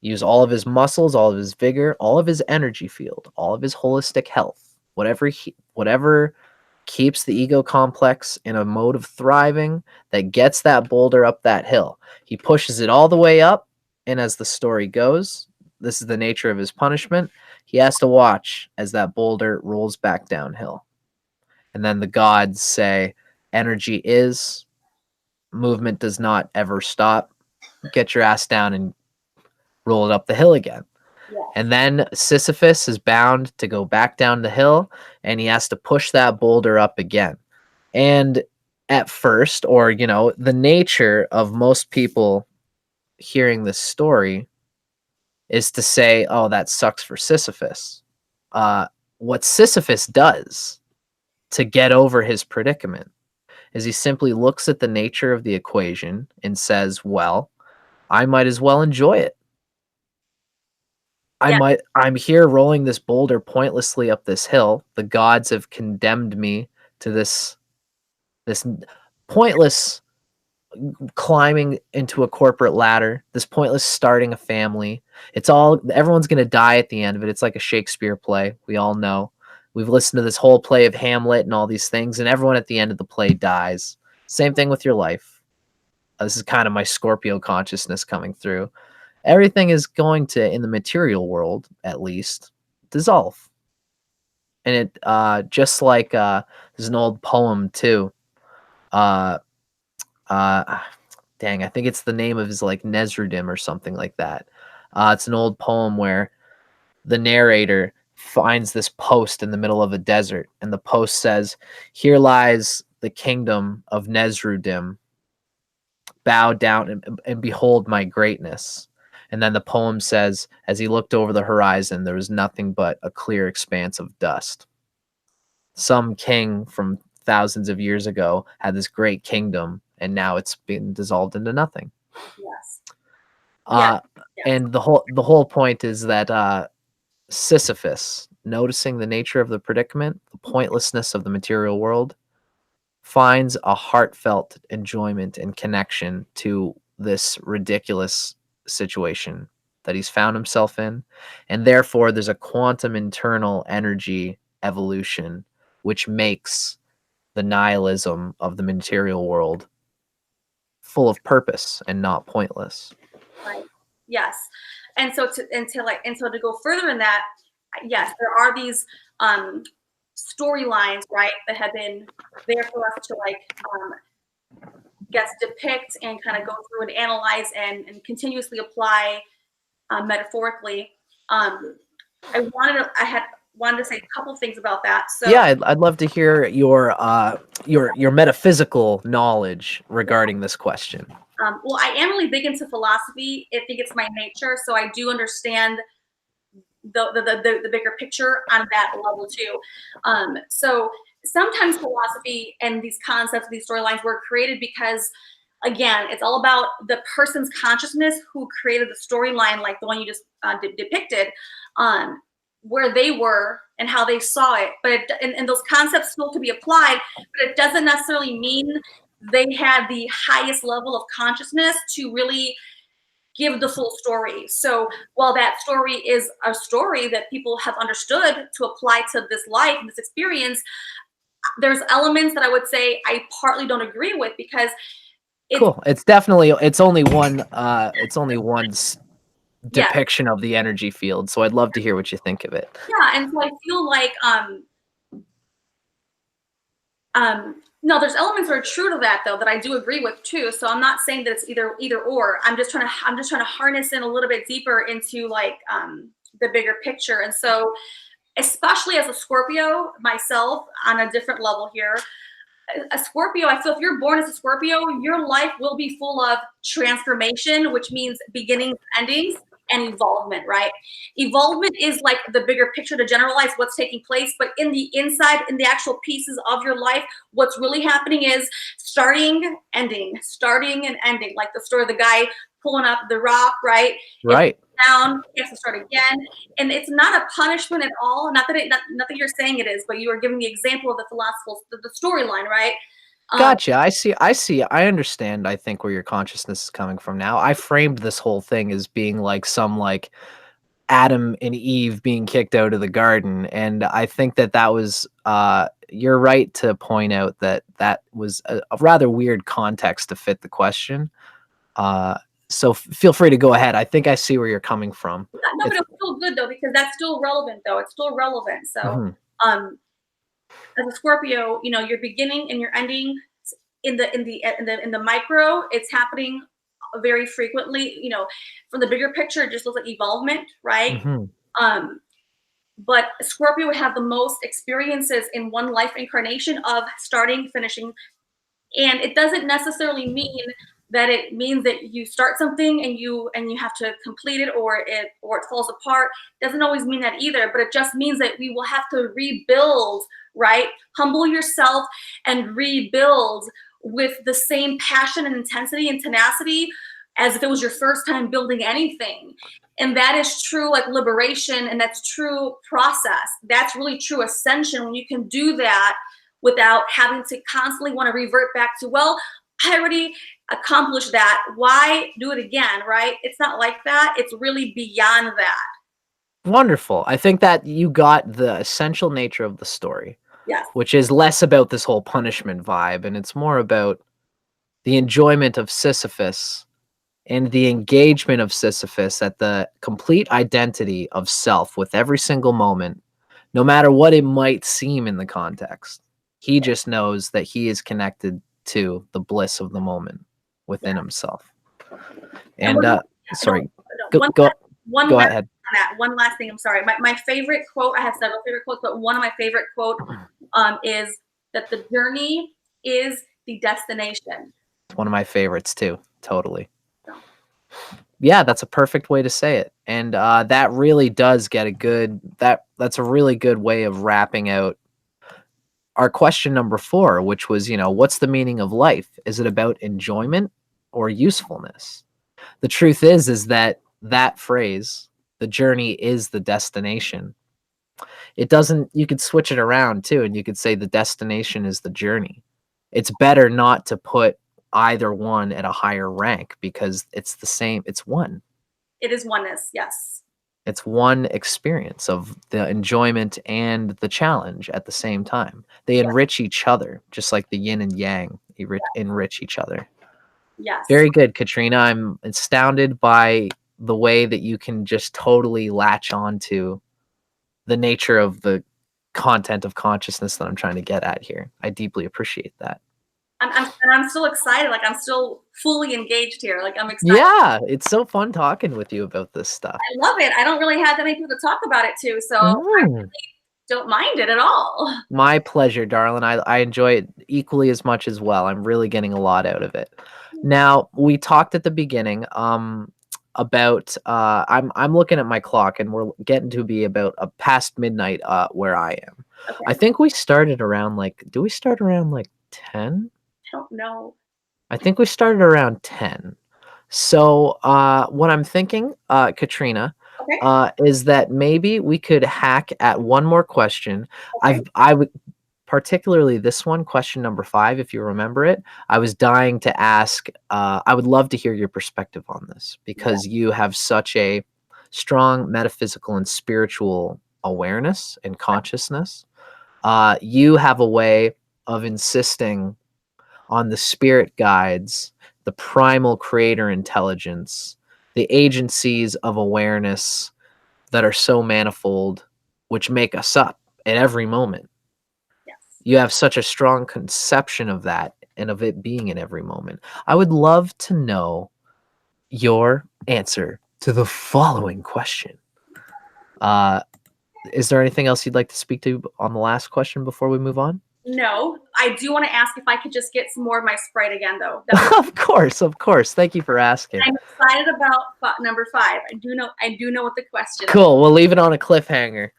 A: Use all of his muscles, all of his vigor, all of his energy field, all of his holistic health, whatever keeps the ego complex in a mode of thriving that gets that boulder up that hill. He pushes it all the way up, and as the story goes, this is the nature of his punishment. He has to watch as that boulder rolls back downhill. And then the gods say, energy is, movement does not ever stop. Get your ass down and roll it up the hill again.
B: Yeah.
A: And then Sisyphus is bound to go back down the hill, and he has to push that boulder up again. And at first, or, the nature of most people hearing this story is to say, oh, that sucks for Sisyphus. what Sisyphus does to get over his predicament is he simply looks at the nature of the equation and says, well, I might as well enjoy it.
B: Yeah.
A: I'm here rolling this boulder pointlessly up this hill. The gods have condemned me to this pointless climbing into a corporate ladder, this pointless starting a family. Everyone's going to die at the end of it. It's like a Shakespeare play. We all know. We've listened to this whole play of Hamlet and all these things, and everyone at the end of the play dies. Same thing with your life. This is kind of my Scorpio consciousness coming through. Everything is going to, in the material world at least, dissolve. And it just like there's an old poem too. Dang, I think it's the name of his like Nesrudim or something like that. It's an old poem where the narrator finds this post in the middle of a desert, and the post says, "Here lies the kingdom of Nesrudim. Bow down and behold my greatness." And then the poem says, as he looked over the horizon, there was nothing but a clear expanse of dust. Some king from thousands of years ago had this great kingdom, and now it's been dissolved into nothing.
B: Yes.
A: Yes. And the whole point is that Sisyphus, noticing the nature of the predicament, the pointlessness of the material world, finds a heartfelt enjoyment and connection to this ridiculous situation that he's found himself in. And therefore, there's a quantum internal energy evolution, which makes the nihilism of the material world full of purpose and not pointless.
B: Right. Yes. And so to go further in that, yes, there are these storylines, right, that have been there for us to depict and kind of go through and analyze and continuously apply metaphorically. I wanted to say a couple things about that. So
A: yeah, I'd love to hear your metaphysical knowledge regarding this question.
B: Well, I am really big into philosophy. I think it's my nature, so I do understand the bigger picture on that level too. So sometimes philosophy and these concepts, these storylines were created because, again, it's all about the person's consciousness who created the storyline, like the one you just depicted, where they were and how they saw it. But and those concepts still could be applied, but it doesn't necessarily mean they had the highest level of consciousness to really give the full story. So while that story is a story that people have understood to apply to this life, this experience, there's elements that I would say I partly don't agree with because
A: cool. It's only one depiction of the energy field. So I'd love to hear what you think of it.
B: Yeah, and so I feel like no, there's elements that are true to that though that I do agree with too. So I'm not saying that it's either or. I'm just trying to harness in a little bit deeper into like the bigger picture. And so, especially as a Scorpio myself, on a different level here, a Scorpio, I feel if you're born as a Scorpio, your life will be full of transformation, which means beginnings, endings, and involvement, right? Involvement is like the bigger picture to generalize what's taking place, but in the inside, in the actual pieces of your life, what's really happening is starting and ending, like the story of the guy pulling up the rock, right?
A: Right.
B: It's down, he has to start again. And it's not a punishment at all. Not that you're saying it is, but you are giving the example of the storyline, right?
A: Gotcha. I see. I understand. I think where your consciousness is coming from now. I framed this whole thing as being like some like Adam and Eve being kicked out of the garden, and I think that was. You're right to point out that was a rather weird context to fit the question. So feel free to go ahead. I think I see where you're coming from.
B: No, but it's still good though because that's still relevant though. It's still relevant. So, as a Scorpio, you know, you're beginning and you're ending in the micro. It's happening very frequently. You know, from the bigger picture, it just looks like evolvement, right? But Scorpio would have the most experiences in one life incarnation of starting, finishing, and it doesn't necessarily mean that it means that you start something and you have to complete it, or it falls apart. Doesn't always mean that either, but it just means that we will have to rebuild, right? Humble yourself and rebuild with the same passion and intensity and tenacity as if it was your first time building anything. And that is true like liberation, and that's true process. That's really true ascension, when you can do that without having to constantly want to revert back to, well, I already accomplished that. Why do it again, right? It's not like that. It's really beyond that.
A: Wonderful. I think that you got the essential nature of the story,
B: Yes.
A: which is less about this whole punishment vibe, and it's more about the enjoyment of Sisyphus and the engagement of Sisyphus at the complete identity of self with every single moment, no matter what it might seem in the context. He just knows that he is connected to the bliss of the moment within himself. And sorry, go ahead.
B: One last thing. I'm sorry. My favorite quote. I have several favorite quotes, but one of my favorite quotes is that the journey is the destination.
A: It's one of my favorites too. Totally. Yeah, that's a perfect way to say it. And that really does get a good, that's a really good way of wrapping out our question number 4, which was, what's the meaning of life? Is it about enjoyment or usefulness? The truth is that phrase, the journey is the destination. It doesn't, you could switch it around too, and you could say the destination is the journey. It's better not to put either one at a higher rank, because it's the same. It's one.
B: It is oneness. Yes.
A: It's one experience of the enjoyment and the challenge at the same time. They enrich each other, just like the yin and yang enrich each other.
B: Yes.
A: Very good, Katrina. I'm astounded by the way that you can just totally latch on to the nature of the content of consciousness that I'm trying to get at here. I deeply appreciate that.
B: I'm still excited. Like, I'm still fully engaged here. Like, I'm excited.
A: Yeah, it's so fun talking with you about this stuff.
B: I love it. I don't really have that many people to talk about it to, so I really don't mind it at all.
A: My pleasure, darling. I enjoy it equally as much as well. I'm really getting a lot out of it. Now, we talked at the beginning about I'm looking at my clock, and we're getting to be about past midnight where I am. Okay. I think we started around do we start around 10?
B: I don't know.
A: I think we started around 10. So what I'm thinking, Katrina, is that maybe we could hack at one more question. Okay. I would particularly this one, question number 5, if you remember it. I was dying to ask. I would love to hear your perspective on this, because you have such a strong metaphysical and spiritual awareness and consciousness. You have a way of insisting on the spirit guides, the primal creator intelligence, the agencies of awareness that are so manifold, which make us up at every moment.
B: Yes.
A: You have such a strong conception of that and of it being in every moment. I would love to know your answer to the following question. Is there anything else you'd like to speak to on the last question before we move on?
B: No, I do want to ask if I could just get some more of my Sprite again, though.
A: Of course. Thank you for asking.
B: I'm excited about number 5. I do know what the question is.
A: Cool. We'll leave it on a cliffhanger.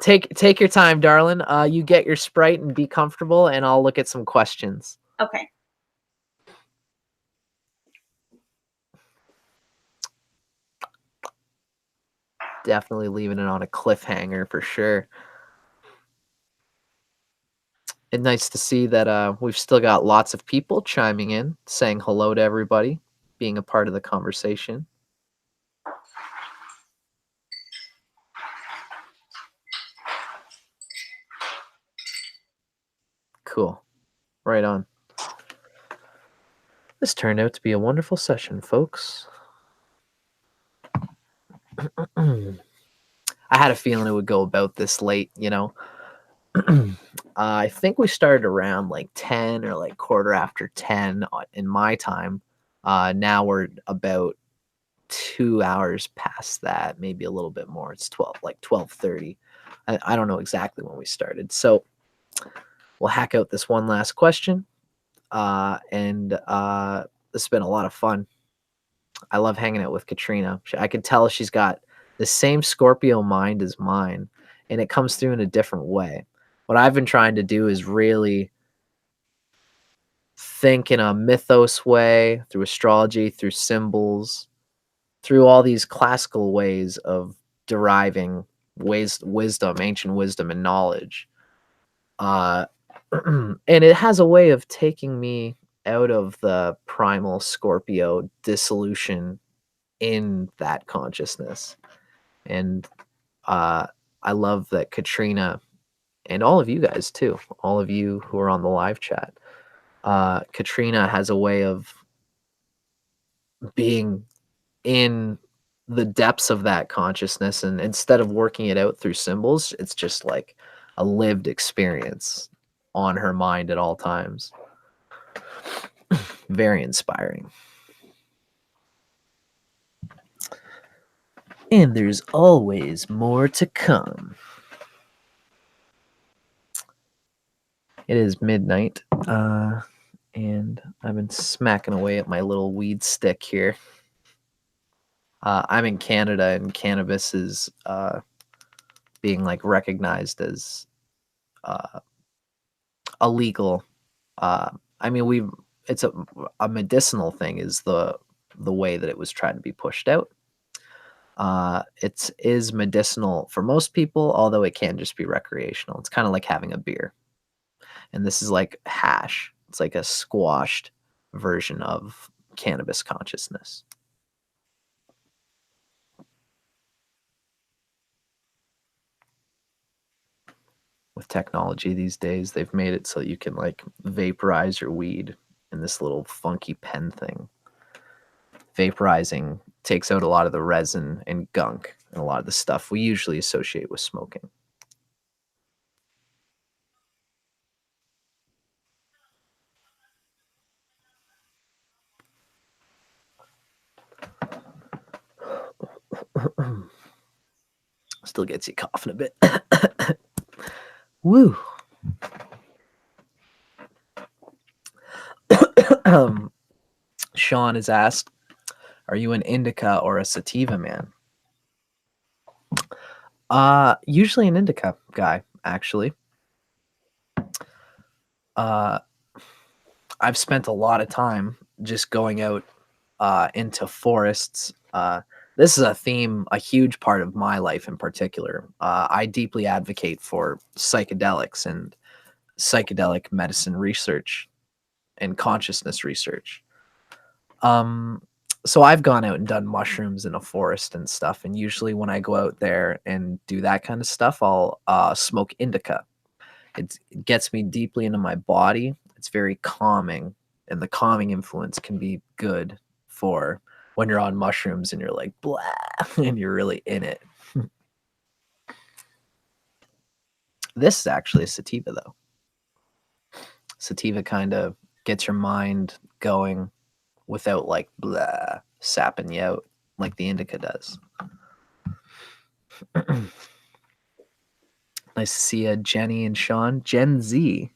A: Take your time, darling. You get your Sprite and be comfortable, and I'll look at some questions.
B: Okay.
A: Definitely leaving it on a cliffhanger for sure. It's nice to see that we've still got lots of people chiming in, saying hello to everybody, being a part of the conversation. Cool. Right on. This turned out to be a wonderful session, folks. I had a feeling it would go about this late, I think we started around 10 or quarter after 10 in my time. Now we're about 2 hours past that, maybe a little bit more. It's 12:30. I don't know exactly when we started. So we'll hack out this one last question. And this has been a lot of fun. I love hanging out with Katrina. I can tell she's got the same Scorpio mind as mine, and it comes through in a different way. What I've been trying to do is really think in a mythos way, through astrology, through symbols, through all these classical ways of deriving wisdom, ancient wisdom, and knowledge. And it has a way of taking me out of the primal Scorpio dissolution in that consciousness. And I love that Katrina and all of you guys too, all of you who are on the live chat, Katrina has a way of being in the depths of that consciousness, and instead of working it out through symbols, it's just like a lived experience on her mind at all times. Very inspiring. And there's always more to come. It is midnight, and I've been smacking away at my little weed stick here. I'm in Canada, and cannabis is being like recognized as illegal. I mean, it's a medicinal thing is the way that it was trying to be pushed out. It is medicinal for most people, although it can just be recreational. It's kind of like having a beer. And this is like hash. It's like a squashed version of cannabis consciousness. With technology these days, they've made it so you can like vaporize your weed in this little funky pen thing. Vaporizing takes out a lot of the resin and gunk and a lot of the stuff we usually associate with smoking. Still gets you coughing a bit. Woo. Sean has asked, are you an indica or a sativa man? Usually an indica guy, actually. I've spent a lot of time just going out into forests. This is a theme, a huge part of my life in particular. I deeply advocate for psychedelics and psychedelic medicine research and consciousness research. So I've gone out and done mushrooms in a forest and stuff. And usually when I go out there and do that kind of stuff, I'll smoke indica. It gets me deeply into my body. It's very calming, and the calming influence can be good for when you're on mushrooms and you're like, blah, and you're really in it. This is actually a sativa, though. Sativa kind of gets your mind going without like blah, sapping you out like the indica does. Nice to see Jenny and Sean. Gen Z.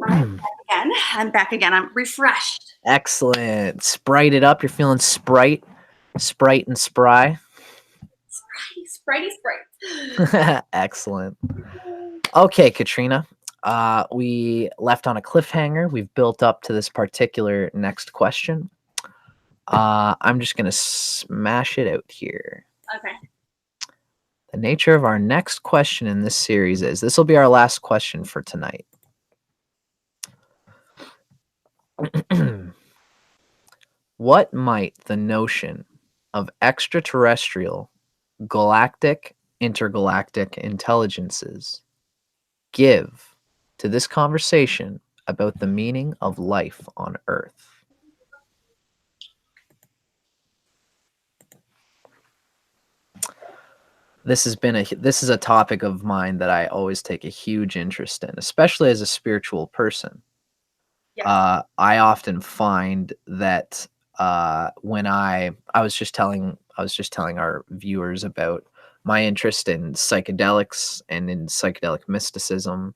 B: I'm back again. I'm refreshed.
A: Excellent. Sprite it up. You're feeling sprite and spry.
B: Sprite.
A: Excellent. Okay, Katrina. We left on a cliffhanger. We've built up to this particular next question. I'm just going to smash it out here.
B: Okay.
A: The nature of our next question in this series is, this will be our last question for tonight. What might the notion of extraterrestrial, galactic, intergalactic intelligences give to this conversation about the meaning of life on Earth? This is a topic of mine that I always take a huge interest in, especially as a spiritual person.
B: Yes.
A: I often find that when I was just telling our viewers about my interest in psychedelics and in psychedelic mysticism,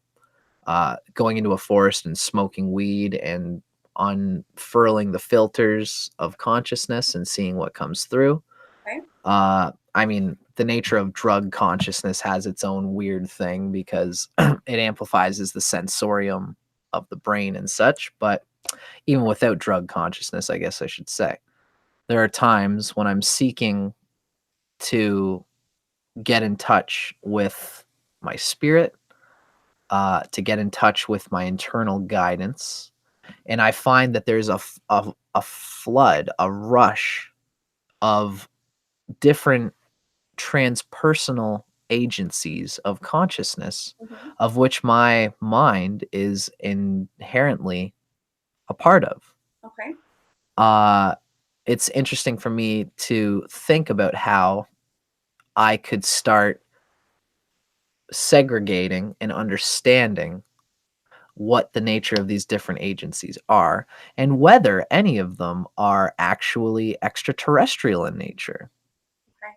A: going into a forest and smoking weed and unfurling the filters of consciousness and seeing what comes through.
B: Okay.
A: I mean, the nature of drug consciousness has its own weird thing because it amplifies the sensorium of the brain and such. But even without drug consciousness, I guess I should say, there are times when I'm seeking to get in touch with my spirit, to get in touch with my internal guidance. And I find that there's a flood, a rush of different transpersonal agencies of consciousness,
B: Mhm.
A: of which my mind is inherently a part of.
B: Okay.
A: Uh, it's interesting for me to think about how I could start segregating and understanding what the nature of these different agencies are and whether any of them are actually extraterrestrial in nature.
B: Okay.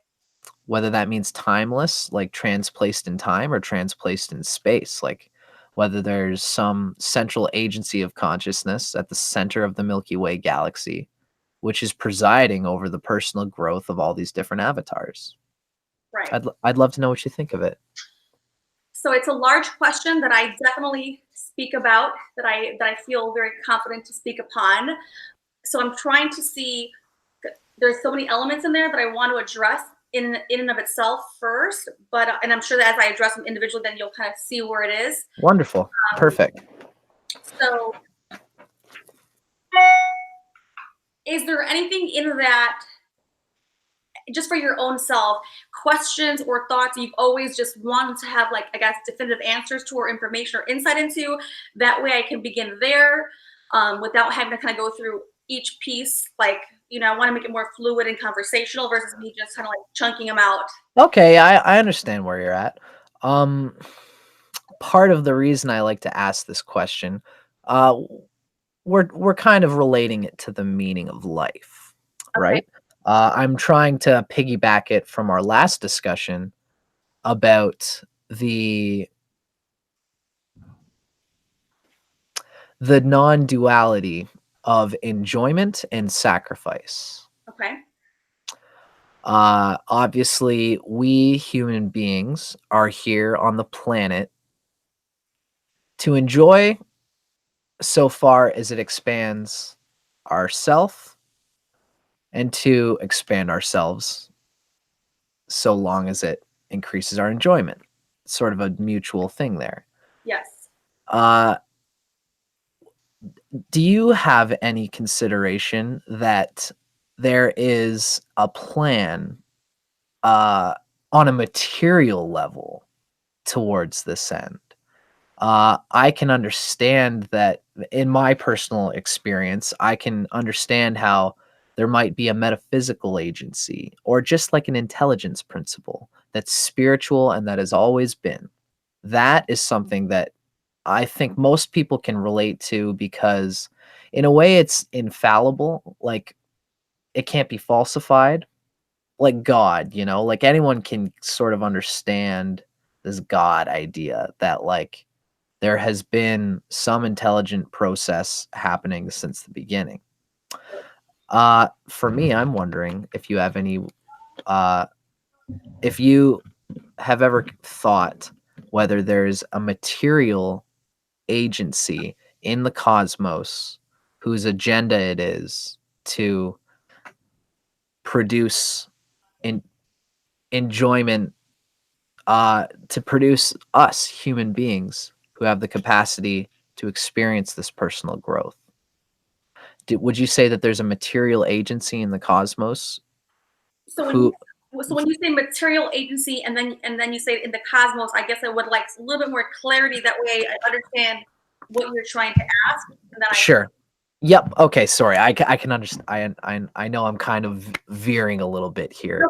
A: Whether that means timeless, like transplaced in time, or transplaced in space, like whether there's some central agency of consciousness at the center of the Milky Way galaxy, which is presiding over the personal growth of all these different avatars.
B: Right.
A: I'd love to know what you think of it.
B: So it's a large question that I definitely speak about, that I feel very confident to speak upon. So I'm trying to see, there's so many elements in there that I want to address in and of itself first, but and I'm sure that as I address them individually, then you'll kind of see where it is.
A: Wonderful. Perfect.
B: So is there anything in that, just for your own self, questions or thoughts you've always just wanted to have, like, I guess, definitive answers to, or information or insight into? That way I can begin there, without having to kind of go through each piece. Like, I want to make it more fluid and conversational versus me just kind of like chunking them out.
A: Okay, I understand where you're at. Um, Part of the reason I like to ask this question, uh, we're kind of relating it to the meaning of life,
B: Okay.
A: right? I'm trying to piggyback it from our last discussion about the non-duality of enjoyment and sacrifice.
B: Okay.
A: Obviously, we human beings are here on the planet to enjoy so far as it expands ourself, and to expand ourselves so long as it increases our enjoyment. Sort of a mutual thing there.
B: Yes.
A: Uh, do you have any consideration that there is a plan on a material level towards this end? I can understand that in my personal experience, I can understand how there might be a metaphysical agency or just like an intelligence principle that's spiritual and that has always been. That is something that I think most people can relate to because, in a way, it's infallible. Like, it can't be falsified. Like God, like anyone can sort of understand this God idea that, like, there has been some intelligent process happening since the beginning. For me, I'm wondering if you have any, uh, if you have ever thought whether there's a material agency in the cosmos whose agenda it is to produce in, enjoyment, to produce us human beings who have the capacity to experience this personal growth. Would you say that there's a material agency in the cosmos
B: So when you
A: who
B: so when you say material agency, and then you say in the cosmos, I guess I would like a little bit more clarity. That way I understand what you're trying to ask, and then I can.
A: Sure. Yep. Okay. Sorry. I can understand. I know I'm kind of veering a little bit
B: No,
A: here.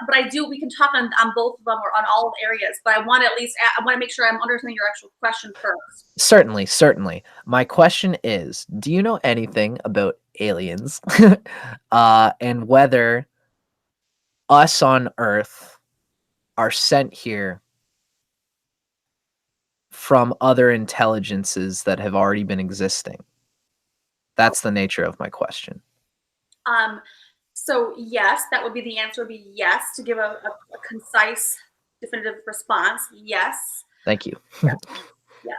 B: but I do. We can talk on both of them or on all areas. But I want to at least. I want to make sure I'm understanding your actual question first.
A: Certainly. Certainly. My question is, do you know anything about aliens, and whether us on Earth are sent here from other intelligences that have already been existing? That's the nature of my question.
B: So yes, that would be the answer. Would be yes, to give a concise, definitive response. Yes.
A: Thank you.
B: Yes. Yes.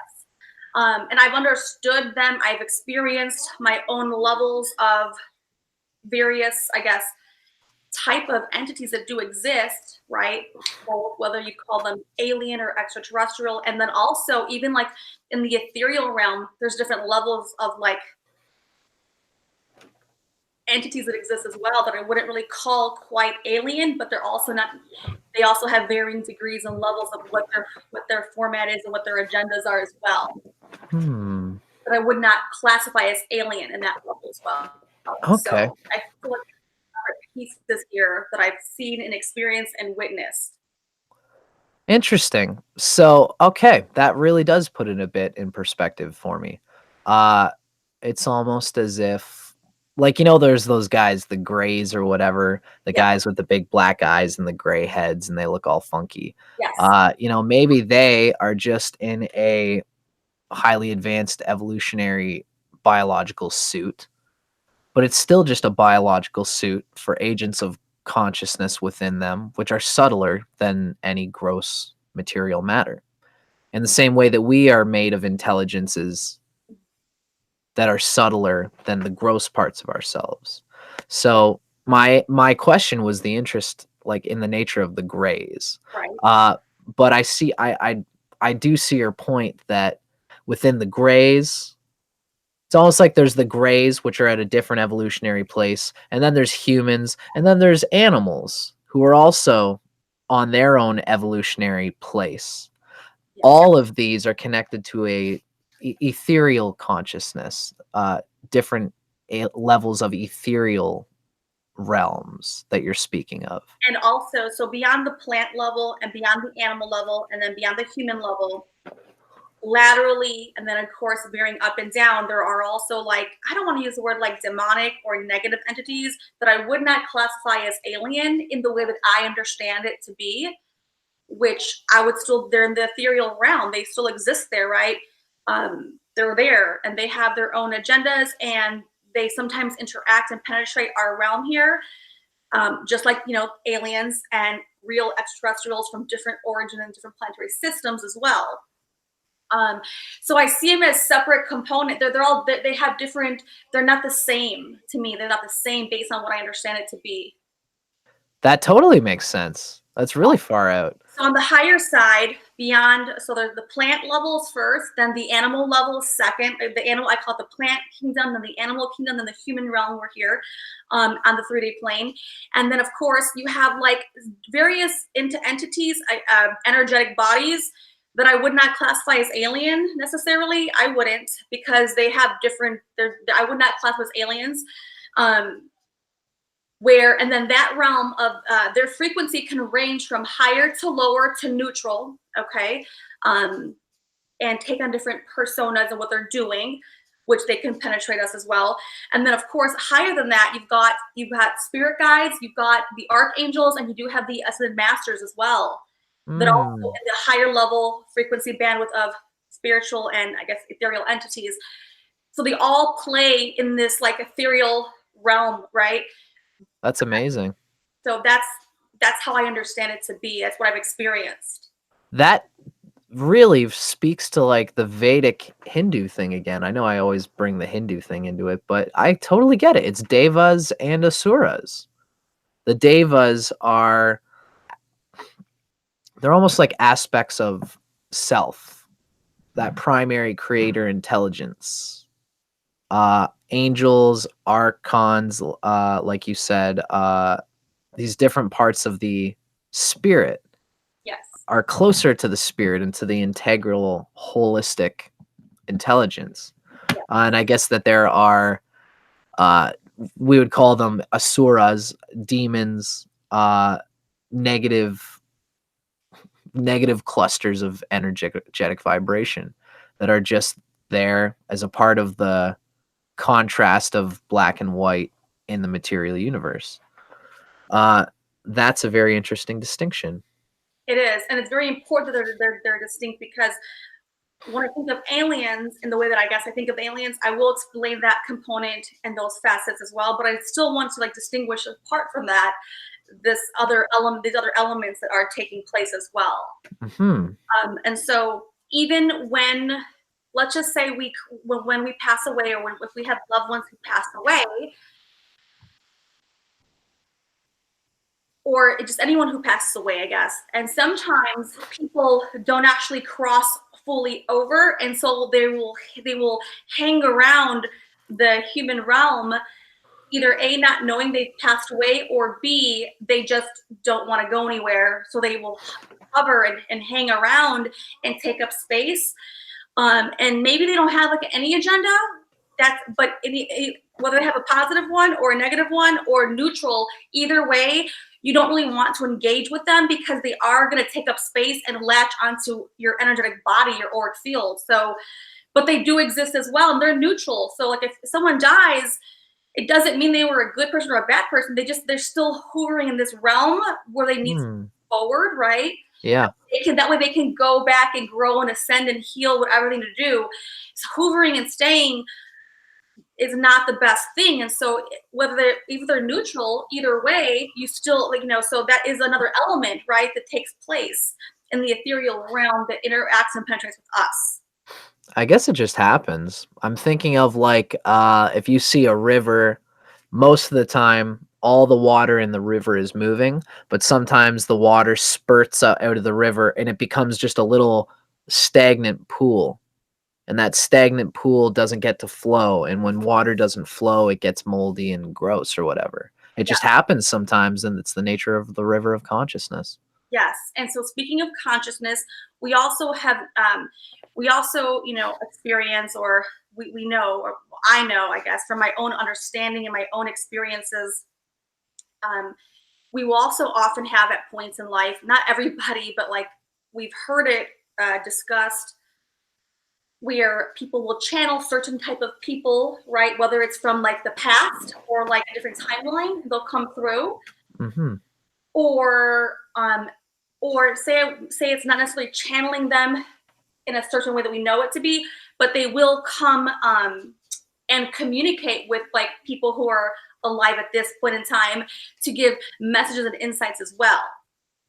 B: And I've understood them. I've experienced my own levels of various, I guess, type of entities that do exist, right? Both, whether you call them alien or extraterrestrial, and then also even like in the ethereal realm, there's different levels of like entities that exist as well that I wouldn't really call quite alien, but they're also not. They also have varying degrees and levels of what their format is and what their agendas are as well. But I would not classify as alien in that level as well.
A: Okay.
B: So I feel like pieces here that I've seen and experienced and witnessed.
A: Interesting. So, okay, that really does put it a bit in perspective for me. It's almost as if, like, there's those guys, the grays or whatever, the
B: Yeah.
A: guys with the big black eyes and the gray heads, and they look all funky.
B: Yes.
A: Maybe they are just in a highly advanced evolutionary biological suit, but it's still just a biological suit for agents of consciousness within them, which are subtler than any gross material matter. In the same way that we are made of intelligences that are subtler than the gross parts of ourselves. So my question was the interest, like, in the nature of the grays.
B: Right.
A: But I do see your point that within the grays, it's almost like there's the grays, which are at a different evolutionary place, and then there's humans, and then there's animals who are also on their own evolutionary place.
B: Yes.
A: All of these are connected to a ethereal consciousness, different levels of ethereal realms that you're speaking of.
B: And also, so beyond the plant level and beyond the animal level and then beyond the human level, laterally, and then of course veering up and down, there are also, like, I don't want to use the word like demonic or negative entities that I would not classify as alien in the way that I understand it to be, which I would still, they're in the ethereal realm, they still exist there, right? They're there and they have their own agendas, and they sometimes interact and penetrate our realm here, just like aliens and real extraterrestrials from different origin and different planetary systems as well. So I see them as separate component. They're all, they have different. They're not the same to me. They're not the same based on what I understand it to be.
A: That totally makes sense. That's really far out.
B: So on the higher side, beyond, so there's the plant levels first, then the animal level second. The animal, I call it the plant kingdom, then the animal kingdom, then the human realm. We're here on the 3D plane, and then of course you have like various entities, energetic bodies that I would not classify as alien necessarily. I wouldn't, because they have different. I would not classify as aliens. And then that realm of their frequency can range from higher to lower to neutral, okay, and take on different personas and what they're doing, which they can penetrate us as well. And then of course, higher than that, you've got spirit guides, you've got the archangels, and you do have the ascended masters as well, that also in the higher level frequency bandwidth of spiritual and I guess ethereal entities. So they all play in this like ethereal realm, right?
A: That's amazing.
B: So that's how I understand it to be. That's what I've experienced.
A: That really speaks to like the Vedic Hindu thing again. I know I always bring the Hindu thing into it, but I totally get it. It's devas and asuras. The devas they're almost like aspects of self, that primary creator intelligence. Angels, archons, like you said, these different parts of the spirit,
B: Yes,
A: are closer to the spirit and to the integral, holistic intelligence.
B: yeah.
A: And I guess that there are, we would call them asuras, demons, negative clusters of energetic vibration that are just there as a part of the contrast of black and white in the material universe. That's a very interesting distinction.
B: It is, and it's very important that they're distinct, because when I think of aliens in the way that I guess I think of aliens, I will explain that component and those facets as well. But I still want to like distinguish apart from that these other elements that are taking place as well.
A: Mm-hmm.
B: And so even when, let's just say when we pass away, or if we have loved ones who pass away, or just anyone who passes away, I guess. And sometimes people don't actually cross fully over, and so they will hang around the human realm, either A, not knowing they've passed away, or B, they just don't want to go anywhere. So they will hover and hang around and take up space. And maybe they don't have like any agenda. But whether they have a positive one or a negative one or neutral, either way, you don't really want to engage with them because they are going to take up space and latch onto your energetic body, your auric field. So, but they do exist as well, and they're neutral. So like if someone dies, it doesn't mean they were a good person or a bad person. They're still hovering in this realm where they need to move forward, right?
A: Yeah.
B: That way they can go back and grow and ascend and heal whatever they need to do. So hovering and staying is not the best thing. And so either they're neutral, either way, you still so that is another element, right, that takes place in the ethereal realm that interacts and penetrates with us.
A: I guess it just happens. I'm thinking of like if you see a river, most of the time all the water in the river is moving, but sometimes the water spurts out of the river and it becomes just a little stagnant pool. And that stagnant pool doesn't get to flow. And when water doesn't flow, it gets moldy and gross or whatever. It just happens sometimes, and it's the nature of the river of consciousness.
B: Yes. And so speaking of consciousness, we also experience, or we know, or I know, I guess, from my own understanding and my own experiences, we will also often have at points in life, not everybody, but like we've heard it discussed, where people will channel certain type of people, right? Whether it's from like the past or like a different timeline, they'll come through.
A: Mm-hmm.
B: Or say it's not necessarily channeling them in a certain way that we know it to be, but they will come and communicate with like people who are alive at this point in time to give messages and insights as well.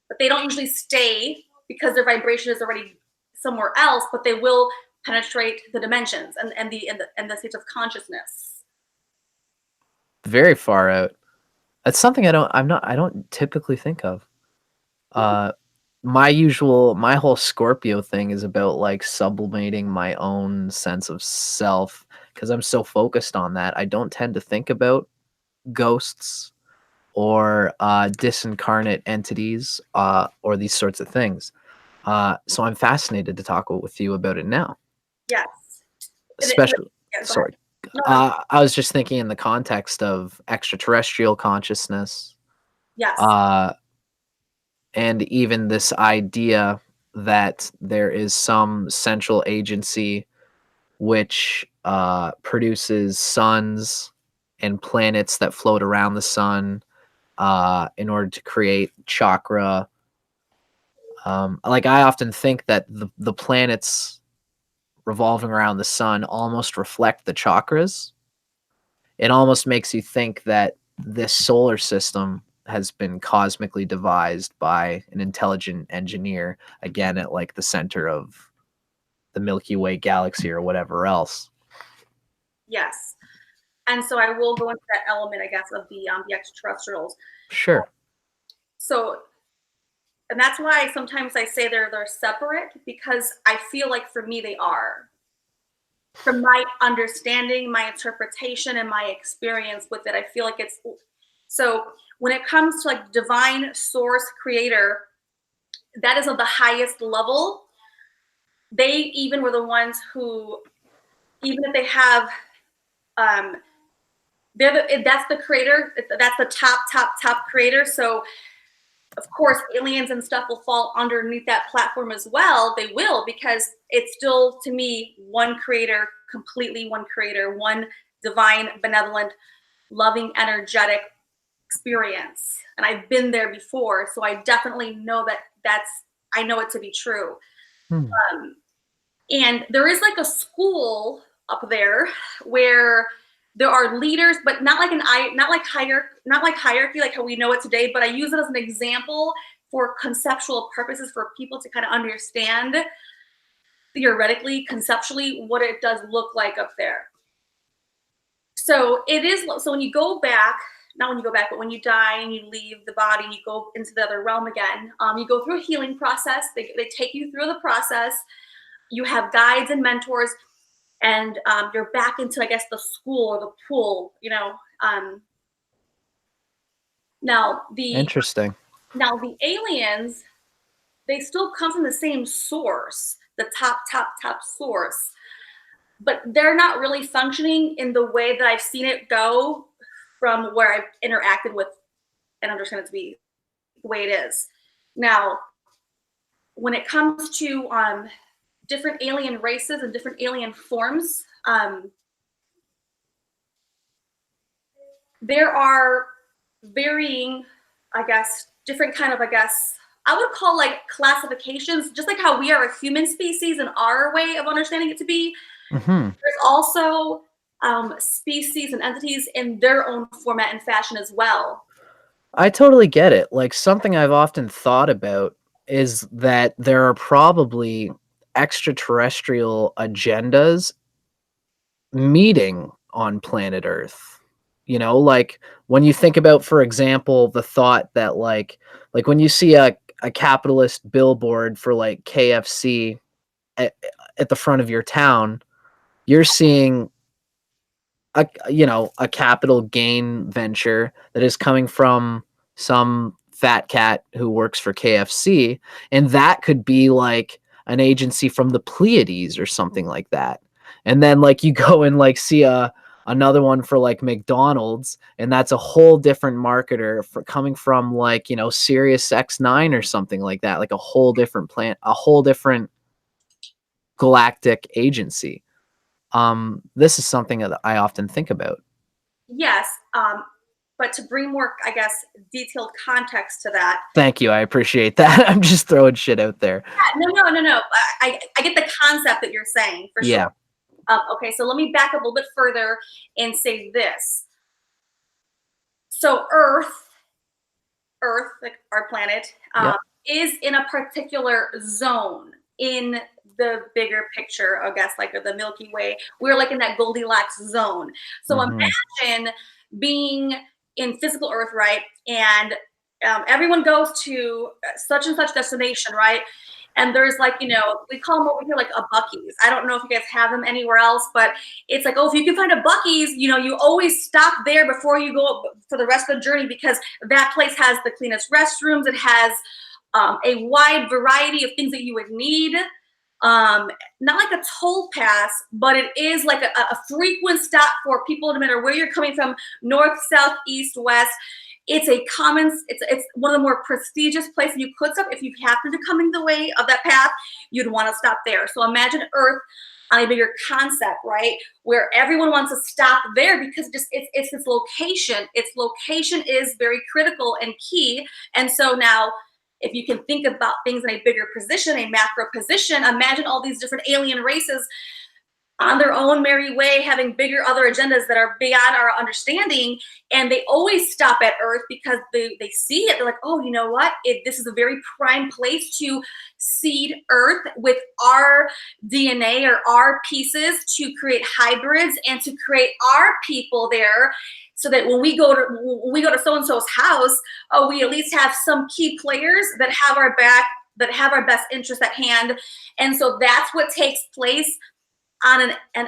B: But they don't usually stay because their vibration is already somewhere else, but they will penetrate the dimensions and the states of consciousness.
A: Very far out. That's something I don't typically think of. My whole Scorpio thing is about like sublimating my own sense of self because I'm so focused on that. I don't tend to think about ghosts or disincarnate entities or these sorts of things. So I'm fascinated to talk with you about it now.
B: Yes.
A: Especially,
B: Yeah,
A: sorry.
B: No.
A: I was just thinking in the context of extraterrestrial consciousness.
B: Yes.
A: And even this idea that there is some central agency which produces suns and planets that float around the sun in order to create chakra. Like I often think that the planets revolving around the sun almost reflect the chakras. It almost makes you think that this solar system has been cosmically devised by an intelligent engineer, again, at like the center of the Milky Way galaxy or whatever else.
B: Yes. And so I will go into that element, I guess, of the extraterrestrials.
A: Sure.
B: So, and that's why sometimes I say they're separate, because I feel like for me they are. From my understanding, my interpretation, and my experience with it, I feel like it's so. When it comes to like divine source creator, that is of the highest level. They even were the ones who, even if they have, that's the creator. That's the top creator. So of course, aliens and stuff will fall underneath that platform as well. They will, because it's still, to me, one creator, completely one creator, one divine, benevolent, loving, energetic experience. And I've been there before, so I definitely know I know it to be true. And there is like a school up there where there are leaders, but not like hierarchy like how we know it today, but I use it as an example for conceptual purposes for people to kind of understand theoretically, conceptually, what it does look like up there. So it is, so when you go back, not when you go back, but when you die and you leave the body and you go into the other realm again, you go through a healing process. They take you through the process. You have guides and mentors, and you're back into, I guess, the school or the pool, you know.
A: Interesting.
B: Now the aliens, they still come from the same source, the top source, but they're not really functioning in the way that I've seen it go from where I've interacted with and understand it to be the way it is. Now, when it comes to different alien races and different alien forms, there are varying, I guess, different kind of, I guess, I would call like classifications, just like how we are a human species in our way of understanding it to be. There's also species and entities in their own format and fashion as well.
A: I totally get it. Like, something I've often thought about is that there are probably extraterrestrial agendas meeting on planet Earth. You know, like when you think about, for example, the thought that like when you see a capitalist billboard for like KFC at the front of your town, you're seeing a capital gain venture that is coming from some fat cat who works for KFC, and that could be like an agency from the Pleiades or something like that. And then like you go and like see another one for like McDonald's, and that's a whole different marketer for coming from like, you know, Sirius X9 or something like that, like a whole different plant, a whole different galactic agency. This is something that I often think about.
B: Yes, but to bring more, I guess, detailed context to that.
A: Thank you, I appreciate that. I'm just throwing shit out there.
B: Yeah, no. I get the concept that you're saying for sure. Okay, so let me back up a little bit further and say this. So Earth, like our planet, is in a particular zone in the bigger picture, I guess, like the Milky Way. We're like in that Goldilocks zone. So imagine being in physical Earth, right? And everyone goes to such and such destination, right? And there's like, you know, we call them over here like a Buc-ee's. I don't know if you guys have them anywhere else, but it's like, oh, if you can find a Buc-ee's, you know, you always stop there before you go for the rest of the journey, because that place has the cleanest restrooms. It has a wide variety of things that you would need. Not like a toll pass, but it is like a frequent stop for people, no matter where you're coming from, north, south, east, west. It's it's one of the more prestigious places you could stop. If you happen to come in the way of that path, you'd want to stop there. So imagine Earth on a bigger concept, right? Where everyone wants to stop there because it's its location. Its location is very critical and key. And so now, if you can think about things in a bigger position, a macro position, imagine all these different alien races on their own merry way, having bigger other agendas that are beyond our understanding. And they always stop at Earth because they see it. They're like, oh, you know what? This is a very prime place to seed Earth with our DNA or our pieces to create hybrids and to create our people there. So that when we go to so-and-so's house, we at least have some key players that have our back, that have our best interest at hand. And so that's what takes place on an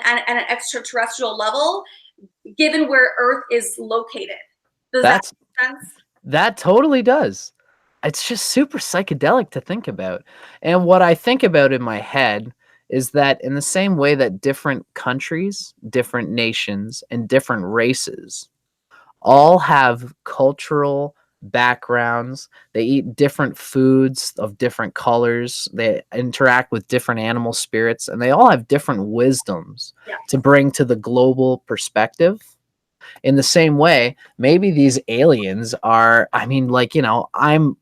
B: extraterrestrial level, given where Earth is located. Does that make sense?
A: That totally does. It's just super psychedelic to think about. And what I think about in my head is that in the same way that different countries, different nations, and different races all have cultural backgrounds, they eat different foods of different colors, they interact with different animal spirits, and they all have different wisdoms to bring to the global perspective. In the same way, maybe these aliens are, I mean, like, you know, I'm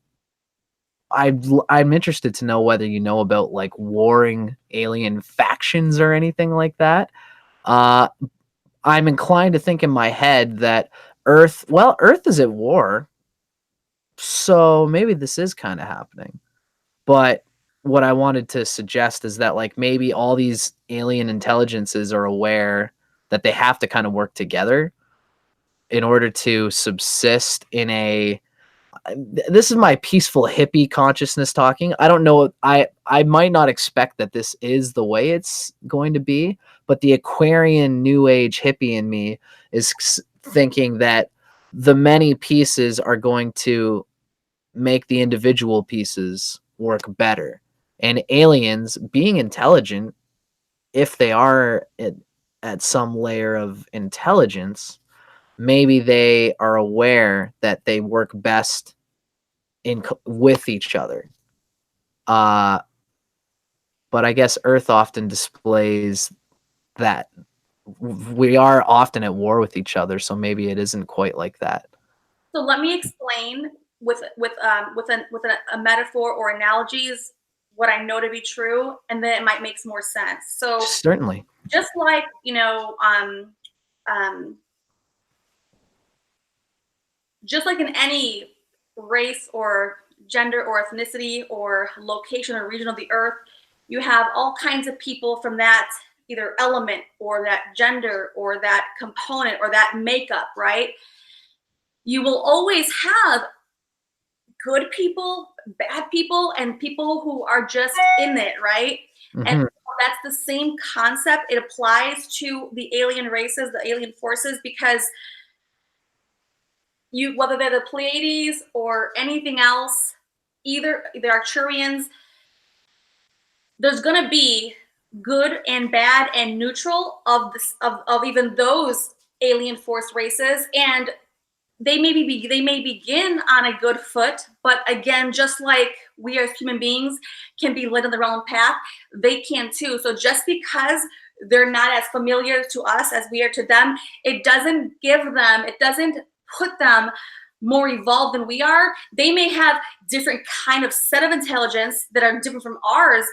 A: I'm interested to know whether you know about like warring alien factions or anything like that. Uh, I'm inclined to think in my head that Earth is at war, so maybe this is kind of happening. But what I wanted to suggest is that like maybe all these alien intelligences are aware that they have to kind of work together in order to subsist in a this is my peaceful hippie consciousness talking. I don't know. I might not expect that this is the way it's going to be, but the Aquarian New Age hippie in me is thinking that the many pieces are going to make the individual pieces work better. And aliens being intelligent, if they are at some layer of intelligence, maybe they are aware that they work best with each other. But I guess Earth often displays that we are often at war with each other, so maybe it isn't quite like that.
B: So let me explain with a metaphor or analogies what I know to be true, and then it might make more sense. So
A: Certainly.
B: just like just like in any race or gender or ethnicity or location or region of the earth, you have all kinds of people from that either element or that gender or that component or that makeup, right? You will always have good people, bad people, and people who are just in it, right?
A: Mm-hmm.
B: And that's the same concept. It applies to the alien races, the alien forces, because whether they're the Pleiades or anything else, either the Arcturians, there's going to be good and bad and neutral of this of even those alien force races, and they may begin on a good foot, but again, just like we as human beings can be led in the wrong path, they can too. So just because they're not as familiar to us as we are to them, it doesn't put them more evolved than we are. They may have different kind of set of intelligence that are different from ours,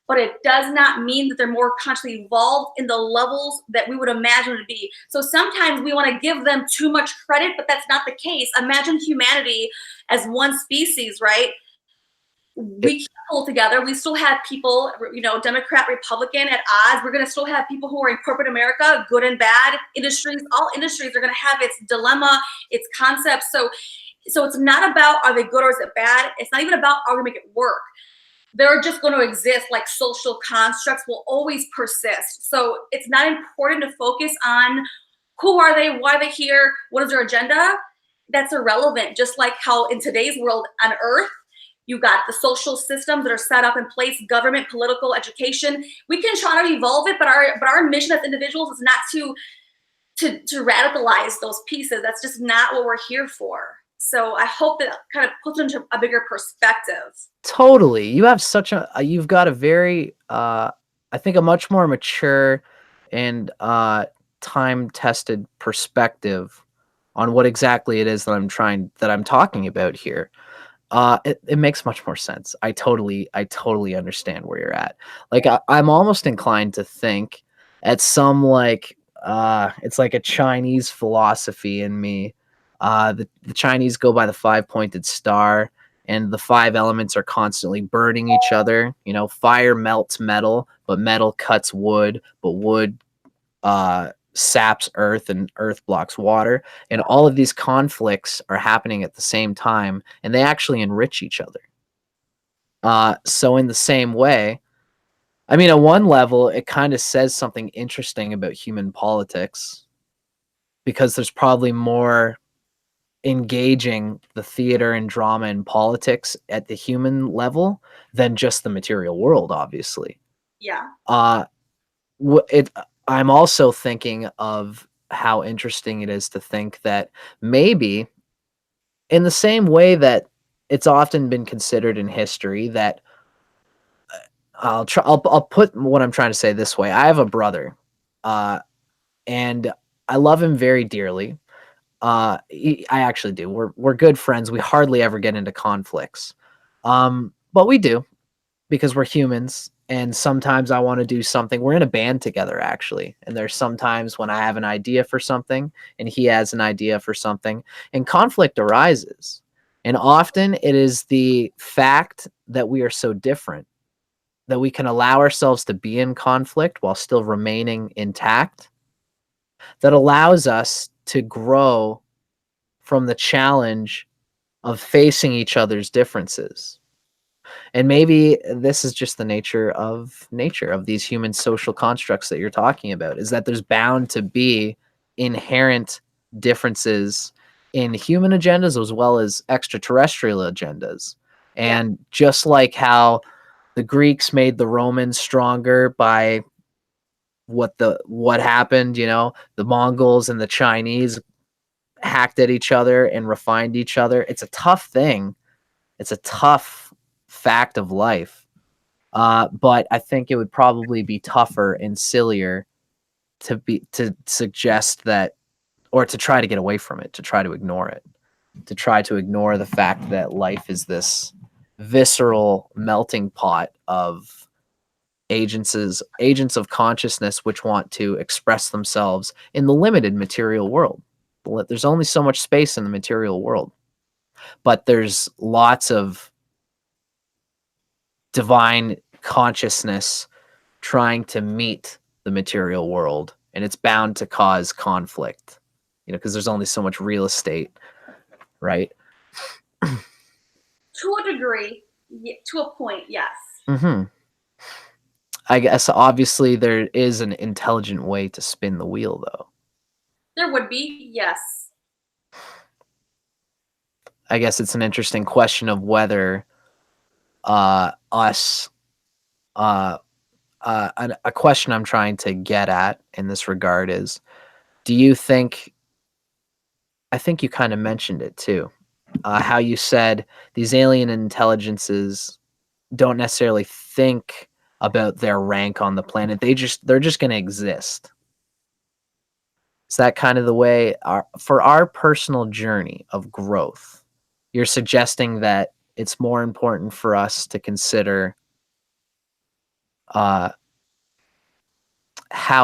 B: but it does not mean that they're more consciously evolved in the levels that we would imagine to be. So sometimes we want to give them too much credit, but that's not the case. Imagine humanity as one species, right? We can't pull together. We still have people, Democrat, Republican at odds. We're going to still have people who are in corporate America, good and bad industries. All industries are going to have its dilemma, its concepts. So it's not about are they good or is it bad? It's not even about are we make it work. They're just going to exist, like social constructs will always persist. So it's not important to focus on who are they, why are they here, what is their agenda. That's irrelevant. Just like how in today's world on Earth, you got the social systems that are set up in place, government, political, education. We can try to evolve it, but our mission as individuals is not to radicalize those pieces. That's just not what we're here for. So I hope that kind of puts into a bigger perspective.
A: Totally. You've got a very, I think a much more mature and time-tested perspective on what exactly it is that I'm talking about here. It makes much more sense. I totally understand where you're at. Like I'm almost inclined to think at some like it's like a Chinese philosophy in me. The Chinese go by the five-pointed star, and the five elements are constantly burning each other. Fire melts metal, but metal cuts wood, but wood saps earth, and earth blocks water, and all of these conflicts are happening at the same time, and they actually enrich each other. So in the same way, I mean, at one level it kind of says something interesting about human politics, because there's probably more engaging the theater and drama and politics at the human level than just the material world, obviously.
B: Yeah.
A: I'm also thinking of how interesting it is to think that maybe in the same way that it's often been considered in history that I'll put what I'm trying to say this way. I have a brother, and I love him very dearly. I actually do. We're good friends. We hardly ever get into conflicts. but we do, because we're humans. And sometimes I want to do something. We're in a band together, actually. And there's sometimes when I have an idea for something and he has an idea for something, and conflict arises. And often it is the fact that we are so different that we can allow ourselves to be in conflict while still remaining intact, that allows us to grow from the challenge of facing each other's differences. And maybe this is just the nature of these human social constructs that you're talking about, is that there's bound to be inherent differences in human agendas as well as extraterrestrial agendas. And just like how the Greeks made the Romans stronger by what happened, the Mongols and the Chinese hacked at each other and refined each other. It's a tough thing. It's a tough fact of life. But I think it would probably be tougher and sillier to suggest that, or to try to get away from it, to try to ignore it, to try to ignore the fact that life is this visceral melting pot of agents of consciousness which want to express themselves in the limited material world. There's only so much space in the material world, but there's lots of divine consciousness trying to meet the material world, and it's bound to cause conflict, because there's only so much real estate, right?
B: To a degree, to a point, yes.
A: I guess obviously there is an intelligent way to spin the wheel, though.
B: There would be, yes.
A: I guess it's an interesting question of whether a question I'm trying to get at in this regard is, do you think, I think you kind of mentioned it too, how you said these alien intelligences don't necessarily think about their rank on the planet. They're just going to exist. Is that kind of the way for our personal journey of growth? You're suggesting that it's more important for us to consider how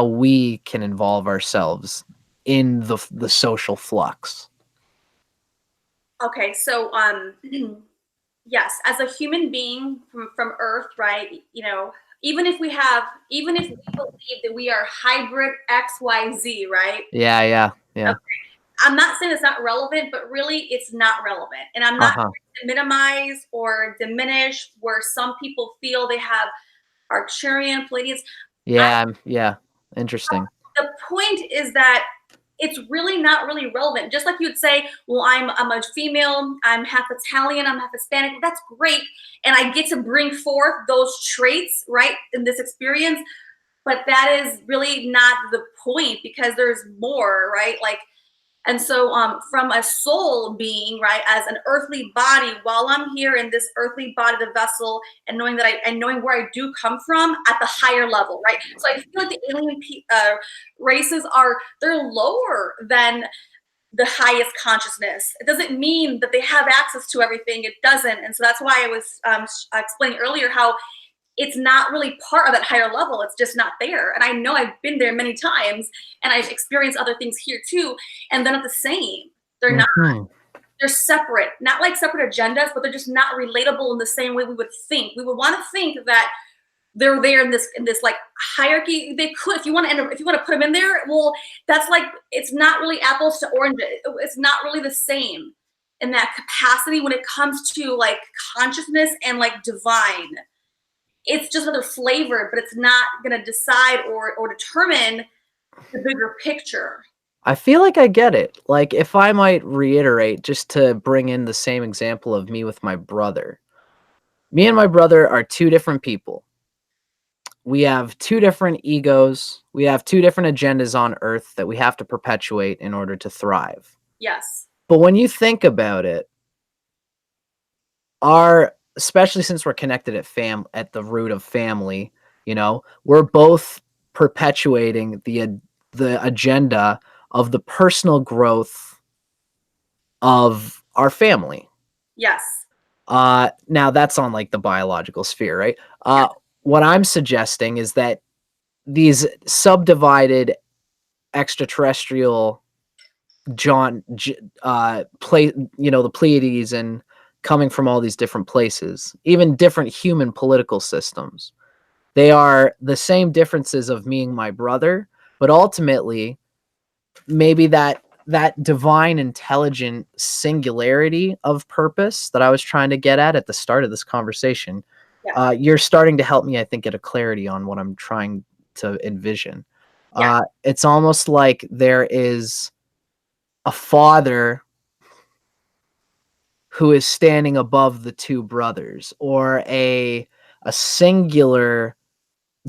A: we can involve ourselves in the social flux.
B: Okay, so yes, as a human being from Earth, right? Even if we believe that we are hybrid XYZ, right?
A: Yeah.
B: Okay. I'm not saying it's not relevant, but really it's not relevant. And I'm not trying to minimize or diminish where some people feel they have Arcturian, Pleiadians.
A: Yeah. Interesting.
B: The point is that it's really not really relevant. Just like you'd say, well, I'm a female, I'm half Italian, I'm half Hispanic. That's great. And I get to bring forth those traits, right, in this experience. But that is really not the point, because there's more, right? And so from a soul being, right, as an earthly body, while I'm here in this earthly body, the vessel, and knowing that knowing where I do come from at the higher level, right? So I feel like the alien races they're lower than the highest consciousness. It doesn't mean that they have access to everything. It doesn't. And so that's why I was explaining earlier how it's not really part of that higher level. It's just not there. And I know I've been there many times, and I've experienced other things here too. And they're not the same. They're not. They're separate. Not like separate agendas, but they're just not relatable in the same way we would think. We would want to think that they're there in this like hierarchy. They could, if you want to put them in there. Well, that's like, it's not really apples to oranges. It's not really the same in that capacity when it comes to like consciousness and like divine. It's just another flavor, but it's not going to decide or determine the bigger picture.
A: I feel like I get it. Like, if I might reiterate, just to bring in the same example of me with my brother. Me and my brother are two different people. We have two different egos. We have two different agendas on Earth that we have to perpetuate in order to thrive.
B: Yes.
A: But when you think about it, especially since we're connected at the root of family, we're both perpetuating the agenda of the personal growth of our family.
B: Yes.
A: Now that's on like the biological sphere, right?
B: Yeah.
A: What I'm suggesting is that these subdivided extraterrestrial play, the Pleiades, and coming from all these different places, even different human political systems. They are the same differences of me and my brother, but ultimately, maybe that divine intelligent singularity of purpose that I was trying to get at the start of this conversation,
B: Yeah.
A: you're starting to help me, I think, get a clarity on what I'm trying to envision.
B: Yeah.
A: It's almost like there is a father who is standing above the two brothers, or a singular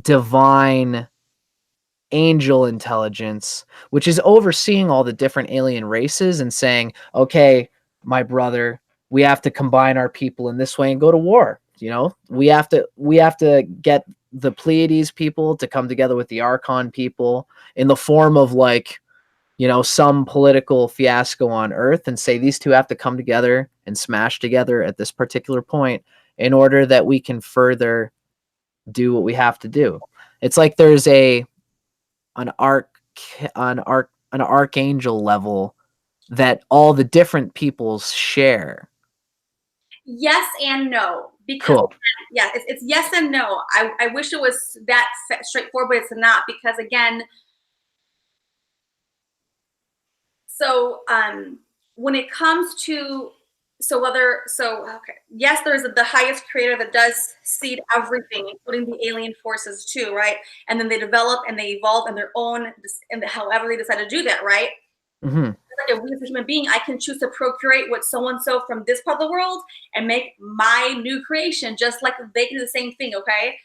A: divine angel intelligence, which is overseeing all the different alien races and saying, okay, my brother, we have to combine our people in this way and go to war. We have to get the Pleiades people to come together with the Archon people in the form of like, some political fiasco on Earth, and say these two have to come together and smash together at this particular point in order that we can further do what we have to do. It's like there's an arc an archangel level that all the different peoples share.
B: Yes and no, because
A: Cool.
B: yeah, it's yes and no. I wish it was that straightforward, but it's not, because again, so when it comes to, okay, yes, there's the highest creator that does seed everything, including the alien forces too, right? And then they develop and they evolve in their own, and however they decide to do that, right?
A: Mm-hmm.
B: Like a, we as a human being, I can choose to procreate with so and so from this part of the world and make my new creation, just like they can do the same thing. Okay,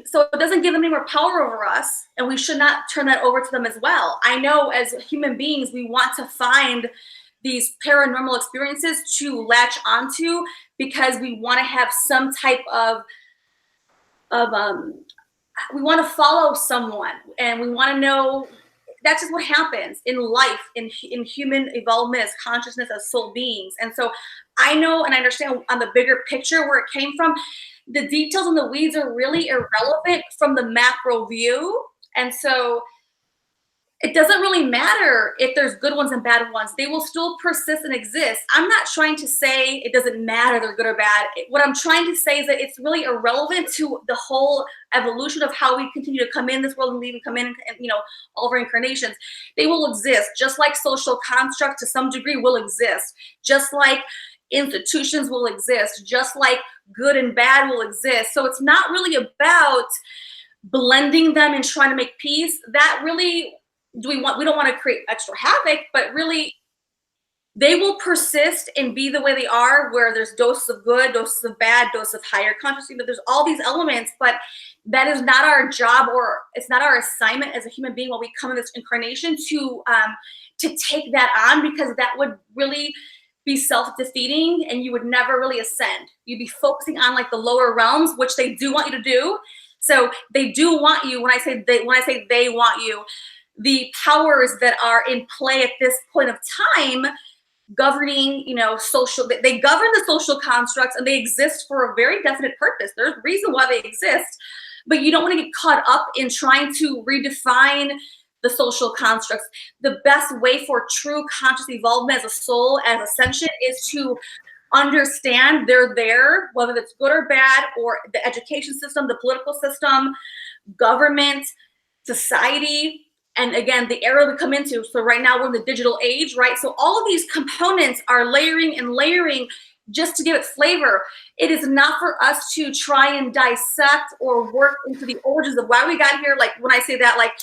B: so it doesn't give them any more power over us, and we should not turn that over to them as well. I know as human beings, we want to find these paranormal experiences to latch onto because we want to have some type of we want to follow someone, and we want to know. That's just what happens in life, in human evolvement as consciousness, as soul beings. And so I know and I understand on the bigger picture where it came from. The details and the weeds are really irrelevant from the macro view. And so it doesn't really matter if there's good ones and bad ones. They will still persist and exist. I'm not trying to say it doesn't matter they're good or bad. What I'm trying to say is that it's really irrelevant to the whole evolution of how we continue to come in this world and leave and come in, and all of our incarnations. They will exist, just like social constructs to some degree will exist, just like institutions will exist, just like good and bad will exist. So it's not really about blending them and trying to make peace. That really, we don't want to create extra havoc, but really they will persist and be the way they are, where there's doses of good, doses of bad, doses of higher consciousness. There's all these elements, but that is not our job, or it's not our assignment as a human being while we come in this incarnation to take that on, because that would really be self-defeating and you would never really ascend. You'd be focusing on like the lower realms, which they do want you to do. So they do want you. When I say they want you, the powers that are in play at this point of time, governing, social, they govern the social constructs, and they exist for a very definite purpose. There's a reason why they exist, but you don't want to get caught up in trying to redefine the social constructs. The best way for true conscious evolvement as a soul, as ascension, is to understand they're there, whether it's good or bad, or the education system, the political system, government, society, and again, the era we come into. So right now we're in the digital age, right? So all of these components are layering and layering just to give it flavor. It is not for us to try and dissect or work into the origins of why we got here. Like when I say that, like,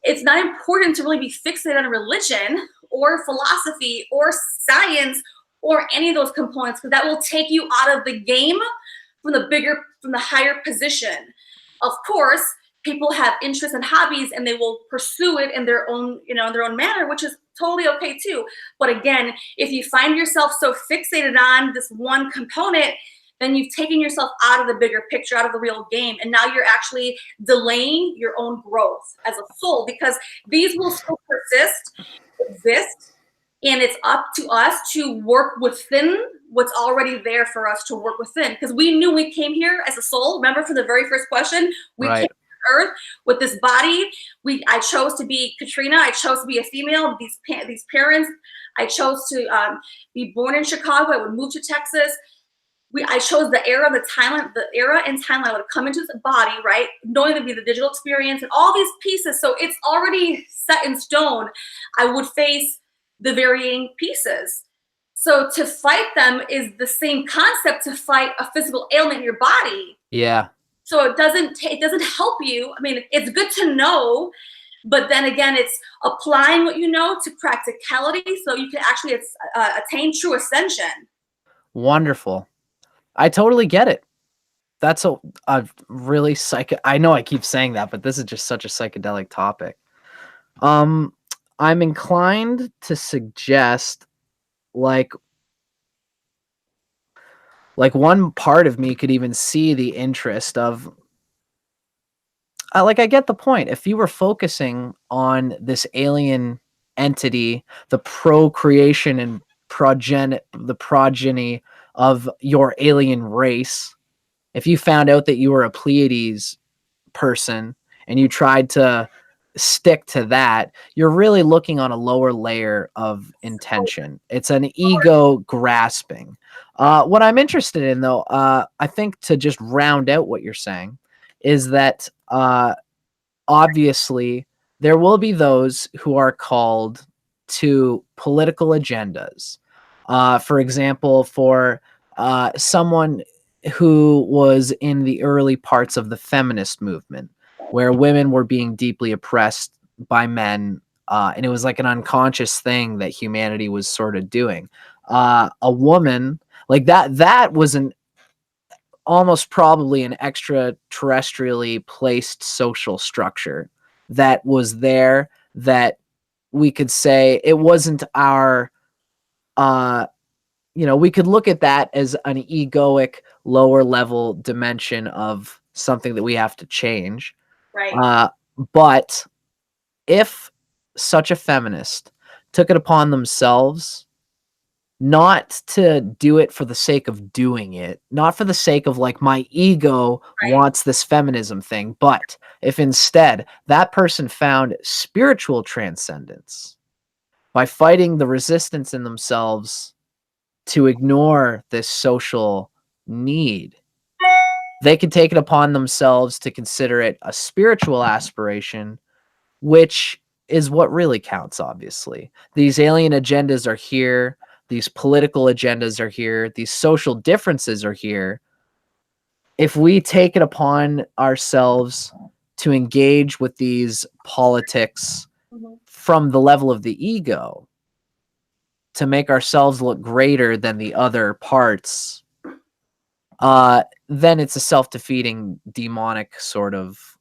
B: it's not important to really be fixated on religion or philosophy or science or any of those components, because that will take you out of the game from the higher position. Of course, people have interests and hobbies, and they will pursue it in their own, in their own manner, which is totally okay too. But again, if you find yourself so fixated on this one component, then you've taken yourself out of the bigger picture, out of the real game. And now you're actually delaying your own growth as a soul, because these will still persist, exist, and it's up to us to work within what's already there for us to work within. Because we knew we came here as a soul. Remember from the very first question, we came to Earth with this body. I chose to be Katrina. I chose to be a female. These parents. I chose to be born in Chicago. I would move to Texas. I chose the era, the era and timeline would come into the body, right? Knowing to be the digital experience and all these pieces. So it's already set in stone. I would face the varying pieces. So to fight them is the same concept to fight a physical ailment in your body.
A: Yeah.
B: So it doesn't help you. I mean, it's good to know, but then again, it's applying what you know to practicality so you can actually attain true ascension.
A: Wonderful. I totally get it. That's a really I know I keep saying that, but this is just such a psychedelic topic. I'm inclined to suggest like one part of me could even see the interest of I get the point. If you were focusing on this alien entity, the procreation and the progeny of your alien race, if you found out that you were a Pleiades person and you tried to stick to that, you're really looking on a lower layer of intention. It's an ego grasping. What I'm interested in, though, I think to just round out what you're saying, is that obviously there will be those who are called to political agendas. For example, for someone who was in the early parts of the feminist movement, where women were being deeply oppressed by men, and it was like an unconscious thing that humanity was sort of doing. A woman like that was an almost probably an extraterrestrially placed social structure that was there, that we could say it wasn't our we could look at that as an egoic lower level dimension of something that we have to change.
B: Right.
A: But if such a feminist took it upon themselves not to do it for the sake of doing it, not for the sake of like my ego wants this feminism thing, but if instead that person found spiritual transcendence by fighting the resistance in themselves to ignore this social need, they could take it upon themselves to consider it a spiritual aspiration, which is what really counts, obviously. These alien agendas are here. These political agendas are here. These social differences are here. If we take it upon ourselves to engage with these politics from the level of the ego, to make ourselves look greater than the other parts, then it's a self-defeating demonic sort of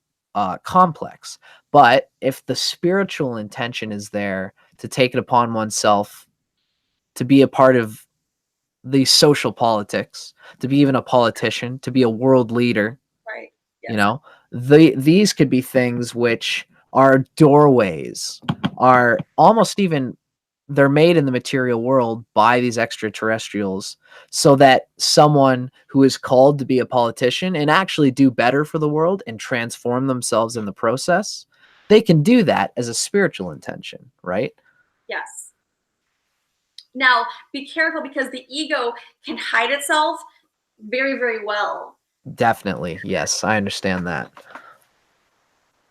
A: complex. But if the spiritual intention is there to take it upon oneself to be a part of the social politics, to be even a politician, to be a world leader,
B: Right.
A: Yes. These could be things which are doorways, are almost even they're made in the material world by these extraterrestrials so that someone who is called to be a politician and actually do better for the world and transform themselves in the process, they can do that as a spiritual intention, right?
B: Yes. Now, be careful because the ego can hide itself very, very well.
A: Definitely. Yes, I understand that.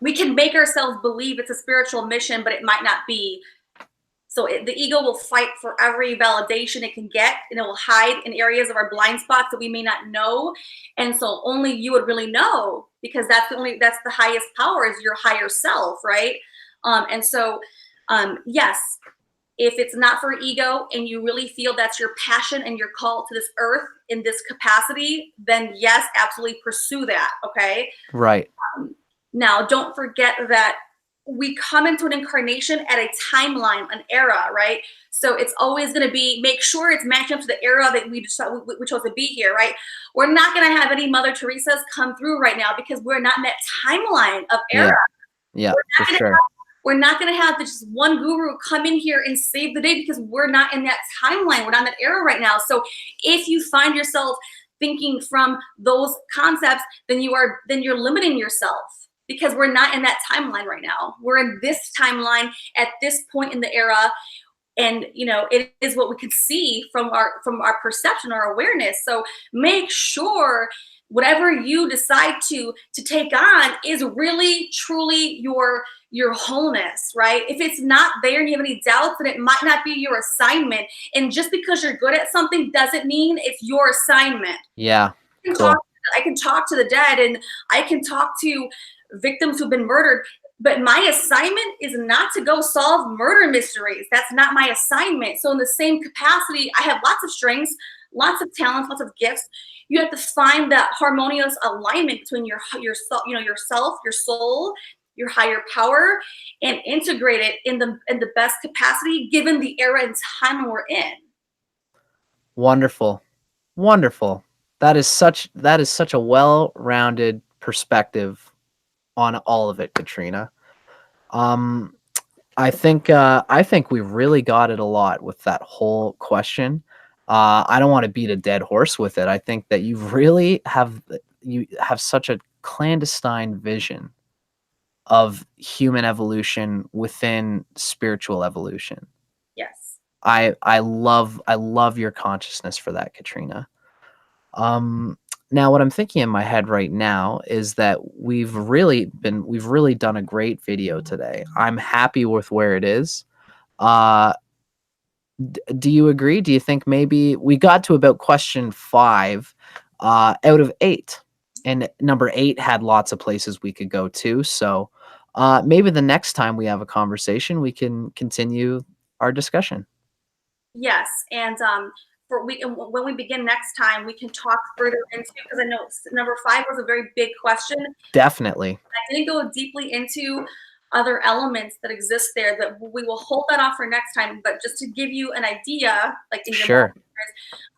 B: We can make ourselves believe it's a spiritual mission, but it might not be. So the ego will fight for every validation it can get, and it will hide in areas of our blind spots that we may not know. And so only you would really know, because that's the highest power, is your higher self, right? And so, yes, if it's not for ego and you really feel that's your passion and your call to this earth in this capacity, then yes, absolutely pursue that. Okay.
A: Right.
B: Now, don't forget that we come into an incarnation at a timeline, an era, right? So it's always going to be, make sure it's matching up to the era that we chose to be here, right? We're not going to have any Mother Teresa's come through right now because we're not in that timeline of era.
A: Yeah, for sure.
B: We're not going to have just one guru come in here and save the day, because we're not in that timeline. We're not in that era right now. So if you find yourself thinking from those concepts, then you're limiting yourself, because we're not in that timeline right now. We're in this timeline at this point in the era. And it is what we can see from our perception, our awareness. So make sure whatever you decide to take on is really truly your wholeness, right? If it's not there and you have any doubts, then it might not be your assignment. And just because you're good at something doesn't mean it's your assignment.
A: Yeah.
B: I can talk to the dead, and I can talk to victims who've been murdered, but my assignment is not to go solve murder mysteries. That's not my assignment. So in the same capacity, I have lots of strengths, lots of talents, lots of gifts. You have to find that harmonious alignment between yourself, your soul, your higher power, and integrate it in the best capacity given the era and time we're in.
A: Wonderful. Wonderful. That is such a well-rounded perspective on all of it, Katrina. I think we really got it a lot with that whole question. I don't want to beat a dead horse with it. I think that you have such a clandestine vision of human evolution within spiritual evolution.
B: Yes.
A: I love your consciousness for that, Katrina. Now, what I'm thinking in my head right now is that we've really done a great video today. I'm happy with where it is. Do you agree? Do you think maybe we got to about question 5 out of 8, and number 8 had lots of places we could go to. So maybe the next time we have a conversation, we can continue our discussion.
B: Yes, and when we begin next time, we can talk further into, because I know number 5 was a very big question.
A: Definitely.
B: I didn't go deeply into other elements that exist there. That we will hold that off for next time. But just to give you an idea, like in your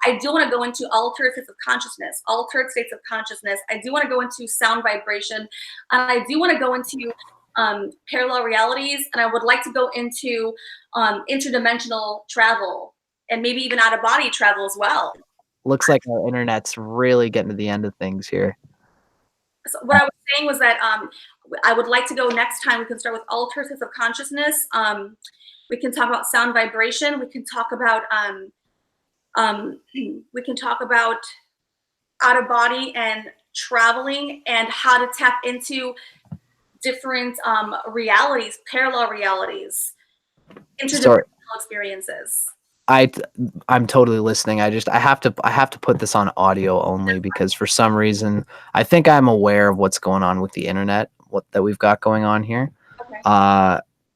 B: I do want to go into altered states of consciousness. I do want to go into sound vibration, and I do want to go into parallel realities, and I would like to go into interdimensional travel, and maybe even out of body travel as well.
A: Looks like our internet's really getting to the end of things here.
B: So what I was saying was that I would like to go next time. We can start with altered states of consciousness. We can talk about sound vibration. We can talk about out of body and traveling, and how to tap into different realities, parallel realities, interdimensional experiences.
A: I'm totally listening. I have to put this on audio only, because for some reason I think I'm aware of what's going on with the internet, that we've got going on here.
B: Okay.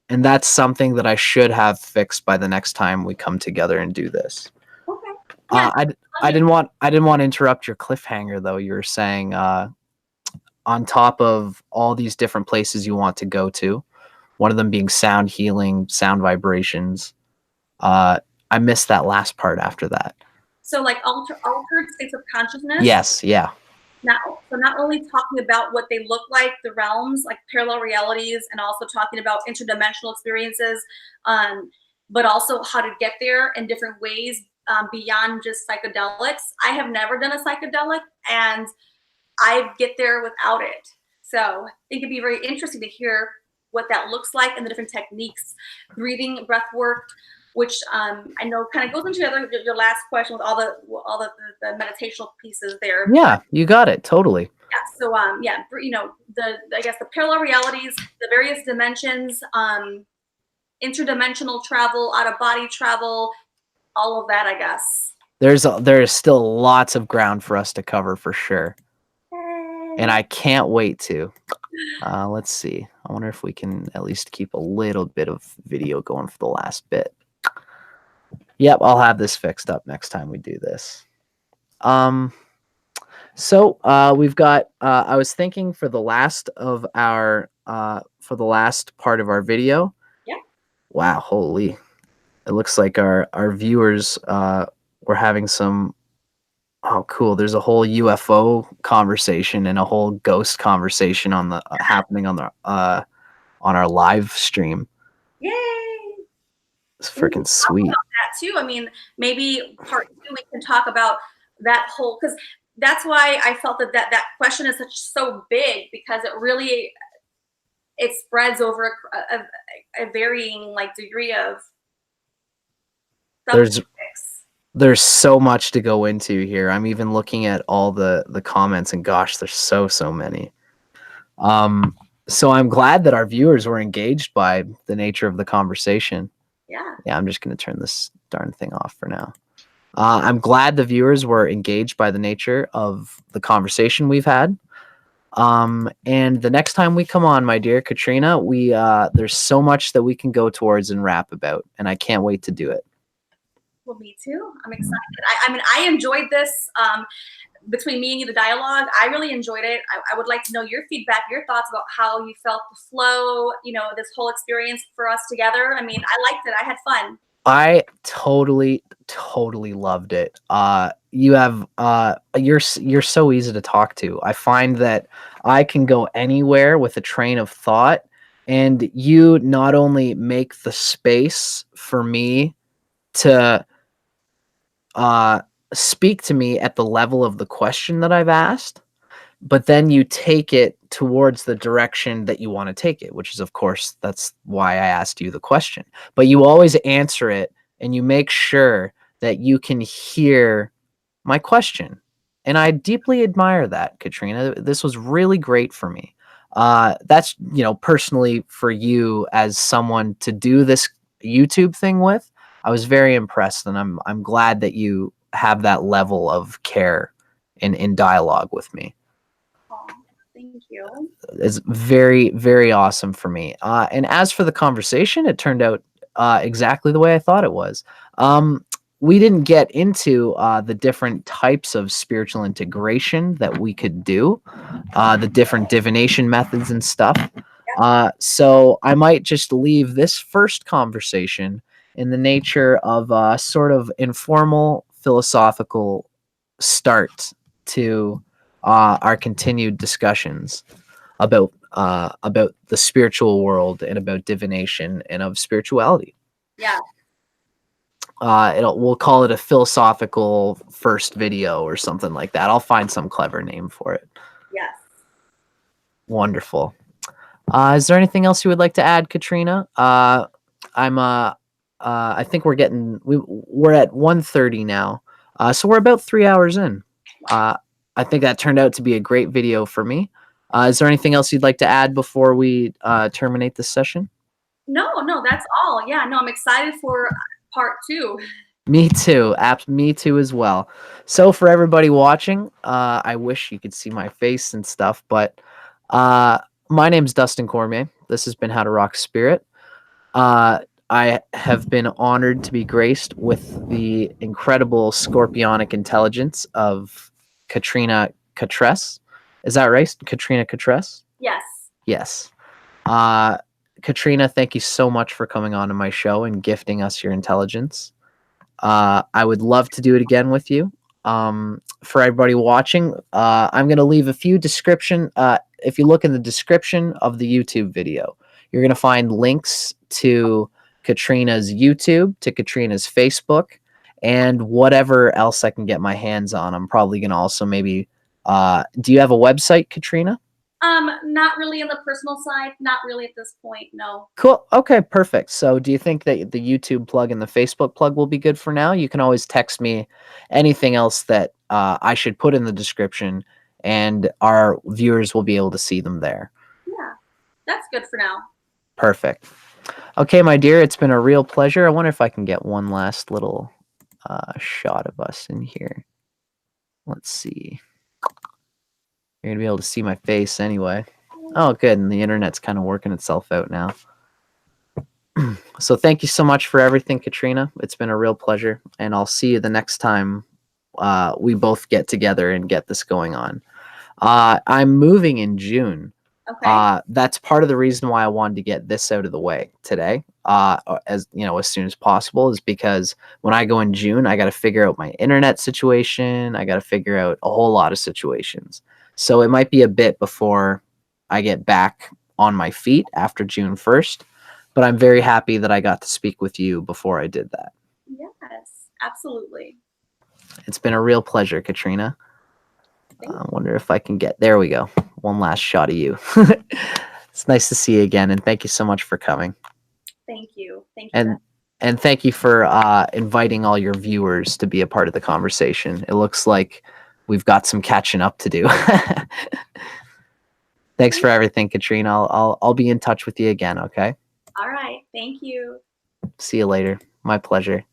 A: And that's something that I should have fixed by the next time we come together and do this.
B: Okay. Yeah.
A: I didn't want to interrupt your cliffhanger though. You were saying on top of all these different places you want to go to, one of them being sound healing, sound vibrations. I missed that last part after that.
B: So like altered states of consciousness?
A: Yes, yeah.
B: So not only talking about what they look like, the realms, like parallel realities, and also talking about interdimensional experiences, but also how to get there in different ways beyond just psychedelics. I have never done a psychedelic, and I get there without it. So I think it'd be very interesting to hear what that looks like, and the different techniques, breathing, breath work, which I know kind of goes into your last question with all the meditational pieces there.
A: Yeah, you got it totally.
B: Yeah. So I guess the parallel realities, the various dimensions, interdimensional travel, out of body travel, all of that, I guess.
A: There is still lots of ground for us to cover for sure, and I can't wait to. Let's see. I wonder if we can at least keep a little bit of video going for the last bit. Yep, I'll have this fixed up next time we do this. So we've got. I was thinking for the last part of our video.
B: Yeah.
A: Wow, holy! It looks like our viewers were having some. Oh, cool! There's a whole UFO conversation and a whole ghost conversation happening on on our live stream.
B: Yay!
A: It's freaking sweet.
B: That too. I mean, maybe part 2 we can talk about that whole, because that's why I felt that question is so big, because it spreads over a varying like degree of
A: there's so much to go into here. I'm even looking at all the comments, and gosh, there's so many. So I'm glad that our viewers were engaged by the nature of the conversation. Yeah, I'm just going to turn this darn thing off for now. I'm glad the viewers were engaged by the nature of the conversation we've had. And the next time we come on, my dear Katrina, there's so much that we can go towards and rap about, and I can't wait to do it.
B: Well, me too. I'm excited. I mean, I enjoyed this. Between me and you, the dialogue, I really enjoyed it. I would like to know your feedback, your thoughts about how you felt the flow, this whole experience for us together. I mean, I liked it. I had fun.
A: I totally loved it. You're so easy to talk to. I find that I can go anywhere with a train of thought, and you not only make the space for me to speak to me at the level of the question that I've asked, but then you take it towards the direction that you want to take it, which is, of course, that's why I asked you the question. But you always answer it, and you make sure that you can hear my question. And I deeply admire that, Katrina. This was really great for me. That's, personally for you as someone to do this YouTube thing with, I was very impressed, and I'm glad that you have that level of care in dialogue with me.
B: Oh, thank you.
A: It's very, very awesome for me. And as for the conversation, it turned out exactly the way I thought it was. We didn't get into the different types of spiritual integration that we could do, the different divination methods and stuff. So I might just leave this first conversation in the nature of a sort of informal philosophical start to our continued discussions about the spiritual world and about divination and of spirituality.
B: Yeah.
A: We'll call it a philosophical first video or something like that. I'll find some clever name for it.
B: Yes.
A: Wonderful. Is there anything else you would like to add, Katrina? I think we're at 1:30 now. So we're about 3 hours in. I think that turned out to be a great video for me. Is there anything else you'd like to add before we terminate this session?
B: No, that's all. Yeah, no, I'm excited for part 2.
A: Me too. Me too as well. So for everybody watching, I wish you could see my face and stuff, but my name's Dustin Cormier. This has been How to Rock Spirit. I have been honored to be graced with the incredible scorpionic intelligence of Katrina Katress. Is that right? Katrina Katress?
B: Yes.
A: Yes. Katrina, thank you so much for coming on to my show and gifting us your intelligence. I would love to do it again with you. For everybody watching, I'm going to leave a few description. If you look in the description of the YouTube video, you're going to find links to Katrina's YouTube, to Katrina's Facebook, and whatever else I can get my hands on. I'm probably going to also maybe, do you have a website, Katrina?
B: Not really on the personal side. Not really at this point, no.
A: Cool. Okay, perfect. So do you think that the YouTube plug and the Facebook plug will be good for now? You can always text me anything else that I should put in the description, and our viewers will be able to see them there.
B: Yeah, that's good for now.
A: Perfect. Okay, my dear, it's been a real pleasure. I wonder if I can get one last little shot of us in here. Let's see. You're going to be able to see my face anyway. Oh, good. And the internet's kind of working itself out now. So thank you so much for everything, Katrina. It's been a real pleasure. And I'll see you the next time we both get together and get this going on. I'm moving in June.
B: Okay.
A: That's part of the reason why I wanted to get this out of the way today, as soon as possible, is because when I go in June, I got to figure out my internet situation. I got to figure out a whole lot of situations. So it might be a bit before I get back on my feet after June 1st, but I'm very happy that I got to speak with you before I did that.
B: Yes, absolutely.
A: It's been a real pleasure, Katrina. I wonder if I can get, there we go. One last shot of you. It's nice to see you again, and thank you so much for coming.
B: Thank you. Thank you.
A: And thank you for inviting all your viewers to be a part of the conversation. It looks like we've got some catching up to do. Thanks for everything, Katrina. I'll be in touch with you again, okay?
B: All right. Thank you.
A: See you later. My pleasure.